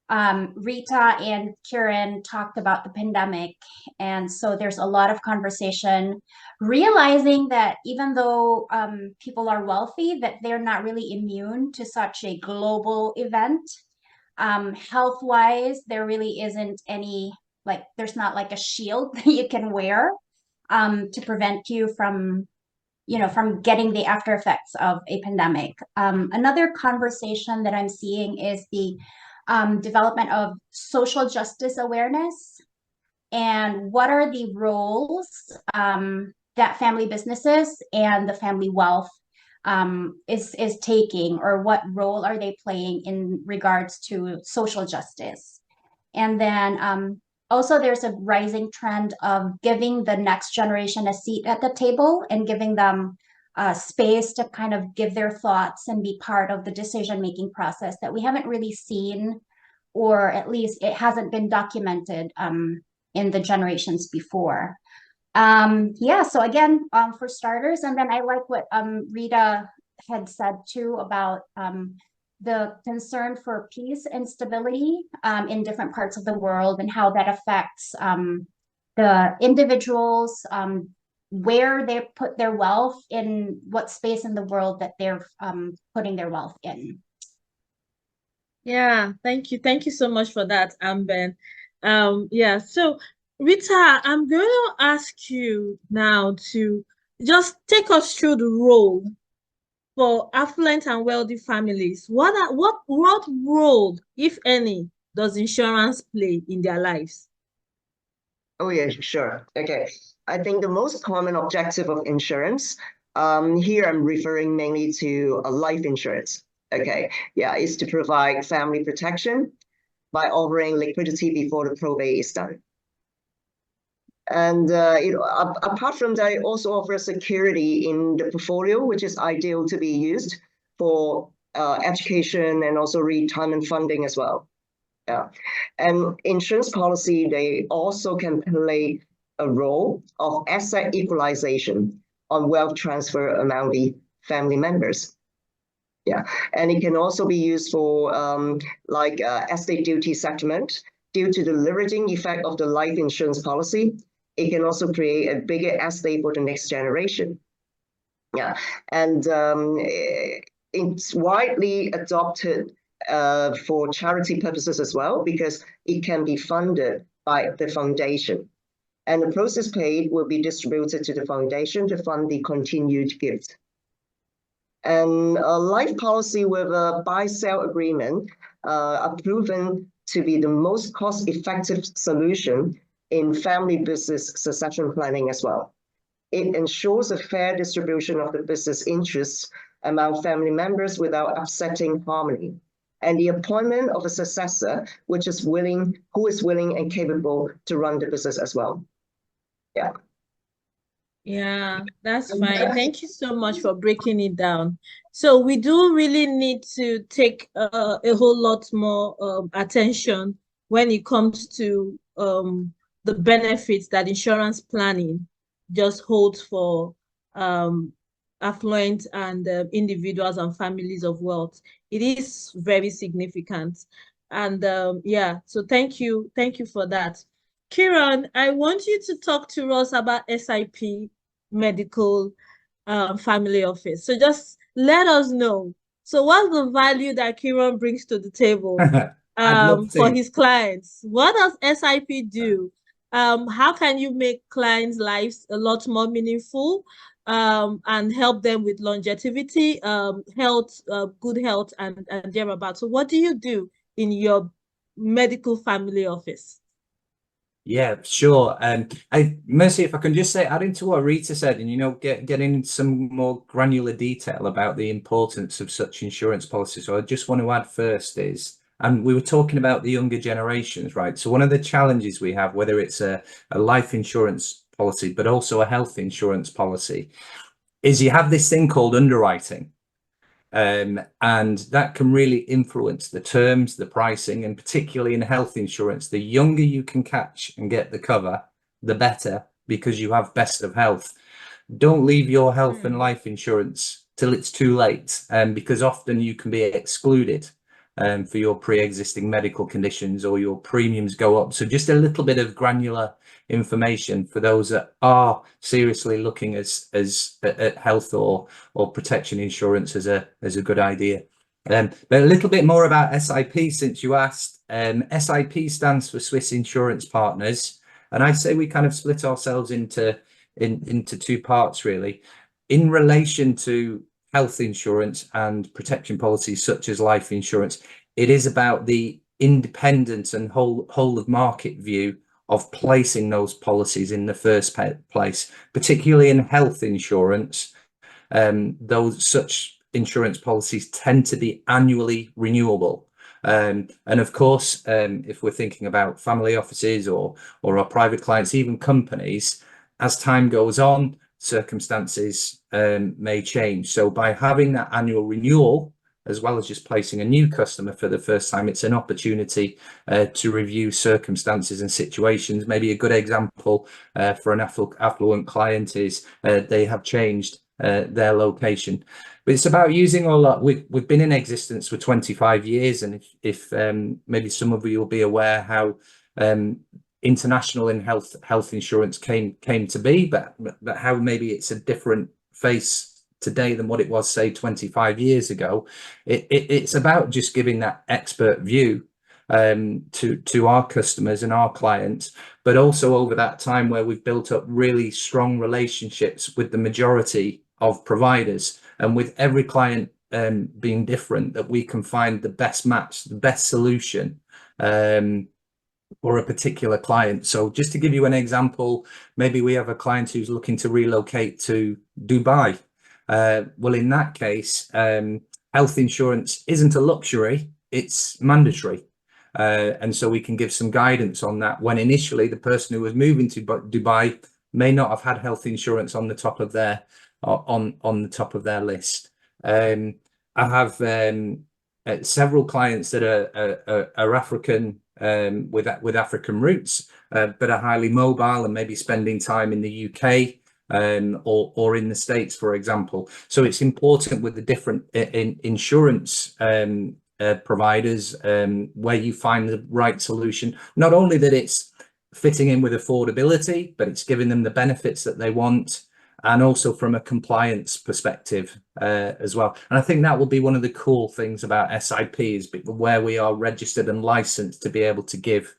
Rita and Kieran talked about the pandemic. And so there's a lot of conversation, realizing that even though people are wealthy, that they're not really immune to such a global event. Health-wise, there really isn't any, like, there's not like a shield that you can wear to prevent you from getting the after effects of a pandemic. Another conversation that I'm seeing is the development of social justice awareness, and what are the roles that family businesses and the family wealth is taking, or what role are they playing in regards to social justice. And then also there's a rising trend of giving the next generation a seat at the table and giving them space to kind of give their thoughts and be part of the decision-making process that we haven't really seen, or at least it hasn't been documented in the generations before. So again, for starters, and then I like what Rita had said too about the concern for peace and stability in different parts of the world, and how that affects the individuals, where they put their wealth, in what space in the world that they're putting their wealth in. Yeah, thank you. Thank you so much for that, Anbern. Yeah, so Rita, I'm going to ask you now to just take us through the role for affluent and wealthy families. What role, if any, does insurance play in their lives? Oh yeah, sure. Okay. I think the most common objective of insurance, here I'm referring mainly to a life insurance. Okay. Yeah, is to provide family protection by offering liquidity before the probate is done. And apart from that, it also offers security in the portfolio, which is ideal to be used for education and also retirement funding as well. Yeah. And insurance policy, they also can play a role of asset equalization on wealth transfer among the family members. Yeah, and it can also be used for estate duty settlement. Due to the leveraging effect of the life insurance policy, it can also create a bigger estate for the next generation. Yeah, and it's widely adopted for charity purposes as well, because it can be funded by the foundation. And the process paid will be distributed to the foundation to fund the continued gift. And a life policy with a buy-sell agreement are proven to be the most cost-effective solution in family business succession planning as well. It ensures a fair distribution of the business interests among family members without upsetting harmony, and the appointment of a successor who is willing and capable to run the business as well. Yeah. Yeah, that's fine. Thank you so much for breaking it down. So we do really need to take a whole lot more attention when it comes to the benefits that insurance planning just holds for affluent and individuals and families of wealth. It is very significant. And yeah, so thank you for that. Kieran, I want you to talk to us about SIP Medical Family Office. So just let us know. So what's the value that Kieran brings to the table for his clients? What does SIP do? How can you make clients' lives a lot more meaningful and help them with longevity, health, good health, and thereabouts? So what do you do in your medical family office? Yeah, sure. Mercy, if I can just say, adding to what Rita said, and getting into some more granular detail about the importance of such insurance policies. So I just want to add first is, and we were talking about the younger generations, right? So one of the challenges we have, whether it's a life insurance policy, but also a health insurance policy, is you have this thing called underwriting. And that can really influence the terms, the pricing, and particularly in health insurance, the younger you can catch and get the cover, the better, because you have best of health. Don't leave your health and life insurance till it's too late, because often you can be excluded for your pre-existing medical conditions, or your premiums go up. So just a little bit of granular information for those that are seriously looking at health or protection insurance as a good idea. But a little bit more about SIP, since you asked. SIP stands for Swiss Insurance Partners, and I say we kind of split ourselves into two parts, really, in relation to health insurance and protection policies such as life insurance. It is about the independent and whole of market view of placing those policies in the first place, particularly in health insurance. Those such insurance policies tend to be annually renewable. And of course, if we're thinking about family offices or our private clients, even companies, as time goes on, circumstances may change. So by having that annual renewal, as well as just placing a new customer for the first time, it's an opportunity to review circumstances and situations. Maybe a good example for an affluent client is they have changed their location. But it's about using all that. We've been in existence for 25 years, and if maybe some of you will be aware how international in health insurance came to be, but how maybe it's a different face today than what it was, say, 25 years ago. It's about just giving that expert view to our customers and our clients, but also over that time where we've built up really strong relationships with the majority of providers, and with every client being different, that we can find the best match, the best solution for a particular client. So just to give you an example, maybe we have a client who's looking to relocate to Dubai. Well, in that case, health insurance isn't a luxury, it's mandatory. And so we can give some guidance on that, when initially the person who was moving to Dubai may not have had health insurance on the top of their on the top of their list. I have several clients that are African, with African roots, but are highly mobile and maybe spending time in the UK or in the States, for example. So it's important with the different insurance providers where you find the right solution, not only that it's fitting in with affordability, but it's giving them the benefits that they want, and also from a compliance perspective as well. And I think that will be one of the cool things about SIP, is where we are registered and licensed to be able to give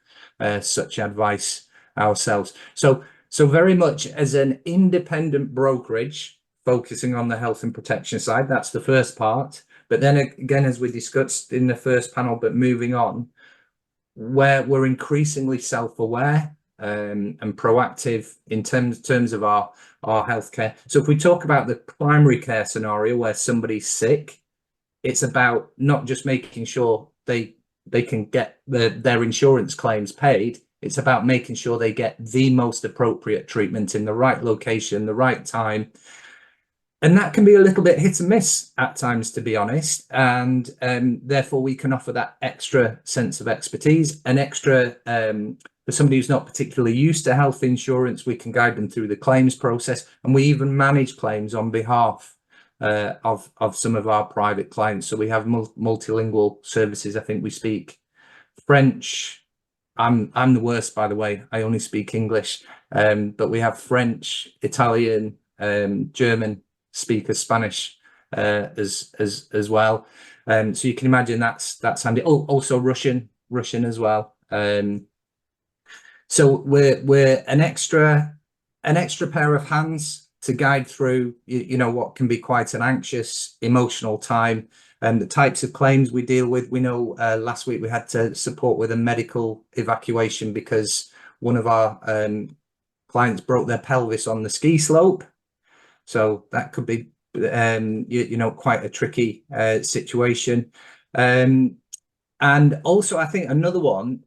such advice ourselves. So very much as an independent brokerage focusing on the health and protection side, that's the first part. But then again, as we discussed in the first panel, but moving on, where we're increasingly self-aware and proactive in terms of our healthcare. So if we talk about the primary care scenario where somebody's sick, it's about not just making sure they can get their insurance claims paid. It's about making sure they get the most appropriate treatment in the right location, the right time. And that can be a little bit hit and miss at times, to be honest. And therefore, we can offer that extra sense of expertise, an extra, for somebody who's not particularly used to health insurance, we can guide them through the claims process. And we even manage claims on behalf of some of our private clients. So we have multilingual services. I think we speak French. I'm the worst, by the way. I only speak English. But we have French, Italian, German speakers, Spanish as well. So you can imagine that's handy. Oh, also Russian as well. So we're an extra pair of hands to guide through, you know, what can be quite an anxious, emotional time. And the types of claims we deal with. We know last week we had to support with a medical evacuation because one of our clients broke their pelvis on the ski slope. So that could be, you know, quite a tricky situation. And also, I think another one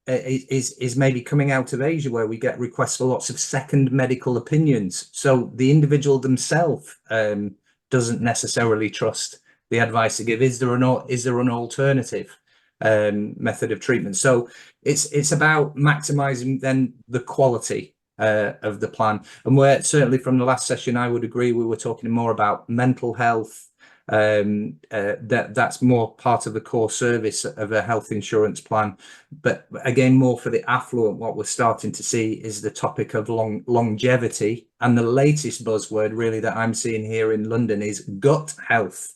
is maybe coming out of Asia, where we get requests for lots of second medical opinions. So the individual themselves doesn't necessarily trust the advice to give. Is there an alternative method of treatment? So it's about maximizing then the quality of the plan. And where certainly from the last session, I would agree, we were talking more about mental health. That's more part of the core service of a health insurance plan. But again, more for the affluent, what we're starting to see is the topic of longevity. And the latest buzzword really that I'm seeing here in London is gut health.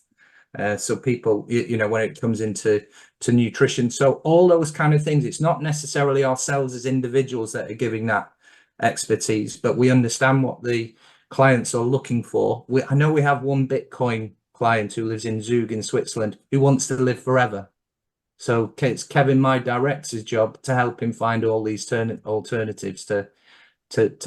So people, you know, when it comes into nutrition, so all those kind of things, it's not necessarily ourselves as individuals that are giving that expertise, but we understand what the clients are looking for. I know we have one Bitcoin client who lives in Zug in Switzerland who wants to live forever. So it's Kevin, my director's job, to help him find all these alternatives to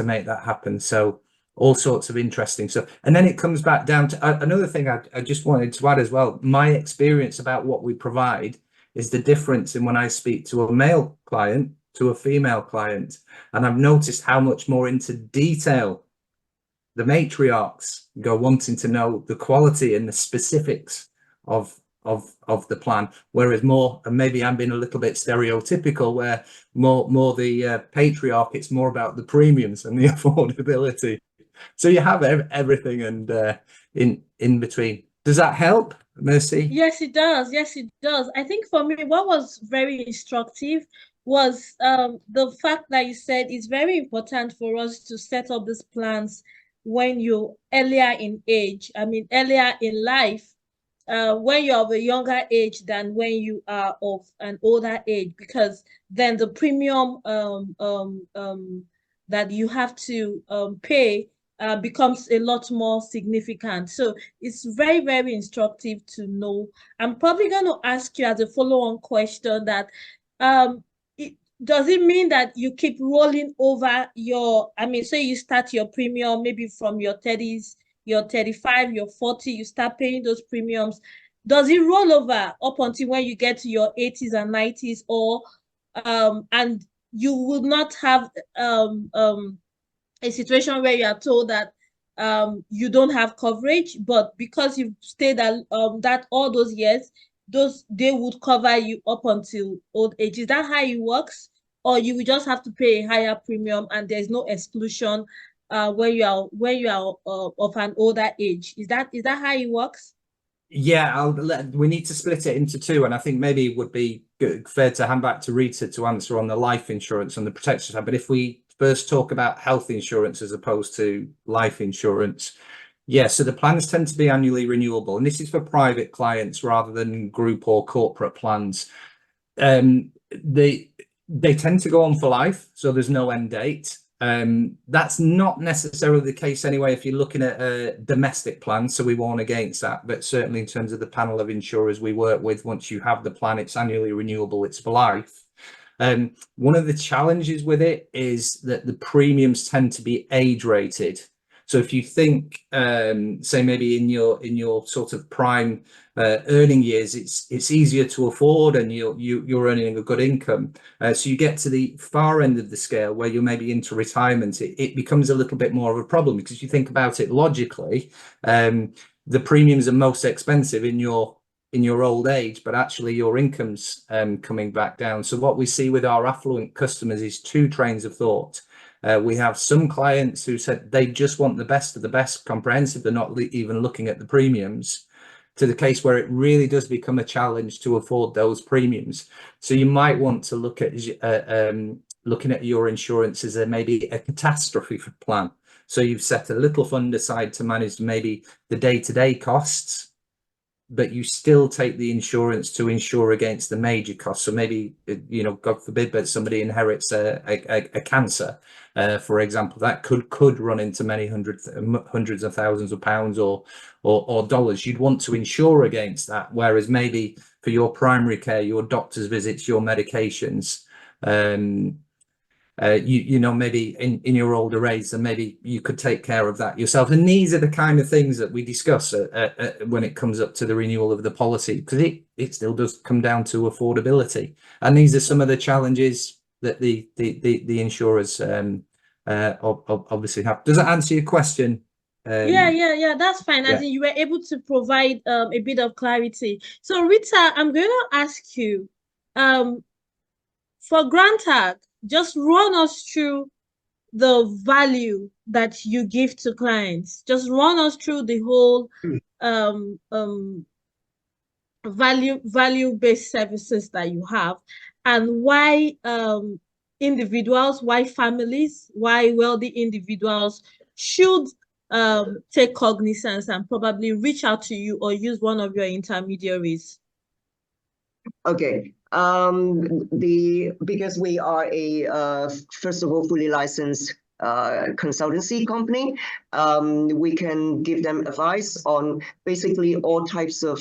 make that happen. So all sorts of interesting stuff. And then it comes back down to another thing I just wanted to add as well. My experience about what we provide is the difference in when I speak to a male client to a female client. And I've noticed how much more into detail the matriarchs go, wanting to know the quality and the specifics of the plan, whereas more, and maybe I'm being a little bit stereotypical, where more the patriarch, it's more about the premiums and the affordability. So you have everything and in between. Does that help, Mercy? Yes, it does. Yes, it does. I think for me, what was very instructive was the fact that you said it's very important for us to set up these plans when you're earlier in age. I mean, earlier in life, when you're of a younger age than when you are of an older age, because then the premium that you have to pay becomes a lot more significant. So it's very, very instructive to know. I'm probably going to ask you as a follow-on question that does it mean that you keep rolling over your, I mean, so you start your premium maybe from your 30s, your 35, your 40, you start paying those premiums. Does it roll over up until when you get to your 80s and 90s, or and you will not have a situation where you are told that you don't have coverage, but because you've stayed that all those years, they would cover you up until old age? Is that how it works? Or you will just have to pay a higher premium and there's no exclusion when you are of an older age? Is that how it works? Yeah, we need to split it into two, and I think maybe it would be fair to hand back to Rita to answer on the life insurance and the protection side. But if we first talk about health insurance as opposed to life insurance, yeah, so the plans tend to be annually renewable, and this is for private clients rather than group or corporate plans. They tend to go on for life, so there's no end date. That's not necessarily the case anyway if you're looking at a domestic plan, so we warn against that. But certainly in terms of the panel of insurers we work with, once you have the plan, it's annually renewable, it's for life. One of the challenges with it is that the premiums tend to be age rated. So if you think, say maybe in your sort of prime earning years, it's easier to afford and you're earning a good income. So you get to the far end of the scale where you're maybe into retirement, it becomes a little bit more of a problem, because you think about it logically, the premiums are most expensive in your old age, but actually your income's coming back down. So what we see with our affluent customers is two trains of thought. We have some clients who said they just want the best of the best comprehensive. They're not even looking at the premiums, to the case where it really does become a challenge to afford those premiums. So you might want to look at looking at your insurance as maybe a catastrophe plan. So you've set a little fund aside to manage maybe the day-to-day costs, but you still take the insurance to insure against the major costs. So maybe, God forbid, but somebody inherits a cancer, for example, that could run into many hundreds of thousands of pounds or dollars. You'd want to insure against that. Whereas maybe for your primary care, your doctor's visits, your medications, maybe in your older age, then maybe you could take care of that yourself. And these are the kind of things that we discuss when it comes up to the renewal of the policy, because it still does come down to affordability. And these are some of the challenges that the insurers obviously have. Does that answer your question? Yeah, that's fine. I think you were able to provide a bit of clarity. So Rita, I'm going to ask you, for Grantag, just run us through the value that you give to clients. Just run us through the whole value-based services that you have, and why individuals, why families, why wealthy individuals should take cognizance and probably reach out to you or use one of your intermediaries. Okay. Because we are a first of all fully licensed consultancy company, we can give them advice on basically all types of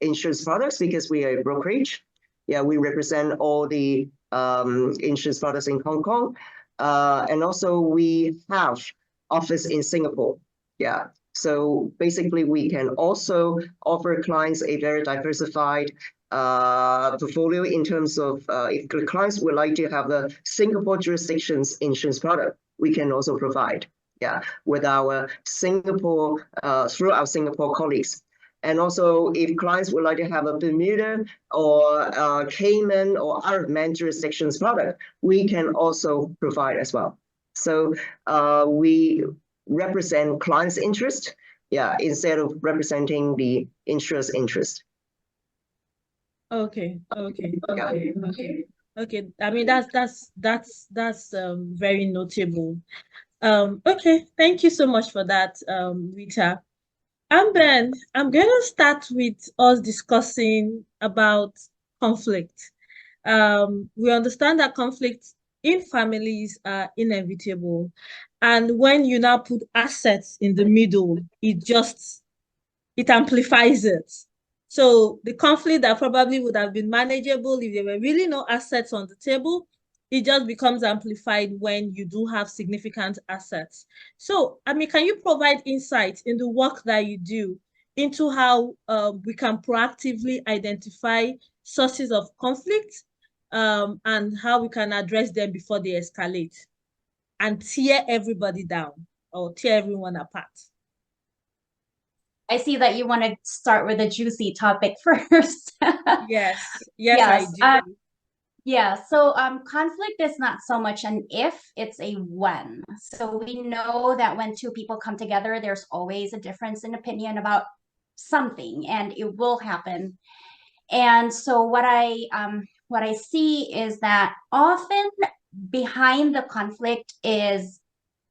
insurance products, because we are a brokerage. Yeah, we represent all the insurance products in Hong Kong, and also we have office in Singapore. Yeah. So basically, we can also offer clients a very diversified portfolio in terms of if the clients would like to have a Singapore jurisdictions insurance product, we can also provide, with our Singapore, through our Singapore colleagues. And also if clients would like to have a Bermuda or Cayman or Isle of Man jurisdictions product, we can also provide as well. So we represent clients' interest, instead of representing the insurer's interest. Okay. Okay, I mean that's very notable. Okay, thank you so much for that, Rita. And then I'm going to start with us discussing about conflict. We understand that conflict in families are inevitable. And when you now put assets in the middle, it amplifies it. So the conflict that probably would have been manageable if there were really no assets on the table, it just becomes amplified when you do have significant assets. So, I mean, can you provide insight in the work that you do into how we can proactively identify sources of conflict and how we can address them before they escalate and tear everybody down or tear everyone apart? I see that you want to start with a juicy topic first. Yes, I do. Yeah, so conflict is not so much an if, it's a when. So we know that when two people come together, there's always a difference in opinion about something, and it will happen. And so what I see is that often behind the conflict is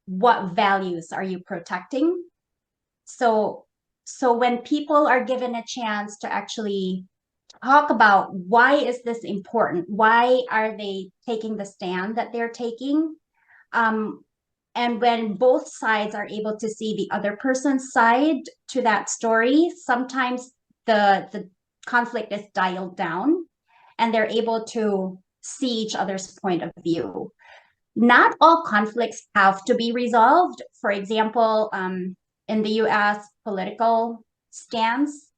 what values are you protecting? So when people are given a chance to actually talk about why is this important, why are they taking the stand that they're taking, and when both sides are able to see the other person's side to that story, sometimes the conflict is dialed down and they're able to see each other's point of view. Not all conflicts have to be resolved. For example, in the US political stance,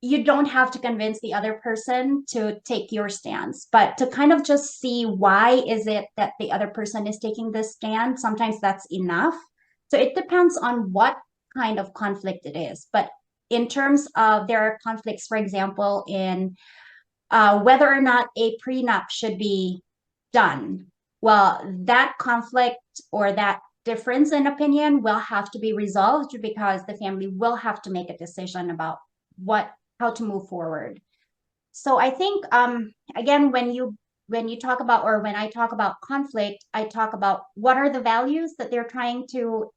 you don't have to convince the other person to take your stance, but to kind of just see why is it that the other person is taking this stand, sometimes that's enough. So it depends on what kind of conflict it is. But in terms of, there are conflicts, for example, in whether or not a prenup should be done. Well, that conflict or that difference in opinion will have to be resolved because the family will have to make a decision about how to move forward. So I think again, when you talk about, or when I talk about conflict, I talk about what are the values that they're trying to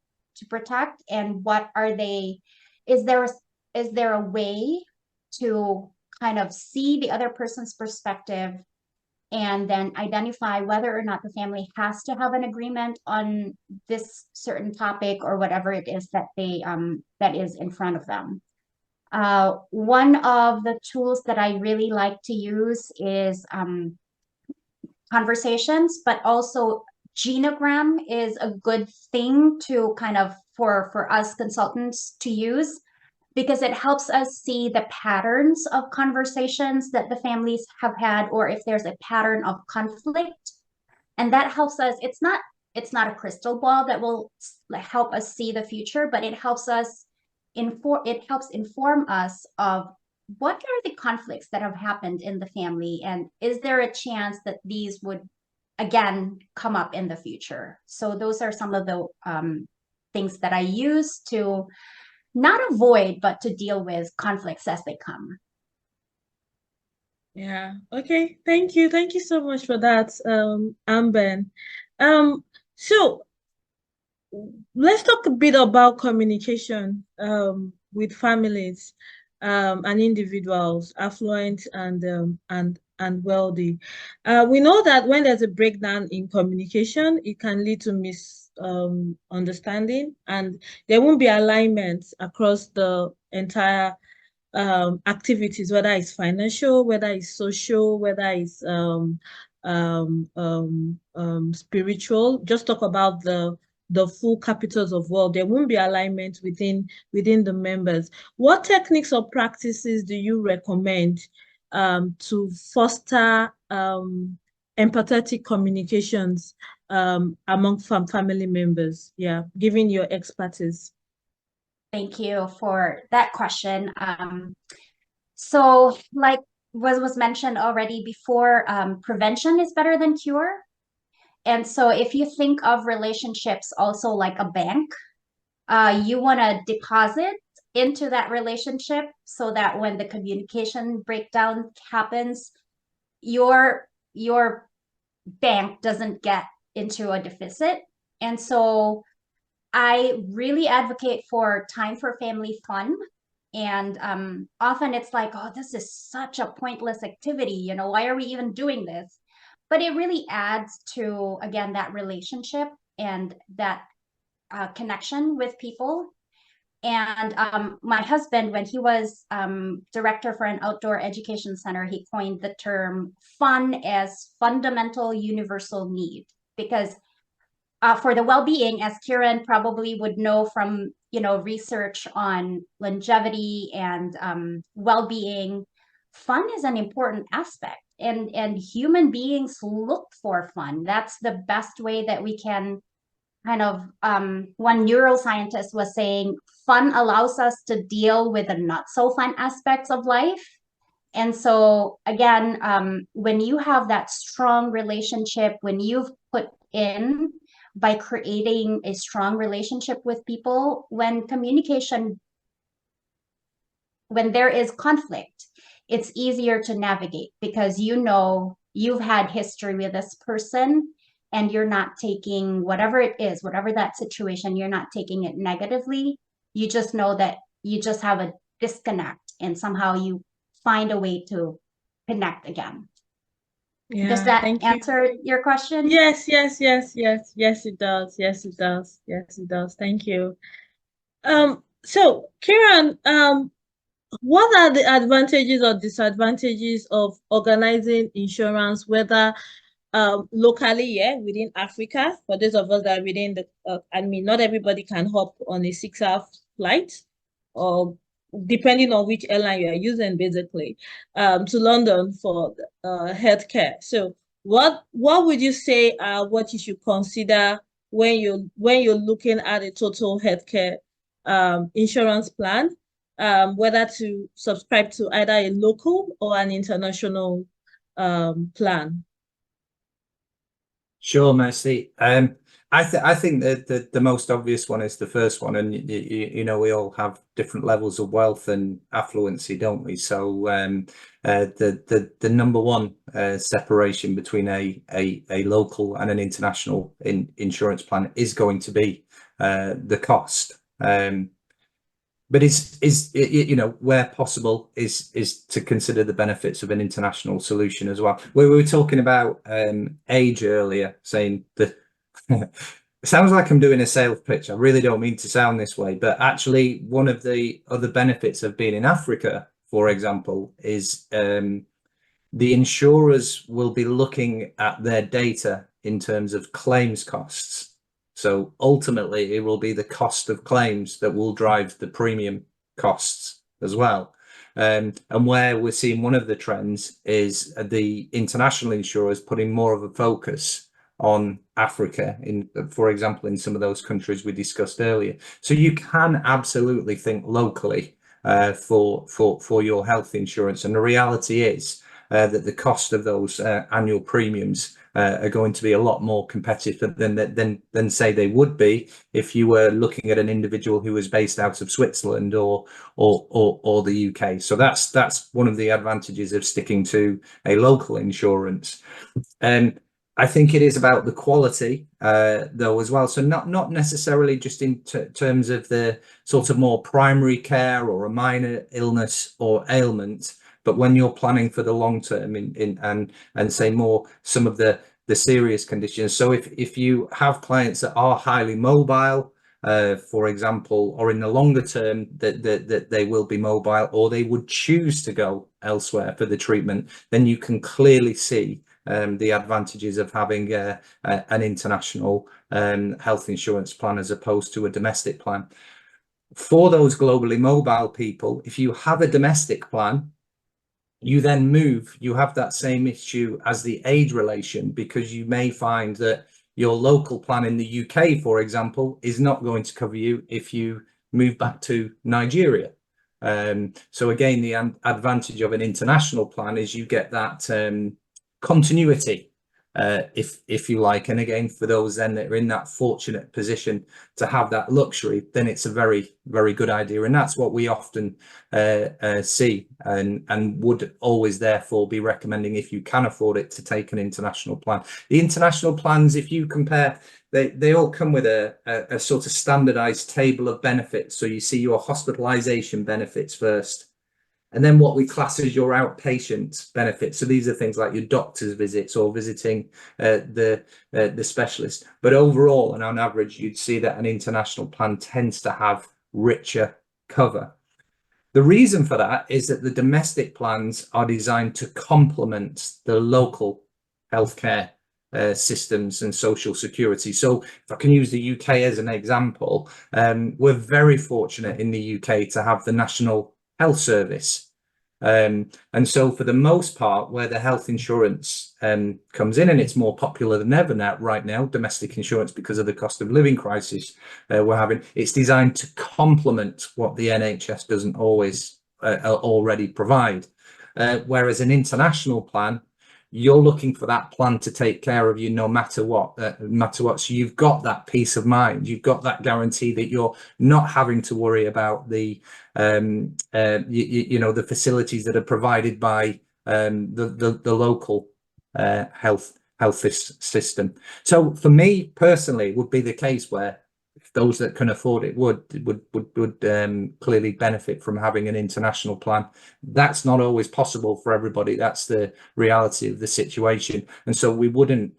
protect, and what are they, is there a way to kind of see the other person's perspective and then identify whether or not the family has to have an agreement on this certain topic or whatever it is that they that is in front of them. One of the tools that I really like to use is conversations, but also genogram is a good thing to kind of for us consultants to use, because it helps us see the patterns of conversations that the families have had, or if there's a pattern of conflict. And that helps us, it's not a crystal ball that will help us see the future, but it helps inform us of what are the conflicts that have happened in the family, and is there a chance that these would again come up in the future. So those are some of the things that I use to not avoid, but to deal with conflicts as they come. Yeah. Okay. Thank you. Thank you so much for that, Anbern. So let's talk a bit about communication with families and individuals, affluent and wealthy. We know that when there's a breakdown in communication, it can lead to misunderstanding, and there won't be alignment across the entire activities, whether it's financial, whether it's social, whether it's spiritual. Just talk about the full capitals of wealth. There won't be alignment within the members. What techniques or practices do you recommend to foster empathetic communications among family members? Yeah, given your expertise. Thank you for that question. So like was mentioned already before, prevention is better than cure. And so if you think of relationships also like a bank, you want to deposit into that relationship so that when the communication breakdown happens, your your bank doesn't get into a deficit. And so I really advocate for time for family fun. And often it's like, oh, this is such a pointless activity. You know, why are we even doing this? But it really adds to, again, that relationship and that connection with people. And my husband, when he was director for an outdoor education center, he coined the term fun as fundamental universal need, because for the well-being, as Kieran probably would know from, you know, research on longevity and well-being, fun is an important aspect, and human beings look for fun. That's the best way that we can kind of, one neuroscientist was saying, fun allows us to deal with the not so fun aspects of life. And so again, when you have that strong relationship, when you've put in by creating a strong relationship with people, when there is conflict, it's easier to navigate, because you know you've had history with this person, and you're not taking whatever it is, whatever that situation, you're not taking it negatively. You just know that you just have a disconnect, and somehow you find a way to connect again. Yeah, does that thank you. answer your question? Yes, yes, yes, yes, yes, it does. Yes, it does. Yes, it does. Thank you. So Kieran, what are the advantages or disadvantages of organizing insurance, whether locally, within Africa, for those of us that are within the, I mean, not everybody can hop on a 6-hour flight, or depending on which airline you are using, basically, to London for healthcare. So what would you say are what you should consider when you're looking at a total healthcare insurance plan, whether to subscribe to either a local or an international plan? Sure, Mercy. I think that the most obvious one is the first one, and you know, we all have different levels of wealth and affluency, don't we? So the number one separation between a local and an international insurance plan is going to be the cost. But is you know, where possible, is to consider the benefits of an international solution as well. We were talking about age earlier, saying that it sounds like I'm doing a sales pitch. I really don't mean to sound this way, but actually one of the other benefits of being in Africa, for example, is the insurers will be looking at their data in terms of claims costs. So ultimately, it will be the cost of claims that will drive the premium costs as well. And where we're seeing one of the trends is the international insurers putting more of a focus on Africa, for example, in some of those countries we discussed earlier. So you can absolutely think locally for your health insurance. And the reality is that the cost of those annual premiums are going to be a lot more competitive than say they would be if you were looking at an individual who was based out of Switzerland or the UK. So that's one of the advantages of sticking to a local insurance. I think it is about the quality though as well. So not necessarily just in terms of the sort of more primary care or a minor illness or ailment, but when you're planning for the long term and say more some of the serious conditions. So if you have clients that are highly mobile, for example, or in the longer term that they will be mobile, or they would choose to go elsewhere for the treatment, then you can clearly see the advantages of having an international health insurance plan as opposed to a domestic plan. For those globally mobile people, if you have a domestic plan, you then you have that same issue as the age relation, because you may find that your local plan in the UK, for example, is not going to cover you if you move back to Nigeria. So again, the advantage of an international plan is you get that continuity if you like. And again, for those then that are in that fortunate position to have that luxury, then it's a very, very good idea. And that's what we often see and would always therefore be recommending, if you can afford it, to take an international plan. The international plans, if you compare, they all come with a sort of standardized table of benefits. So you see your hospitalization benefits first, and then what we class as your outpatient benefits. So these are things like your doctor's visits or visiting the specialist. But overall, and on average, you'd see that an international plan tends to have richer cover. The reason for that is that the domestic plans are designed to complement the local healthcare systems and social security. So if I can use the UK as an example, we're very fortunate in the UK to have the National Health Service. And so for the most part, where the health insurance comes in, and it's more popular than ever now, right now, domestic insurance, because of the cost of living crisis we're having, it's designed to complement what the NHS doesn't always already provide. Whereas an international plan, you're looking for that plan to take care of you no matter what, So you've got that peace of mind. You've got that guarantee that you're not having to worry about the, the facilities that are provided by the local health system. So for me personally, it would be the case where those that can afford it would clearly benefit from having an international plan. That's not always possible for everybody. That's the reality of the situation. And so we wouldn't,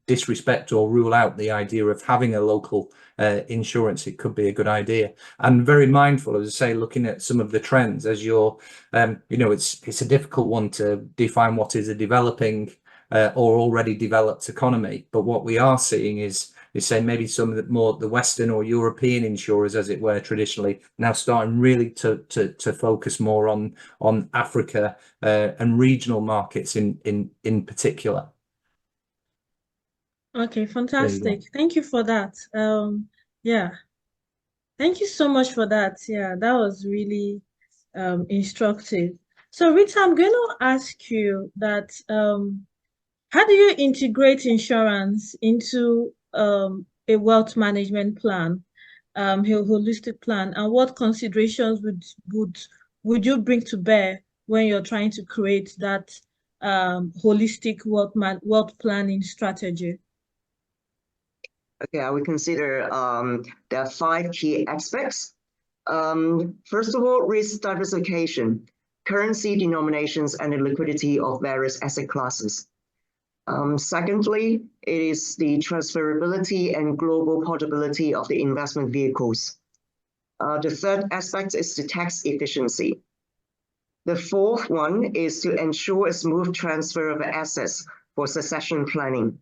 disrespect or rule out the idea of having a local insurance. It could be a good idea. And very mindful, as I say, looking at some of the trends as you're, it's a difficult one to define what is a developing or already developed economy. But what we are seeing is say maybe some of the Western or European insurers, as it were, traditionally now starting really to focus more on Africa and regional markets in particular. Okay, fantastic. Thank you for that. Yeah, thank you so much for that. Yeah, that was really instructive. So Rita, I'm going to ask you that how do you integrate insurance into a wealth management plan, a holistic plan, and what considerations would you bring to bear when you're trying to create that holistic wealth planning strategy? Okay, I will consider there are 5 key aspects. First of all, risk diversification, currency denominations, and the liquidity of various asset classes. Secondly, it is the transferability and global portability of the investment vehicles. The third aspect is the tax efficiency. The fourth one is to ensure a smooth transfer of assets for succession planning.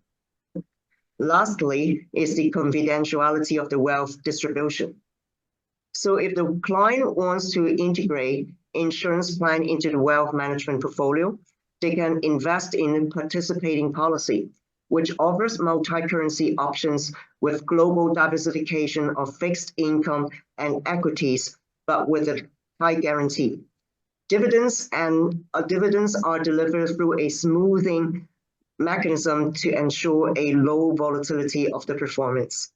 Lastly is the confidentiality of the wealth distribution. So if the client wants to integrate insurance plan into the wealth management portfolio, they can invest in a participating policy, which offers multi-currency options with global diversification of fixed income and equities, but with a high guarantee. Dividends are delivered through a smoothing mechanism to ensure a low volatility of the performance.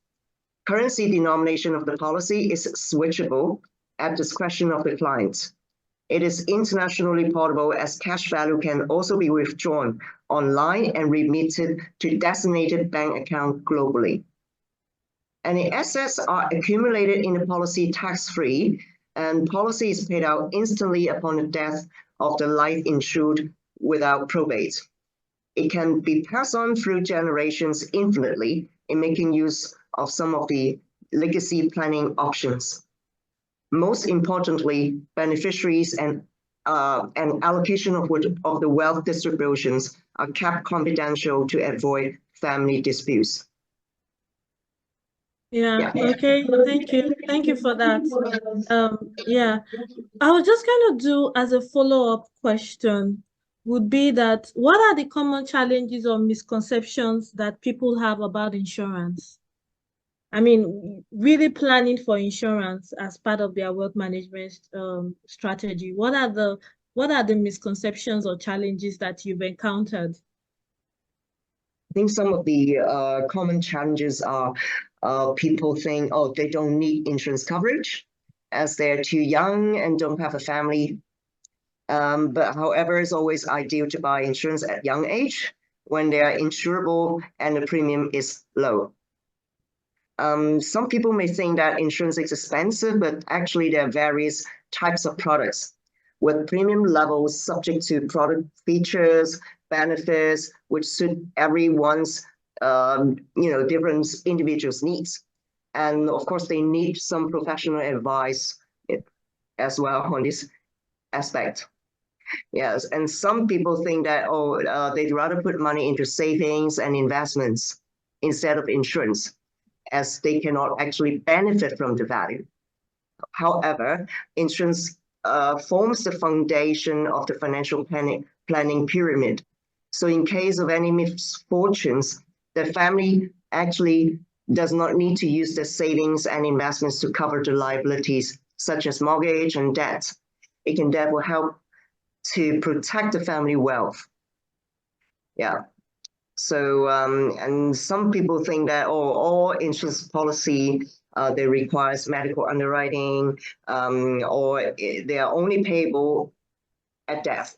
Currency denomination of the policy is switchable at discretion of the client. It is internationally portable, as cash value can also be withdrawn online and remitted to designated bank account globally. And the assets are accumulated in the policy tax-free, and policy is paid out instantly upon the death of the life insured without probate. It can be passed on through generations infinitely in making use of some of the legacy planning options. Most importantly, beneficiaries and allocation of the wealth distributions are kept confidential to avoid family disputes. Yeah. Okay, thank you for that. Yeah, I was just going to do as a follow-up question would be that what are the common challenges or misconceptions that people have about insurance? I mean, really planning for insurance as part of their wealth management strategy. What are the misconceptions or challenges that you've encountered? think some of the common challenges are people think, oh, they don't need insurance coverage as they're too young and don't have a family. But however, it's always ideal to buy insurance at young age when they are insurable and the premium is low. Some people may think that insurance is expensive, but actually there are various types of products with premium levels subject to product features, benefits, which suit everyone's different individuals' needs. And of course, they need some professional advice as well on this aspect. Yes, and some people think that, they'd rather put money into savings and investments instead of insurance, as they cannot actually benefit from the value. However, insurance forms the foundation of the financial planning pyramid. So in case of any misfortunes, the family actually does not need to use their savings and investments to cover the liabilities, such as mortgage and debt. It can therefore help to protect the family wealth. Yeah. So, and some people think that all insurance policy, they requires medical underwriting, or they are only payable at death.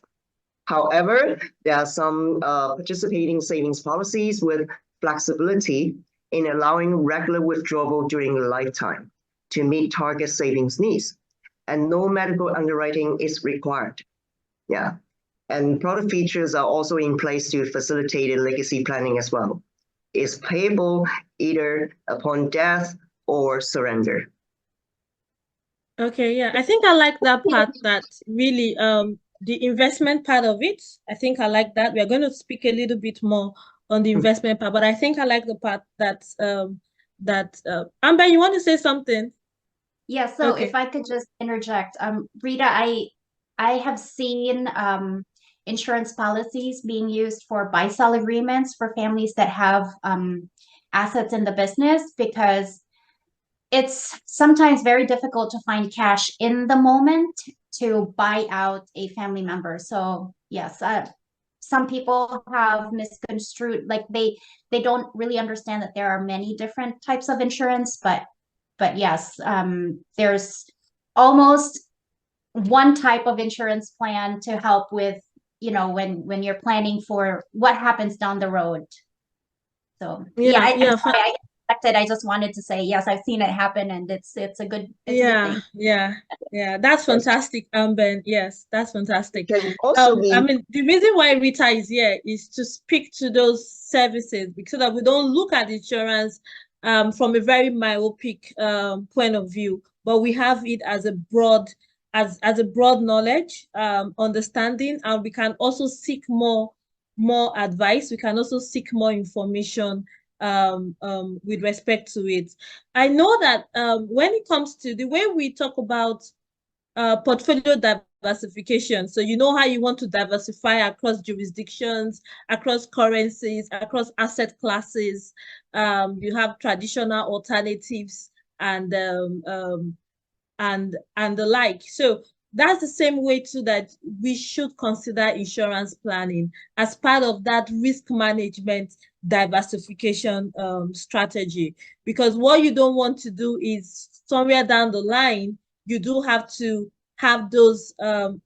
However, there are some participating savings policies with flexibility in allowing regular withdrawal during a lifetime to meet target savings needs, and no medical underwriting is required. Yeah. And product features are also in place to facilitate legacy planning as well. It's payable either upon death or surrender. Okay, yeah, I think I like that part, that really the investment part of it. I think I like that. We're going to speak a little bit more on the investment part, but I think I like the part that Anbern, you want to say something? Yeah, so Okay. if I could just interject, Rita, I have seen insurance policies being used for buy-sell agreements for families that have assets in the business, because it's sometimes very difficult to find cash in the moment to buy out a family member. So yes, some people have misconstrued, like they don't really understand that there are many different types of insurance, but yes, there's almost one type of insurance plan to help with, when you're planning for what happens down the road. So I'm sorry, I expected. I just wanted to say, yes, I've seen it happen, and it's a good thing. Yeah, that's fantastic, Anbern. Yes, that's fantastic. Also I mean, the reason why Rita is here is to speak to those services, because that we don't look at insurance from a very myopic point of view, but we have it as a broad knowledge, understanding, and we can also seek more advice. We can also seek more information with respect to it. I know that when it comes to the way we talk about portfolio diversification, so you know how you want to diversify across jurisdictions, across currencies, across asset classes. You have traditional alternatives and the like. So that's the same way too that we should consider insurance planning as part of that risk management diversification strategy. Because what you don't want to do is somewhere down the line, you do have to have those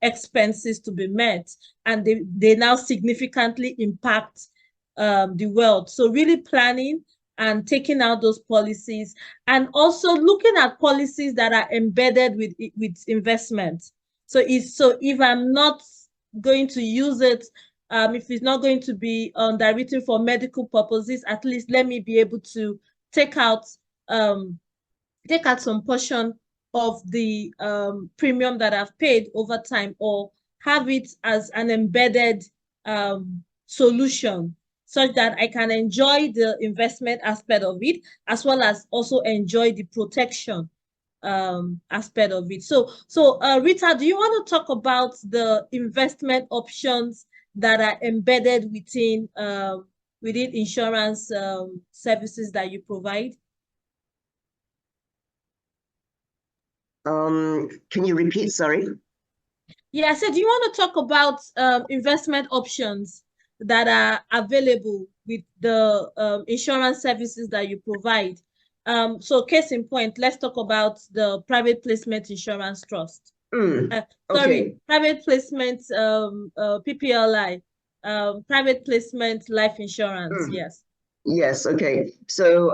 expenses to be met, and they now significantly impact the wealth. So really planning and taking out those policies, and also looking at policies that are embedded with investment. So if I'm not going to use it, if it's not going to be underwritten for medical purposes, at least let me be able to take out some portion of the premium that I've paid over time, or have it as an embedded solution, such that I can enjoy the investment aspect of it, as well as also enjoy the protection aspect of it. So Rita, do you want to talk about the investment options that are embedded within insurance services that you provide? Can you repeat? Sorry. Yeah, I said, do you want to talk about investment options that are available with the insurance services that you provide. So case in point, let's talk about the private placement insurance trust. Okay. Private placement PPLI, private placement life insurance. Yes. Yes, okay. So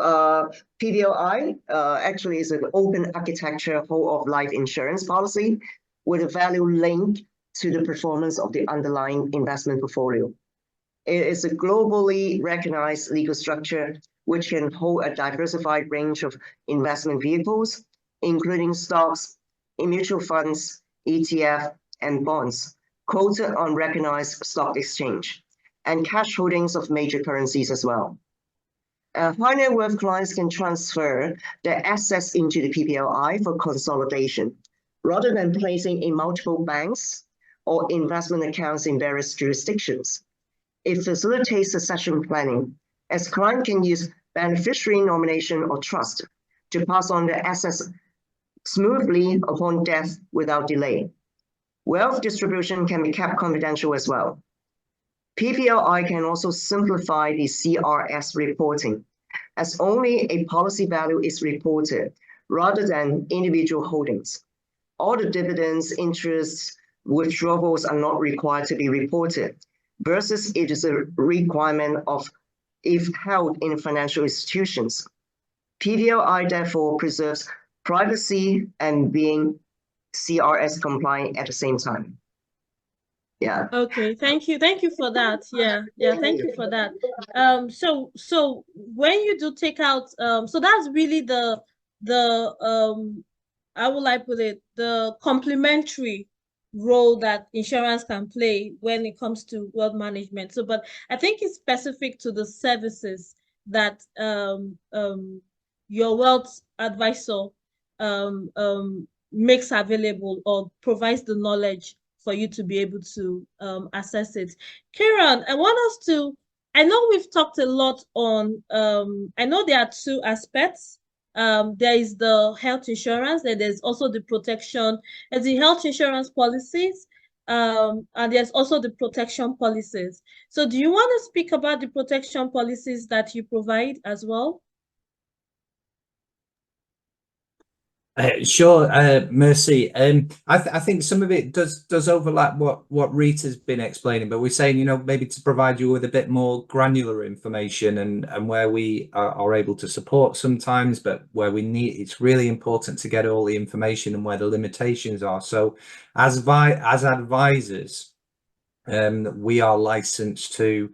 PPLI actually is an open architecture whole of life insurance policy with a value linked to the performance of the underlying investment portfolio. It is a globally recognized legal structure which can hold a diversified range of investment vehicles, including stocks, mutual funds, ETF, and bonds, quoted on recognized stock exchange, and cash holdings of major currencies as well. High net worth clients can transfer their assets into the PPLI for consolidation, rather than placing in multiple banks or investment accounts in various jurisdictions. It facilitates succession planning, as clients can use beneficiary nomination or trust to pass on their assets smoothly upon death without delay. Wealth distribution can be kept confidential as well. PPLI can also simplify the CRS reporting, as only a policy value is reported rather than individual holdings. All the dividends, interests, withdrawals are not required to be reported, versus it is a requirement of if held in financial institutions. PPLI therefore preserves privacy and being CRS compliant at the same time. Yeah. Okay, thank you for that. Yeah, thank you for that. So when you do take out, so that's really the how will I put it, the complementary role that insurance can play when it comes to wealth management. So, but I think it's specific to the services that your wealth advisor makes available or provides the knowledge for you to be able to assess it. Kieran, I want us to, I know we've talked a lot on, I know there are two aspects. There is the health insurance, and there's also the protection, there's the health insurance policies, and there's also the protection policies. So do you want to speak about the protection policies that you provide as well? Sure, Mercy. I think some of it does overlap what Rita's been explaining, but we're saying, you know, maybe to provide you with a bit more granular information and where we are able to support sometimes, but where we need, it's really important to get all the information and where the limitations are. So as advisors, we are licensed to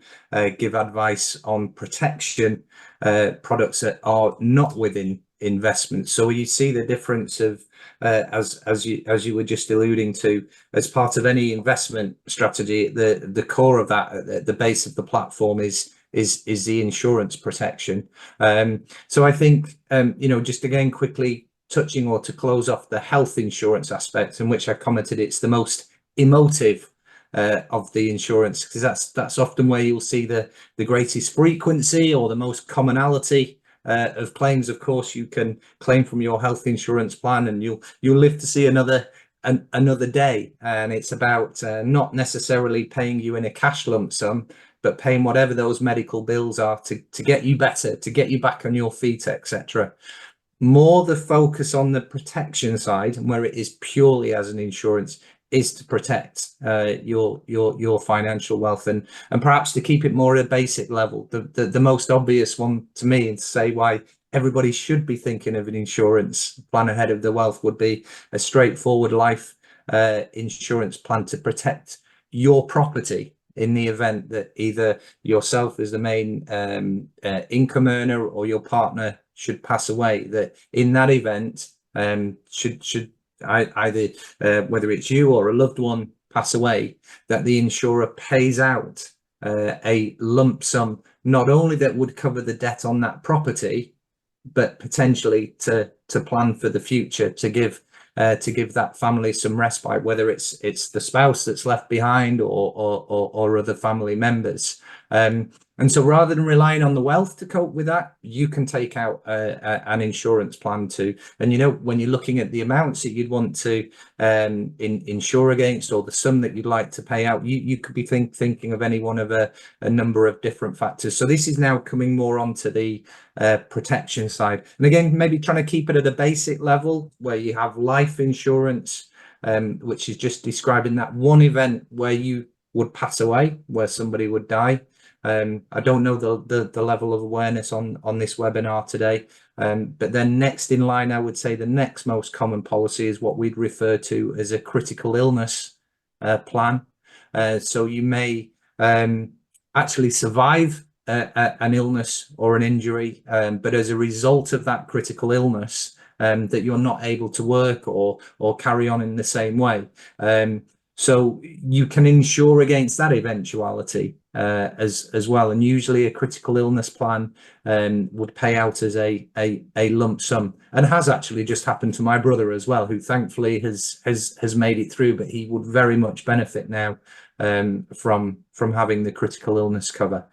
give advice on protection products that are not within investment. So you see the difference of as you were just alluding to, as part of any investment strategy, the core of that, the base of the platform is the insurance protection. So I think you know, just again quickly touching, or to close off, the health insurance aspect, in which I commented it's the most emotive of the insurance, because that's often where you'll see the greatest frequency or the most commonality of claims. Of course, you can claim from your health insurance plan and you'll live to see another day, and it's about not necessarily paying you in a cash lump sum, but paying whatever those medical bills are to get you better, to get you back on your feet, etc. More the focus on the protection side, and where it is purely as an insurance, is to protect your financial wealth, and perhaps to keep it more at a basic level. The most obvious one to me, and to say why everybody should be thinking of an insurance plan ahead of the wealth, would be a straightforward life insurance plan to protect your property in the event that either yourself as the main income earner or your partner should pass away. That in that event, should either whether it's you or a loved one pass away, that the insurer pays out a lump sum, not only that would cover the debt on that property, but potentially to plan for the future, to give that family some respite, whether it's the spouse that's left behind or other family members. And so rather than relying on the wealth to cope with that, you can take out an insurance plan too. And, you know, when you're looking at the amounts that you'd want to insure against, or the sum that you'd like to pay out, you could be thinking of any one of a number of different factors. So this is now coming more onto the protection side. And again, maybe trying to keep it at a basic level where you have life insurance, which is just describing that one event where you would pass away, where somebody would die. I don't know the level of awareness on this webinar today, but then next in line, I would say the next most common policy is what we'd refer to as a critical illness plan. So you may actually survive an illness or an injury, but as a result of that critical illness, that you're not able to work or carry on in the same way. So you can insure against that eventuality as well. And usually a critical illness plan would pay out as a lump sum, and has actually just happened to my brother as well, who thankfully has made it through, but he would very much benefit now from having the critical illness cover.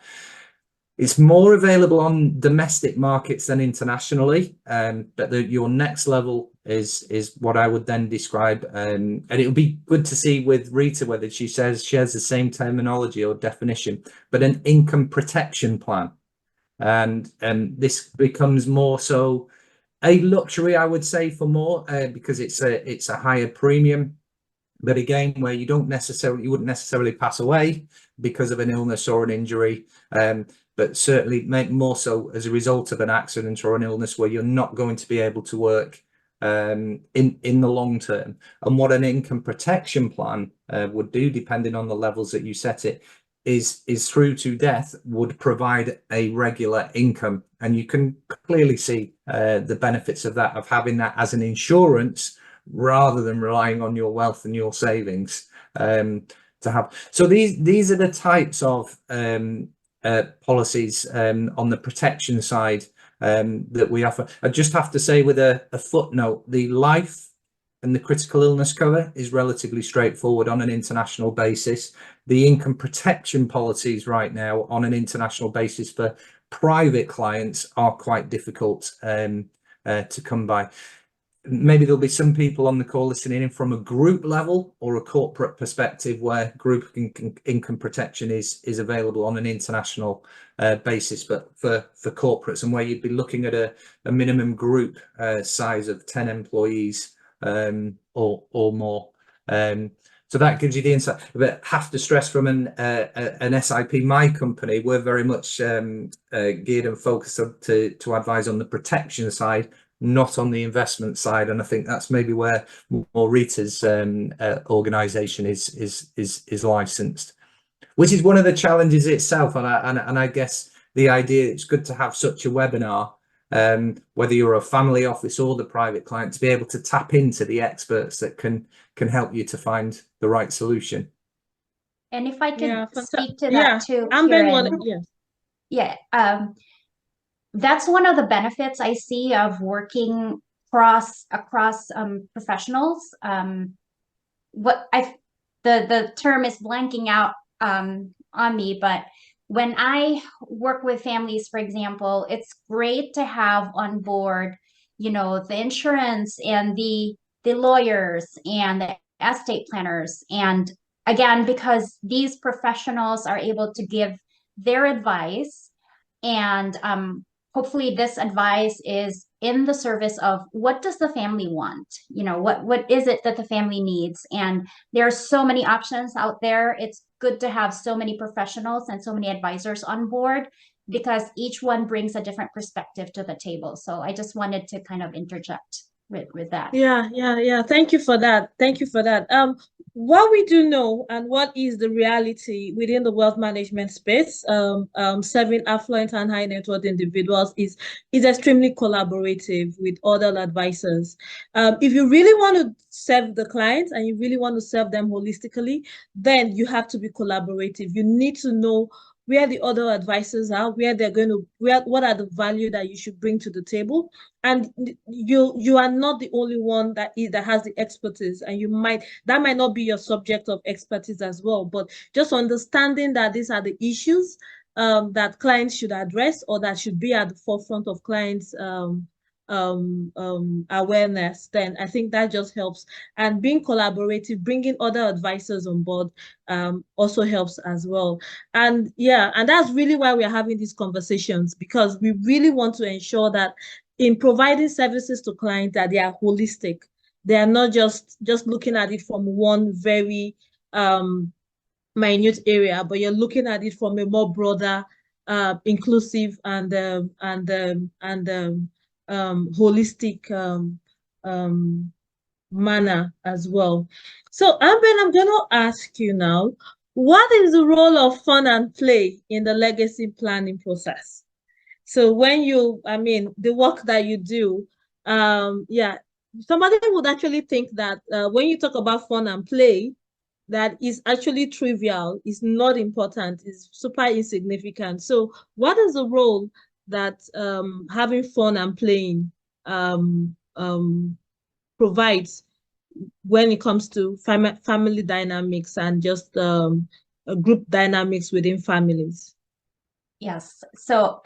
It's more available on domestic markets than internationally, but your next level is what I would then describe, and it would be good to see with Rita whether she shares the same terminology or definition, but an income protection plan. And this becomes more so a luxury, I would say, for more, because it's a higher premium. But again, where you wouldn't necessarily pass away because of an illness or an injury, but certainly more so as a result of an accident or an illness where you're not going to be able to work in the long term. And what an income protection plan would do, depending on the levels that you set it, is through to death would provide a regular income. And you can clearly see the benefits of that, of having that as an insurance rather than relying on your wealth and your savings to have. So these are the types of policies on the protection side that we offer. I just have to say with a footnote, the life and the critical illness cover is relatively straightforward on an international basis. The income protection policies right now on an international basis for private clients are quite difficult to come by. Maybe there'll be some people on the call listening in from a group level or a corporate perspective where group income protection is available on an international basis, but for corporates, and where you'd be looking at a minimum group size of 10 employees or more. So that gives you the insight. But have to stress from an SIP, my company, we're very much geared and focused to advise on the protection side, not on the investment side. And I think that's maybe where more Rita's organization is licensed, which is one of the challenges itself. And I guess the idea, it's good to have such a webinar, whether you're a family office or the private client, to be able to tap into the experts that can help you to find the right solution. And if I could speak to that too, Kieran. That's one of the benefits I see of working across professionals. The term is blanking out on me, but when I work with families, for example, it's great to have on board, the insurance and the lawyers and the estate planners. And again, because these professionals are able to give their advice, and hopefully this advice is in the service of what does the family want? What is it that the family needs? And there are so many options out there. It's good to have so many professionals and so many advisors on board, because each one brings a different perspective to the table. So I just wanted to kind of interject with that. Yeah. Thank you for that. What we do know and what is the reality within the wealth management space, serving affluent and high net worth individuals is extremely collaborative with other advisors. If you really want to serve the clients and you really want to serve them holistically, then you have to be collaborative. You need to know where the other advisors are, what are the value that you should bring to the table. And you are not the only one that has the expertise, and that might not be your subject of expertise as well. But just understanding that these are the issues that clients should address, or that should be at the forefront of clients' awareness, then I think that just helps. And being collaborative, bringing other advisors on board also helps as well. And yeah, and that's really why we're having these conversations, because we really want to ensure that in providing services to clients, that they are holistic. They are not just looking at it from one very minute area, but you're looking at it from a more broader, inclusive and holistic manner as well. So, Anbern, I'm going to ask you now, what is the role of fun and play in the legacy planning process? So when you, I mean, the work that you do, yeah, somebody would actually think that when you talk about fun and play, that is actually trivial, is not important, is super insignificant. So what is the role that having fun and playing provides when it comes to family dynamics and just group dynamics within families? Yes. So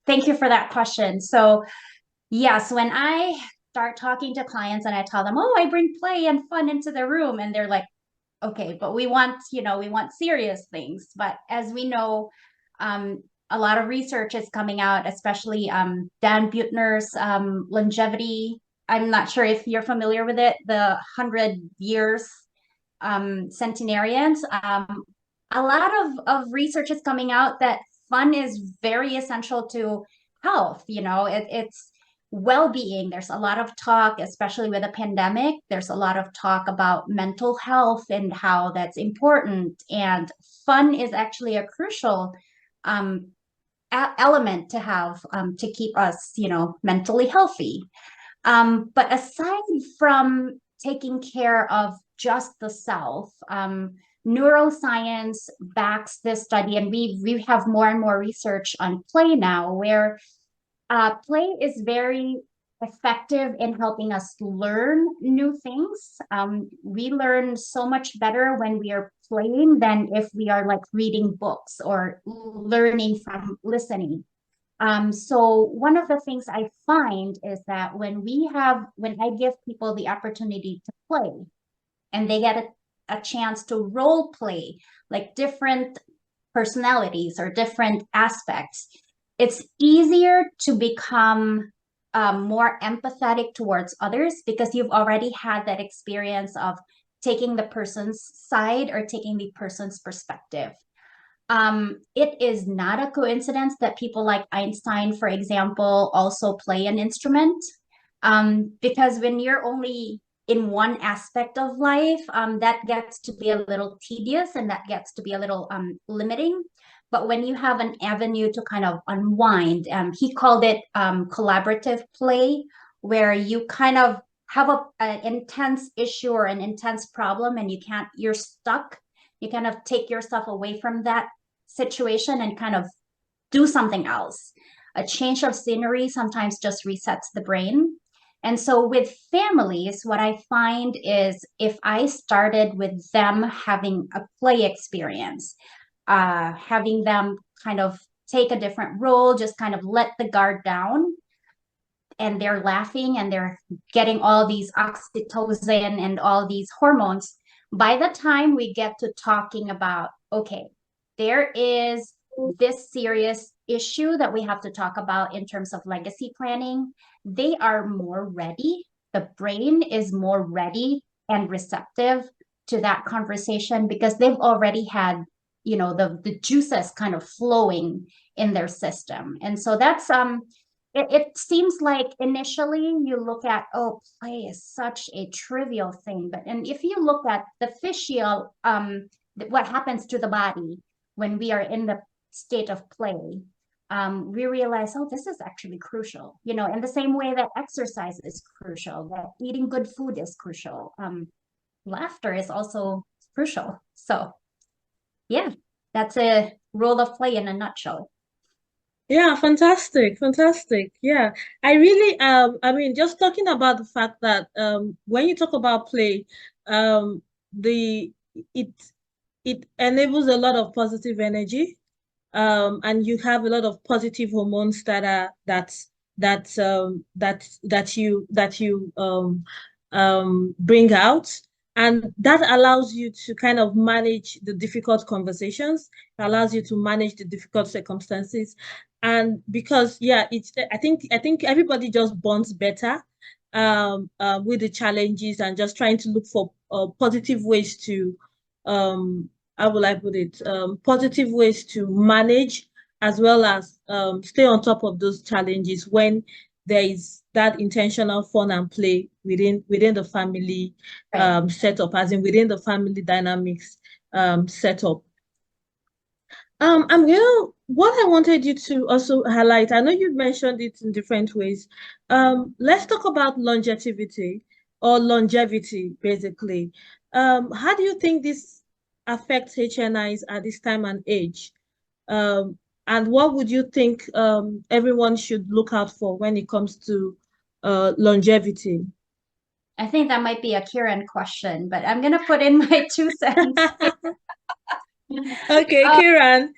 thank you for that question. So yes, when I start talking to clients and I tell them, oh, I bring play and fun into the room, and they're like, okay, but we want serious things. But as we know, a lot of research is coming out, especially Dan Buettner's longevity. I'm not sure if you're familiar with it, the 100 years centenarians. A lot of research is coming out that fun is very essential to health. It's well-being. There's a lot of talk, especially with a pandemic. There's a lot of talk about mental health and how that's important. And fun is actually a crucial element to have to keep us, mentally healthy. But aside from taking care of just the self, neuroscience backs this study, and we have more and more research on play now, where play is very effective in helping us learn new things. We learn so much better when we are playing than if we are like reading books or learning from listening. So one of the things I find is that when I give people the opportunity to play, and they get a chance to role play like different personalities or different aspects, it's easier to become more empathetic towards others, because you've already had that experience of taking the person's side or taking the person's perspective. It is not a coincidence that people like Einstein, for example, also play an instrument, because when you're only in one aspect of life, that gets to be a little tedious and that gets to be a little limiting. But when you have an avenue to kind of unwind, he called it collaborative play, where you kind of have an intense issue or an intense problem and you're stuck. You kind of take yourself away from that situation and kind of do something else. A change of scenery sometimes just resets the brain. And so with families, what I find is if I started with them having a play experience, having them kind of take a different role, just kind of let the guard down, and they're laughing and they're getting all these oxytocin and all these hormones, by the time we get to talking about, okay, there is this serious issue that we have to talk about in terms of legacy planning, they are more ready. The brain is more ready and receptive to that conversation because they've already had, the juices kind of flowing in their system. And so that's, it seems like initially you look at, oh, play is such a trivial thing. And if you look at the physical, what happens to the body when we are in the state of play, we realize, oh, this is actually crucial. In the same way that exercise is crucial, that eating good food is crucial. Laughter is also crucial. So yeah, that's a role of play in a nutshell. Yeah, fantastic. Yeah, I really, I mean, just talking about the fact that when you talk about play, it enables a lot of positive energy. and you have a lot of positive hormones that you bring out, and that allows you to kind of manage the difficult conversations, allows you to manage the difficult circumstances. And because, yeah, I think everybody just bonds better with the challenges, and just trying to look for positive ways to how will I put it, positive ways to manage, as well as stay on top of those challenges when there is that intentional fun and play within the family setup, as in within the family dynamics setup. What I wanted you to also highlight, I know you mentioned it in different ways. Let's talk about longevity, basically. How do you think this affects HNIs at this time and age? And what would you think everyone should look out for when it comes to longevity? I think that might be a Kieran question, but I'm going to put in my 2 cents. Okay, Kieran,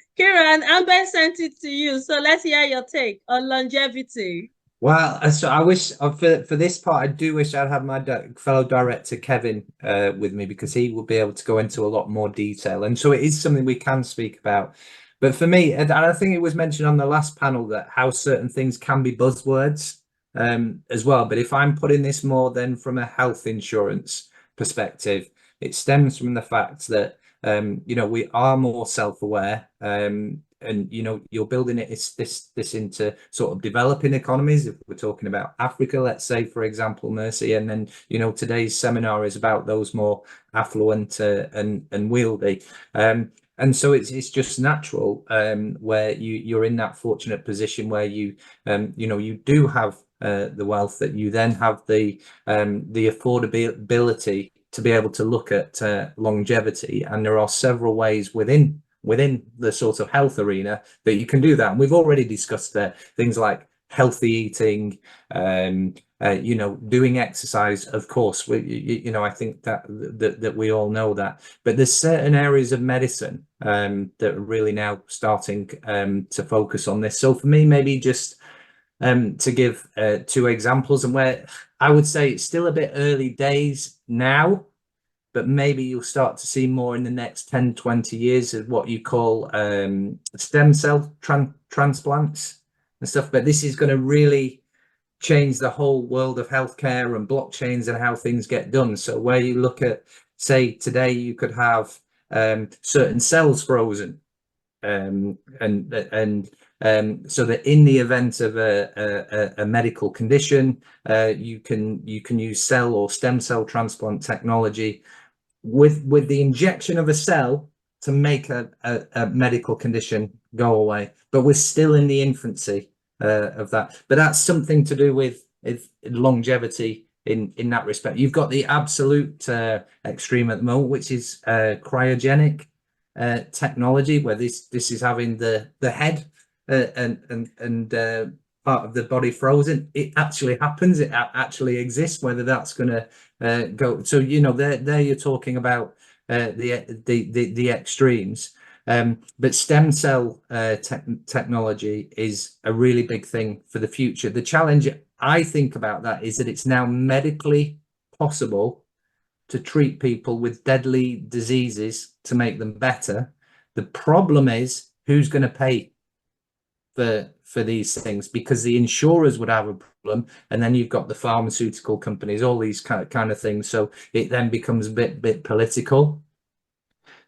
Anbern sent it to you, so let's hear your take on longevity. Well, so I wish for this part, I do wish I'd have my fellow director Kevin with me, because he will be able to go into a lot more detail, and so it is something we can speak about. But for me, and I think it was mentioned on the last panel, that how certain things can be buzzwords as well. But if I'm putting this more then from a health insurance perspective, it stems from the fact that we are more self-aware, and you're building this into sort of developing economies. If we're talking about Africa, let's say, for example, Mercy, and then today's seminar is about those more affluent and wealthy. And so it's just natural where you're in that fortunate position where you do have the wealth, that you then have the affordability to be able to look at longevity. And there are several ways within the sort of health arena that you can do that. And we've already discussed things like healthy eating, doing exercise, of course. I think that we all know that. But there's certain areas of medicine that are really now starting to focus on this. So for me, maybe just to give 2 examples, and where I would say it's still a bit early days now, but maybe you'll start to see more in the next 10, 20 years of what you call stem cell transplants and stuff. But this is going to really change the whole world of healthcare and blockchains and how things get done. So where you look at, say, today you could have certain cells frozen, and so that in the event of a medical condition, you can use cell or stem cell transplant technology with the injection of a cell to make a medical condition go away. But we're still in the infancy of that. But that's something to do with longevity in that respect. You've got the absolute extreme at the moment, which is cryogenic technology, where this is having the head and part of the body frozen. It actually happens. It actually exists. Whether that's going to go, so there you're talking about the extremes. But stem cell technology is a really big thing for the future. The challenge I think about that is that it's now medically possible to treat people with deadly diseases to make them better. The problem is who's going to pay for these things, because the insurers would have a problem, and then you've got the pharmaceutical companies, all these kind of things. So it then becomes a bit political.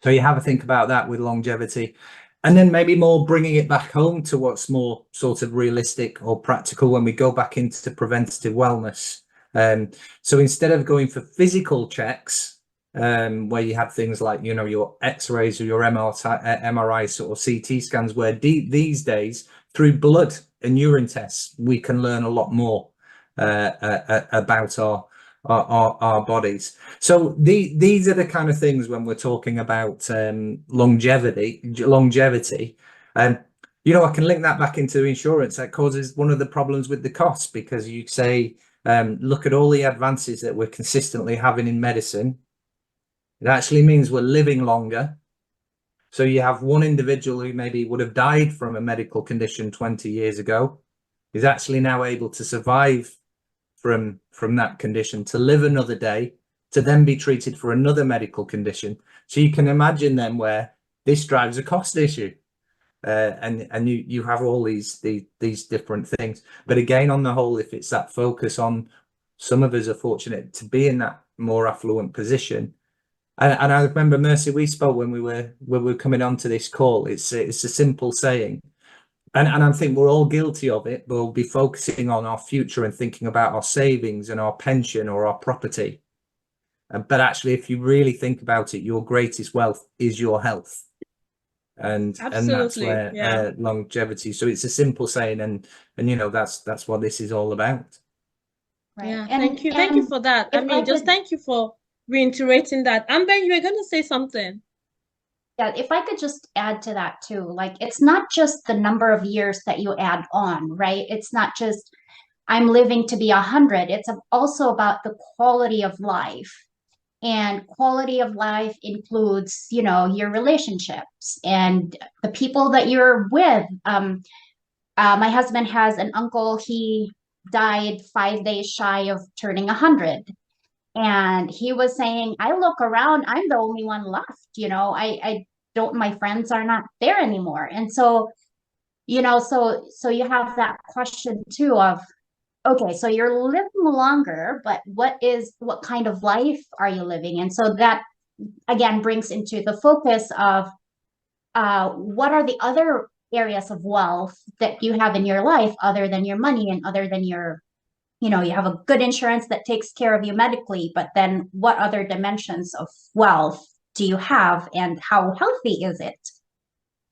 So you have to think about that with longevity, and then maybe more bringing it back home to what's more sort of realistic or practical when we go back into preventative wellness. So instead of going for physical checks, where you have things like your X-rays or your MRI or CT scans, where these days through blood and urine tests we can learn a lot more about our bodies. So these are the kind of things when we're talking about longevity. I can link that back into insurance. That causes one of the problems with the costs, because you say, look at all the advances that we're consistently having in medicine. It actually means we're living longer. So you have one individual who maybe would have died from a medical condition 20 years ago, is actually now able to survive from that condition, to live another day, to then be treated for another medical condition. So you can imagine then where this drives a cost issue. And you have all these different things. But again, on the whole, if it's that focus on, some of us are fortunate to be in that more affluent position. And I remember, Mercy, we spoke when we were coming onto this call. It's a simple saying, and I think we're all guilty of it. We'll be focusing on our future and thinking about our savings and our pension or our property. But actually, if you really think about it, your greatest wealth is your health. And that's where longevity. So it's a simple saying, and you know, that's what this is all about. Right. Yeah, And thank you for that. I mean, just thank you for reiterating that. Anbern, you were going to say something. Yeah, if I could just add to that too, like, it's not just the number of years that you add on, right? It's not just I'm living to be 100. It's also about the quality of life. And quality of life includes, you know, your relationships and the people that you're with. My husband has an uncle. He died 5 days shy of turning 100. And he was saying, I look around, I'm the only one left. You know, I don't, my friends are not there anymore. And so, you know, so you have that question too of, okay, so you're living longer, but what kind of life are you living? And so that again brings into the focus of what are the other areas of wealth that you have in your life other than your money and other than your, you know, you have a good insurance that takes care of you medically, but then what other dimensions of wealth do you have and how healthy is it?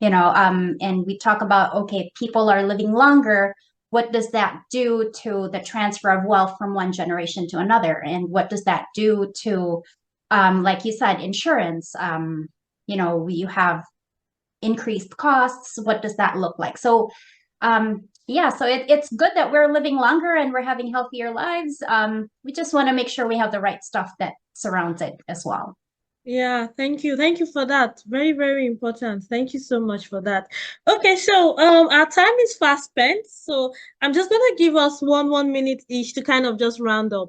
You know, and we talk about, okay, people are living longer. What does that do to the transfer of wealth from one generation to another? And what does that do to, like you said, insurance? You know, you have increased costs. What does that look like? So, yeah, so it's good that we're living longer and we're having healthier lives. We just want to make sure we have the right stuff that surrounds it as well. Yeah, thank you. Thank you for that. Very, very important. Thank you so much for that. Okay, so our time is fast spent. So I'm just gonna give us one minute each to kind of just round up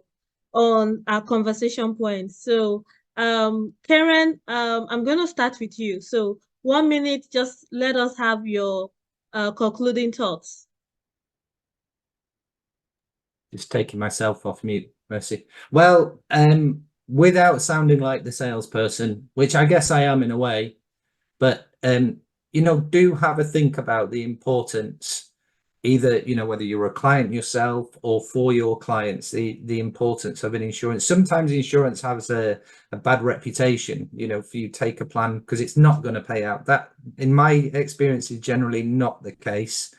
on our conversation points. So Kieran, I'm gonna start with you. So 1 minute, just let us have your concluding thoughts. Just taking myself off mute, Mercy. Well, without sounding like the salesperson, which I guess I am in a way, but you know, do have a think about the importance, either, you know, whether you're a client yourself or for your clients, the importance of an insurance. Sometimes insurance has a bad reputation, you know, if you take a plan, because it's not going to pay out. That, in my experience, is generally not the case.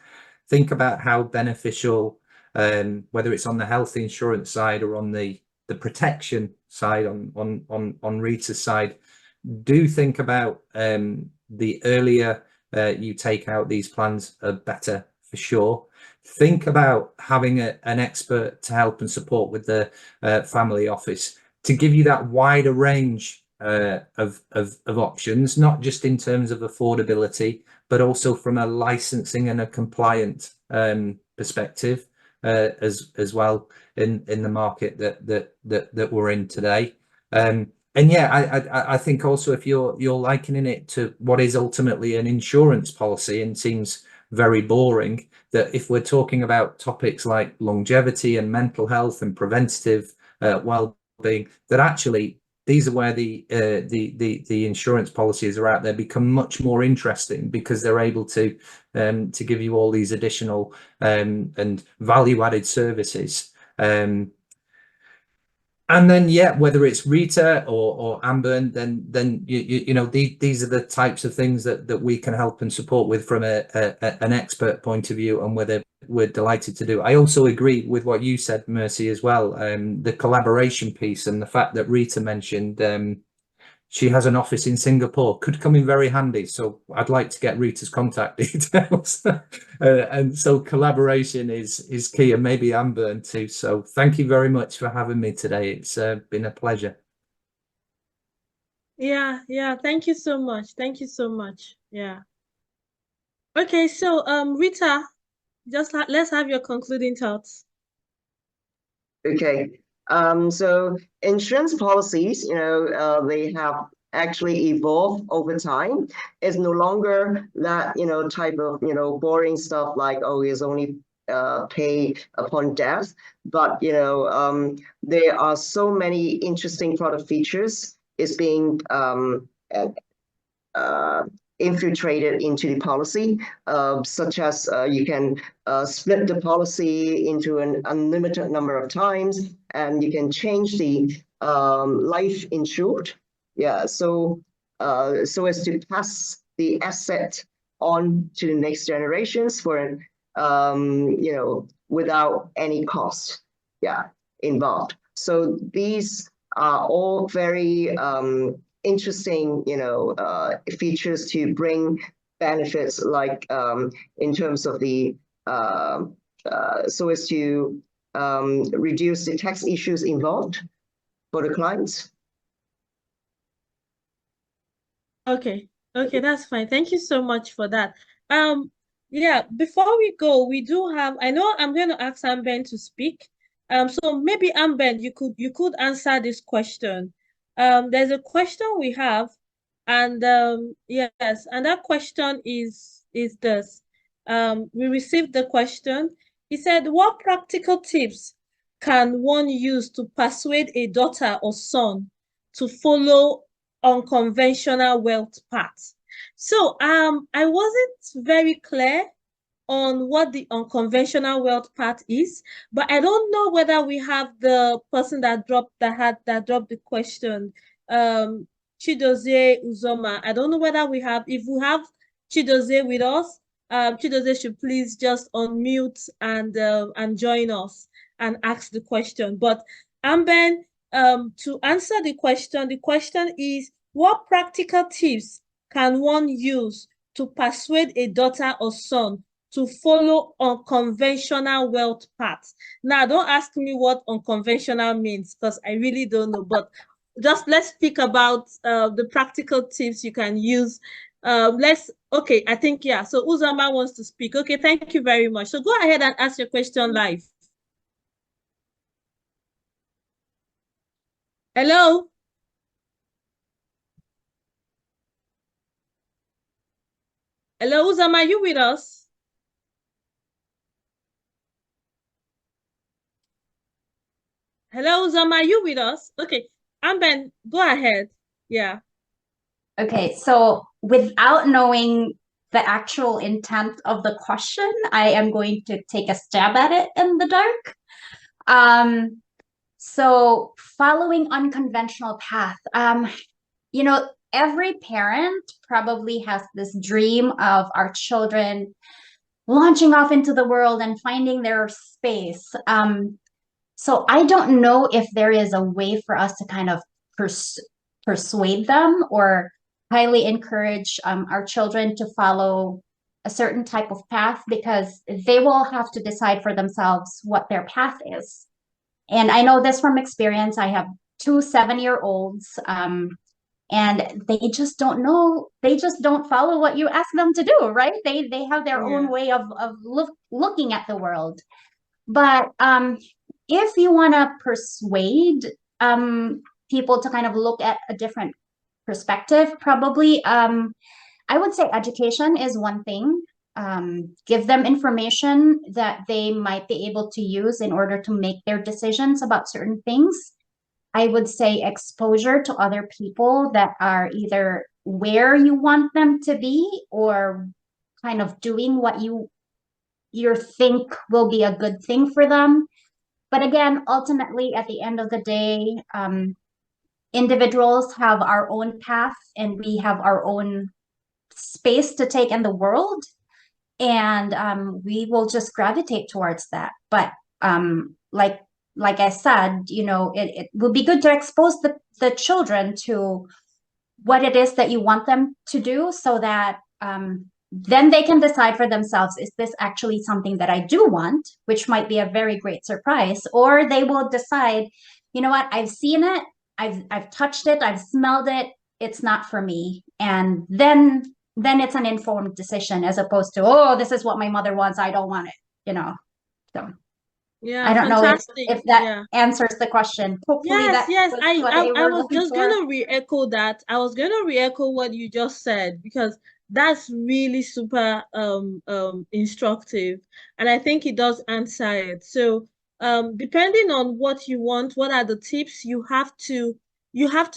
Think about how beneficial, whether it's on the health insurance side or on the protection side, on Rita's side. Do think about the earlier you take out these plans, are better for sure. Think about having an expert to help and support with the family office to give you that wider range of options, not just in terms of affordability, but also from a licensing and a compliant perspective as well in the market that we're in today. And yeah, I think also, if you're likening it to what is ultimately an insurance policy and seems very boring, that if we're talking about topics like longevity and mental health and preventative well-being, that actually these are where the insurance policies are out there become much more interesting, because they're able to give you all these additional and value-added services. And then, yeah, whether it's Rita or Anbern, then you know, these are the types of things that we can help and support with from an expert point of view, and whether we're delighted to do. I also agree with what you said, Mercy, as well. The collaboration piece and the fact that Rita mentioned she has an office in Singapore could come in very handy. So I'd like to get Rita's contact details. And so collaboration is key, and maybe Anbern too. So thank you very much for having me today. It's been a pleasure. Yeah, thank you so much. Thank you so much. Yeah. Okay, so Rita, let's have your concluding thoughts. Okay. So insurance policies, they have actually evolved over time. It's no longer that, type of, boring stuff like, oh, it's only pay upon death. But, there are so many interesting product features. It's being infiltrated into the policy, such as you can split the policy into an unlimited number of times, and you can change the life insured. Yeah, so as to pass the asset on to the next generations for without any cost, involved. So these are all very interesting, features to bring benefits, like in terms of the so as to reduce the tax issues involved for the clients. Okay, that's fine. Thank you so much for that. Yeah, before we go, we do have, I know I'm going to ask Anbern to speak. So maybe Anbern, you could answer this question. There's a question we have, and yes, and that question is this. We received the question. He said, what practical tips can one use to persuade a daughter or son to follow unconventional wealth path? So I wasn't very clear on what the unconventional wealth path is, but I don't know whether we have the person that dropped the question, Chidozie Uzoma. I don't know whether if we have Chidozie with us. Chidozie should please just unmute and join us and ask the question. But Anbern, to answer the question is, what practical tips can one use to persuade a daughter or son to follow unconventional wealth paths? Now, don't ask me what unconventional means, because I really don't know, but just let's speak about the practical tips you can use. Okay, I think, yeah, so Uzama wants to speak. Okay, thank you very much. So go ahead and ask your question live. Hello? Hello, Uzama, are you with us? Hello, Uzama, are you with us? Okay, Anbern, go ahead. Yeah. Okay, so without knowing the actual intent of the question, I am going to take a stab at it in the dark. So following unconventional path, every parent probably has this dream of our children launching off into the world and finding their space. So I don't know if there is a way for us to kind of persuade them or highly encourage our children to follow a certain type of path, because they will have to decide for themselves what their path is. And I know this from experience. I have 2 7-year-olds, and they just don't know. They just don't follow what you ask them to do, right? They have their own way of looking at the world. But if you want to persuade people to kind of look at a different perspective, probably I would say education is one thing. Give them information that they might be able to use in order to make their decisions about certain things. I would say exposure to other people that are either where you want them to be or kind of doing what you think will be a good thing for them. But again, ultimately, at the end of the day, individuals have our own path and we have our own space to take in the world. And we will just gravitate towards that. But like I said, it would be good to expose the children to what it is that you want them to do, so that then they can decide for themselves, is this actually something that I do want, which might be a very great surprise, or they will decide, you know what, I've seen it, I've touched it, I've smelled it, it's not for me. And then it's an informed decision, as opposed to, oh, this is what my mother wants, I don't want it, you know. So Yeah, I don't know if that yeah. answers the question. Hopefully Yes, that yes. was what they I were was looking just for. gonna re-echo that. I was gonna re-echo what you just said, because that's really super instructive, and I think it does answer it. So depending on what you want, what are the tips? You have to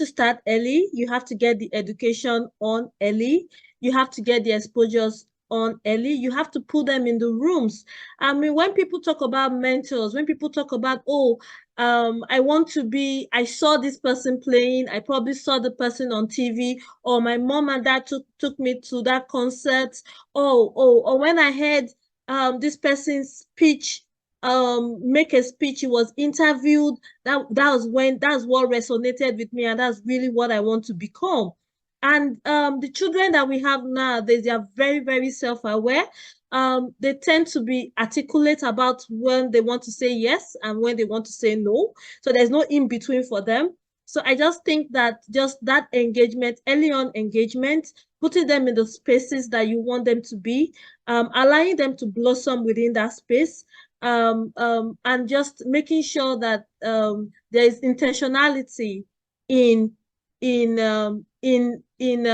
start early. You have to get the education on early. You have to get the exposures on early. You have to put them in the rooms. I mean, when people talk about mentors, when people talk about, oh, I saw this person playing, I probably saw the person on TV, or my mom and dad took me to that concert, or when I heard this person's speech, make a speech, he was interviewed, that's what resonated with me, and that's really what I want to become. And the children that we have now, they are very, very self-aware. They tend to be articulate about when they want to say yes and when they want to say no. So there's no in between for them. So I just think that just that engagement, early on engagement, putting them in the spaces that you want them to be, allowing them to blossom within that space, and just making sure that there is intentionality in in um, in in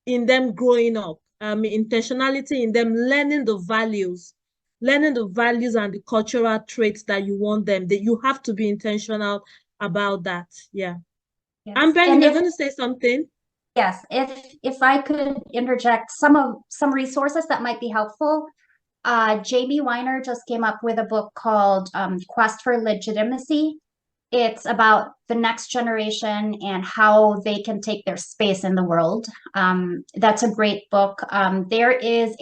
in them growing up. Intentionality in them learning the values and the cultural traits that you want them. That you have to be intentional about that. Yeah. Yes. Amber, you And were going to say something? yes, if I could interject some resources that might be helpful. J.B. Weiner just came up with a book called Quest for Legitimacy. It's about the next generation and how they can take their space in the world. That's a great book. There is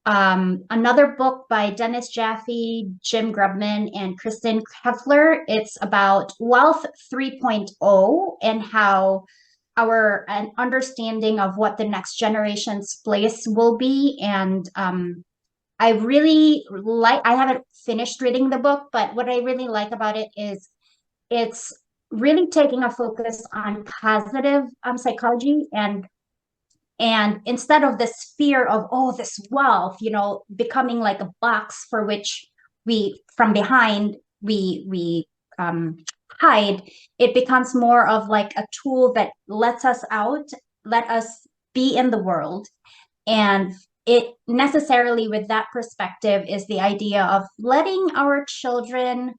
another book by Dennis Jaffe, Jim Grubman, and Kristen Kefler. It's about Wealth 3.0 and how an understanding of what the next generation's place will be. And I really I haven't finished reading the book, but what I really like about it is it's really taking a focus on positive psychology, and instead of this fear of, oh, this wealth, becoming like a box for which from behind we hide, it becomes more of like a tool that lets us out, let us be in the world. And it necessarily, with that perspective, is the idea of letting our children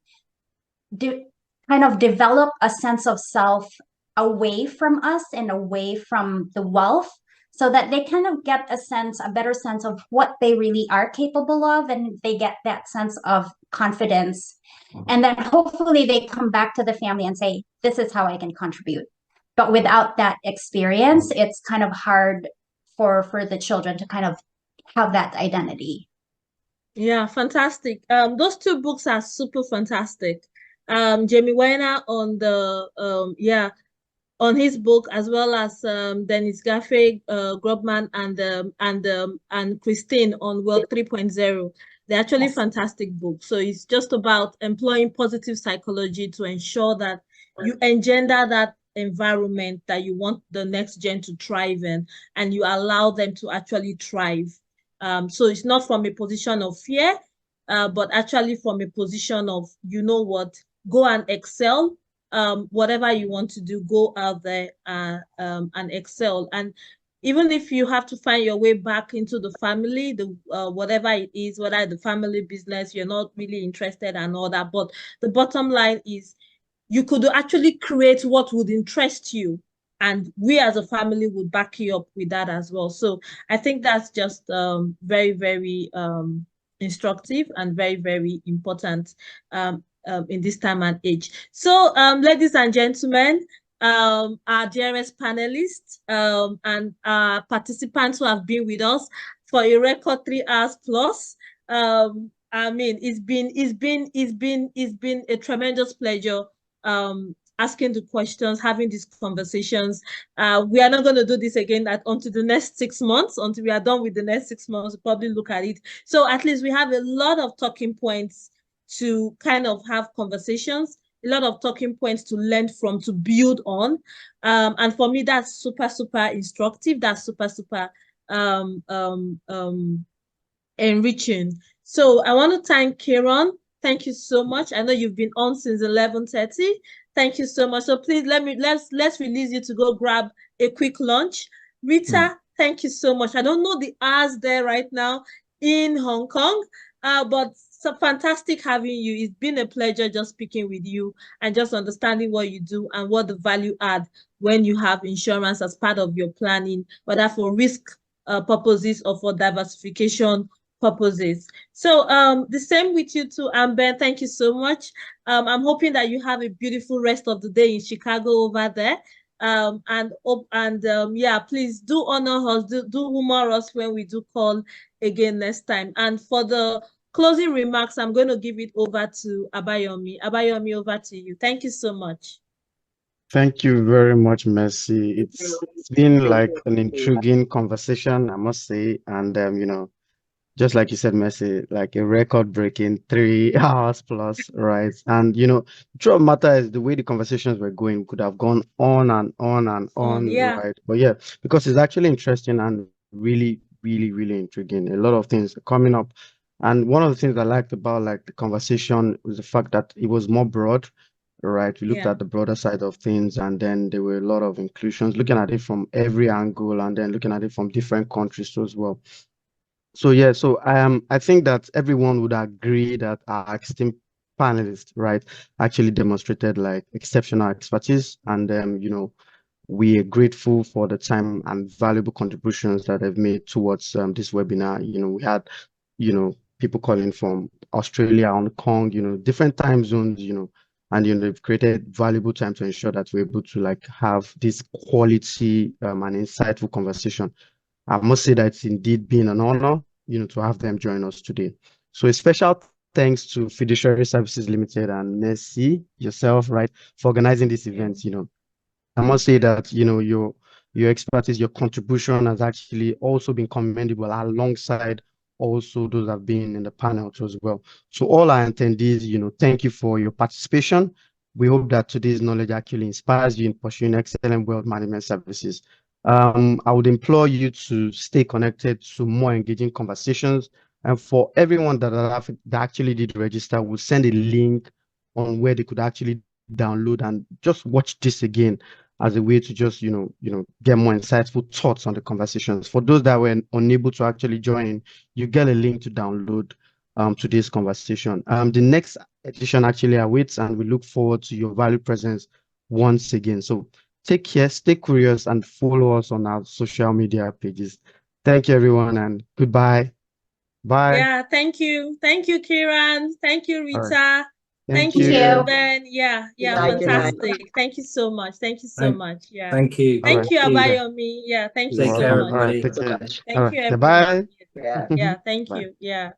kind of develop a sense of self away from us and away from the wealth, so that they kind of get a better sense of what they really are capable of, and they get that sense of confidence. And then hopefully they come back to the family and say, this is how I can contribute. But without that experience, it's kind of hard for the children to kind of have that identity. Yeah, fantastic. Those two books are super fantastic. Jamie Weiner on the on his book, as well as Dennis Jaffe, Grubman, and Christine on Wealth 3.0. They're actually fantastic books. So it's just about employing positive psychology to ensure that you engender that environment that you want the next gen to thrive in, and you allow them to actually thrive. So it's not from a position of fear, but actually from a position of, you know what, go and excel. Whatever you want to do, go out there and excel. And even if you have to find your way back into the family, whatever it is, whether the family business, you're not really interested and all that, but the bottom line is you could actually create what would interest you, and we as a family would back you up with that as well. So I think that's just very, very instructive and very, very important in this time and age. So, ladies and gentlemen, our dearest panelists and our participants who have been with us for a record 3 hours plus. I mean, it's been a tremendous pleasure asking the questions, having these conversations. We are not going to do this again until the next 6 months. Until we are done with the next 6 months, we'll probably look at it. So at least we have a lot of talking points to kind of have conversations. a lot of talking points to learn from, to build on. And for me, that's super, super instructive. That's super, super enriching. So I want to thank Kieran. Thank you so much. I know you've been on since 11:30. Thank you so much. So please let's release you to go grab a quick lunch. Rita, thank you so much. I don't know the hours there right now in Hong Kong, but so fantastic having you. It's been a pleasure just speaking with you and just understanding what you do and what the value add when you have insurance as part of your planning, whether for risk purposes or for diversification purposes. So the same with you too, Anbern. Thank you so much. I'm hoping that you have a beautiful rest of the day in Chicago over there. Yeah, please do honor us, do humor us when we do call again next time. And for the closing remarks, I'm going to give it over to Abayomi. Abayomi, over to you. Thank you so much. Thank you very much, Mercy. It's been like an intriguing conversation, I must say. And, you know, just like you said, Mercy, like a record-breaking 3 hours plus, right? And, you know, the truth of the matter is the way the conversations were going could have gone on and on and on, yeah. right? But yeah, because it's actually interesting and really, really, really intriguing. A lot of things coming up. And one of the things I liked about like the conversation was the fact that it was more broad, right? We looked at the broader side of things, and then there were a lot of inclusions, looking at it from every angle, and then looking at it from different countries too as well. So yeah, so I think that everyone would agree that our esteemed panelists, right, actually demonstrated like exceptional expertise, and you know, we are grateful for the time and valuable contributions that they've made towards this webinar. You know, we had, you know, people calling from Australia, Hong Kong, you know, different time zones, you know, and you know, they've created valuable time to ensure that we're able to like have this quality and insightful conversation. I must say that it's indeed been an honor, you know, to have them join us today. So a special thanks to Fiduciary Services Limited and Mercy, yourself, right, for organizing this event. You know, I must say that, you know, your expertise, your contribution has actually also been commendable alongside also those that have been in the panel too as well. So all our attendees, you know, thank you for your participation. We hope that today's knowledge actually inspires you in pursuing excellent wealth management services. I would implore you to stay connected to more engaging conversations. And for everyone that actually did register, we'll send a link on where they could actually download and just watch this again as a way to just, you know, get more insightful thoughts on the conversations. For those that were unable to actually join, you get a link to download today's conversation. The next edition actually awaits, and we look forward to your valued presence once again. So take care, stay curious, and follow us on our social media pages. Thank you, everyone, and goodbye. Bye. Yeah, thank you. Thank you, Kieran. Thank you, Rita. Right. Thank you. you, Ben. Yeah, Good night. fantastic. Thank you so much. Thank you so much. Yeah. Thank you. Thank you, Thank you. Abayomi. Yeah, thank you Take so care, much. everybody. Take care. Thank you, Yeah, everyone. bye. Yeah. Yeah, thank Bye. you. Yeah.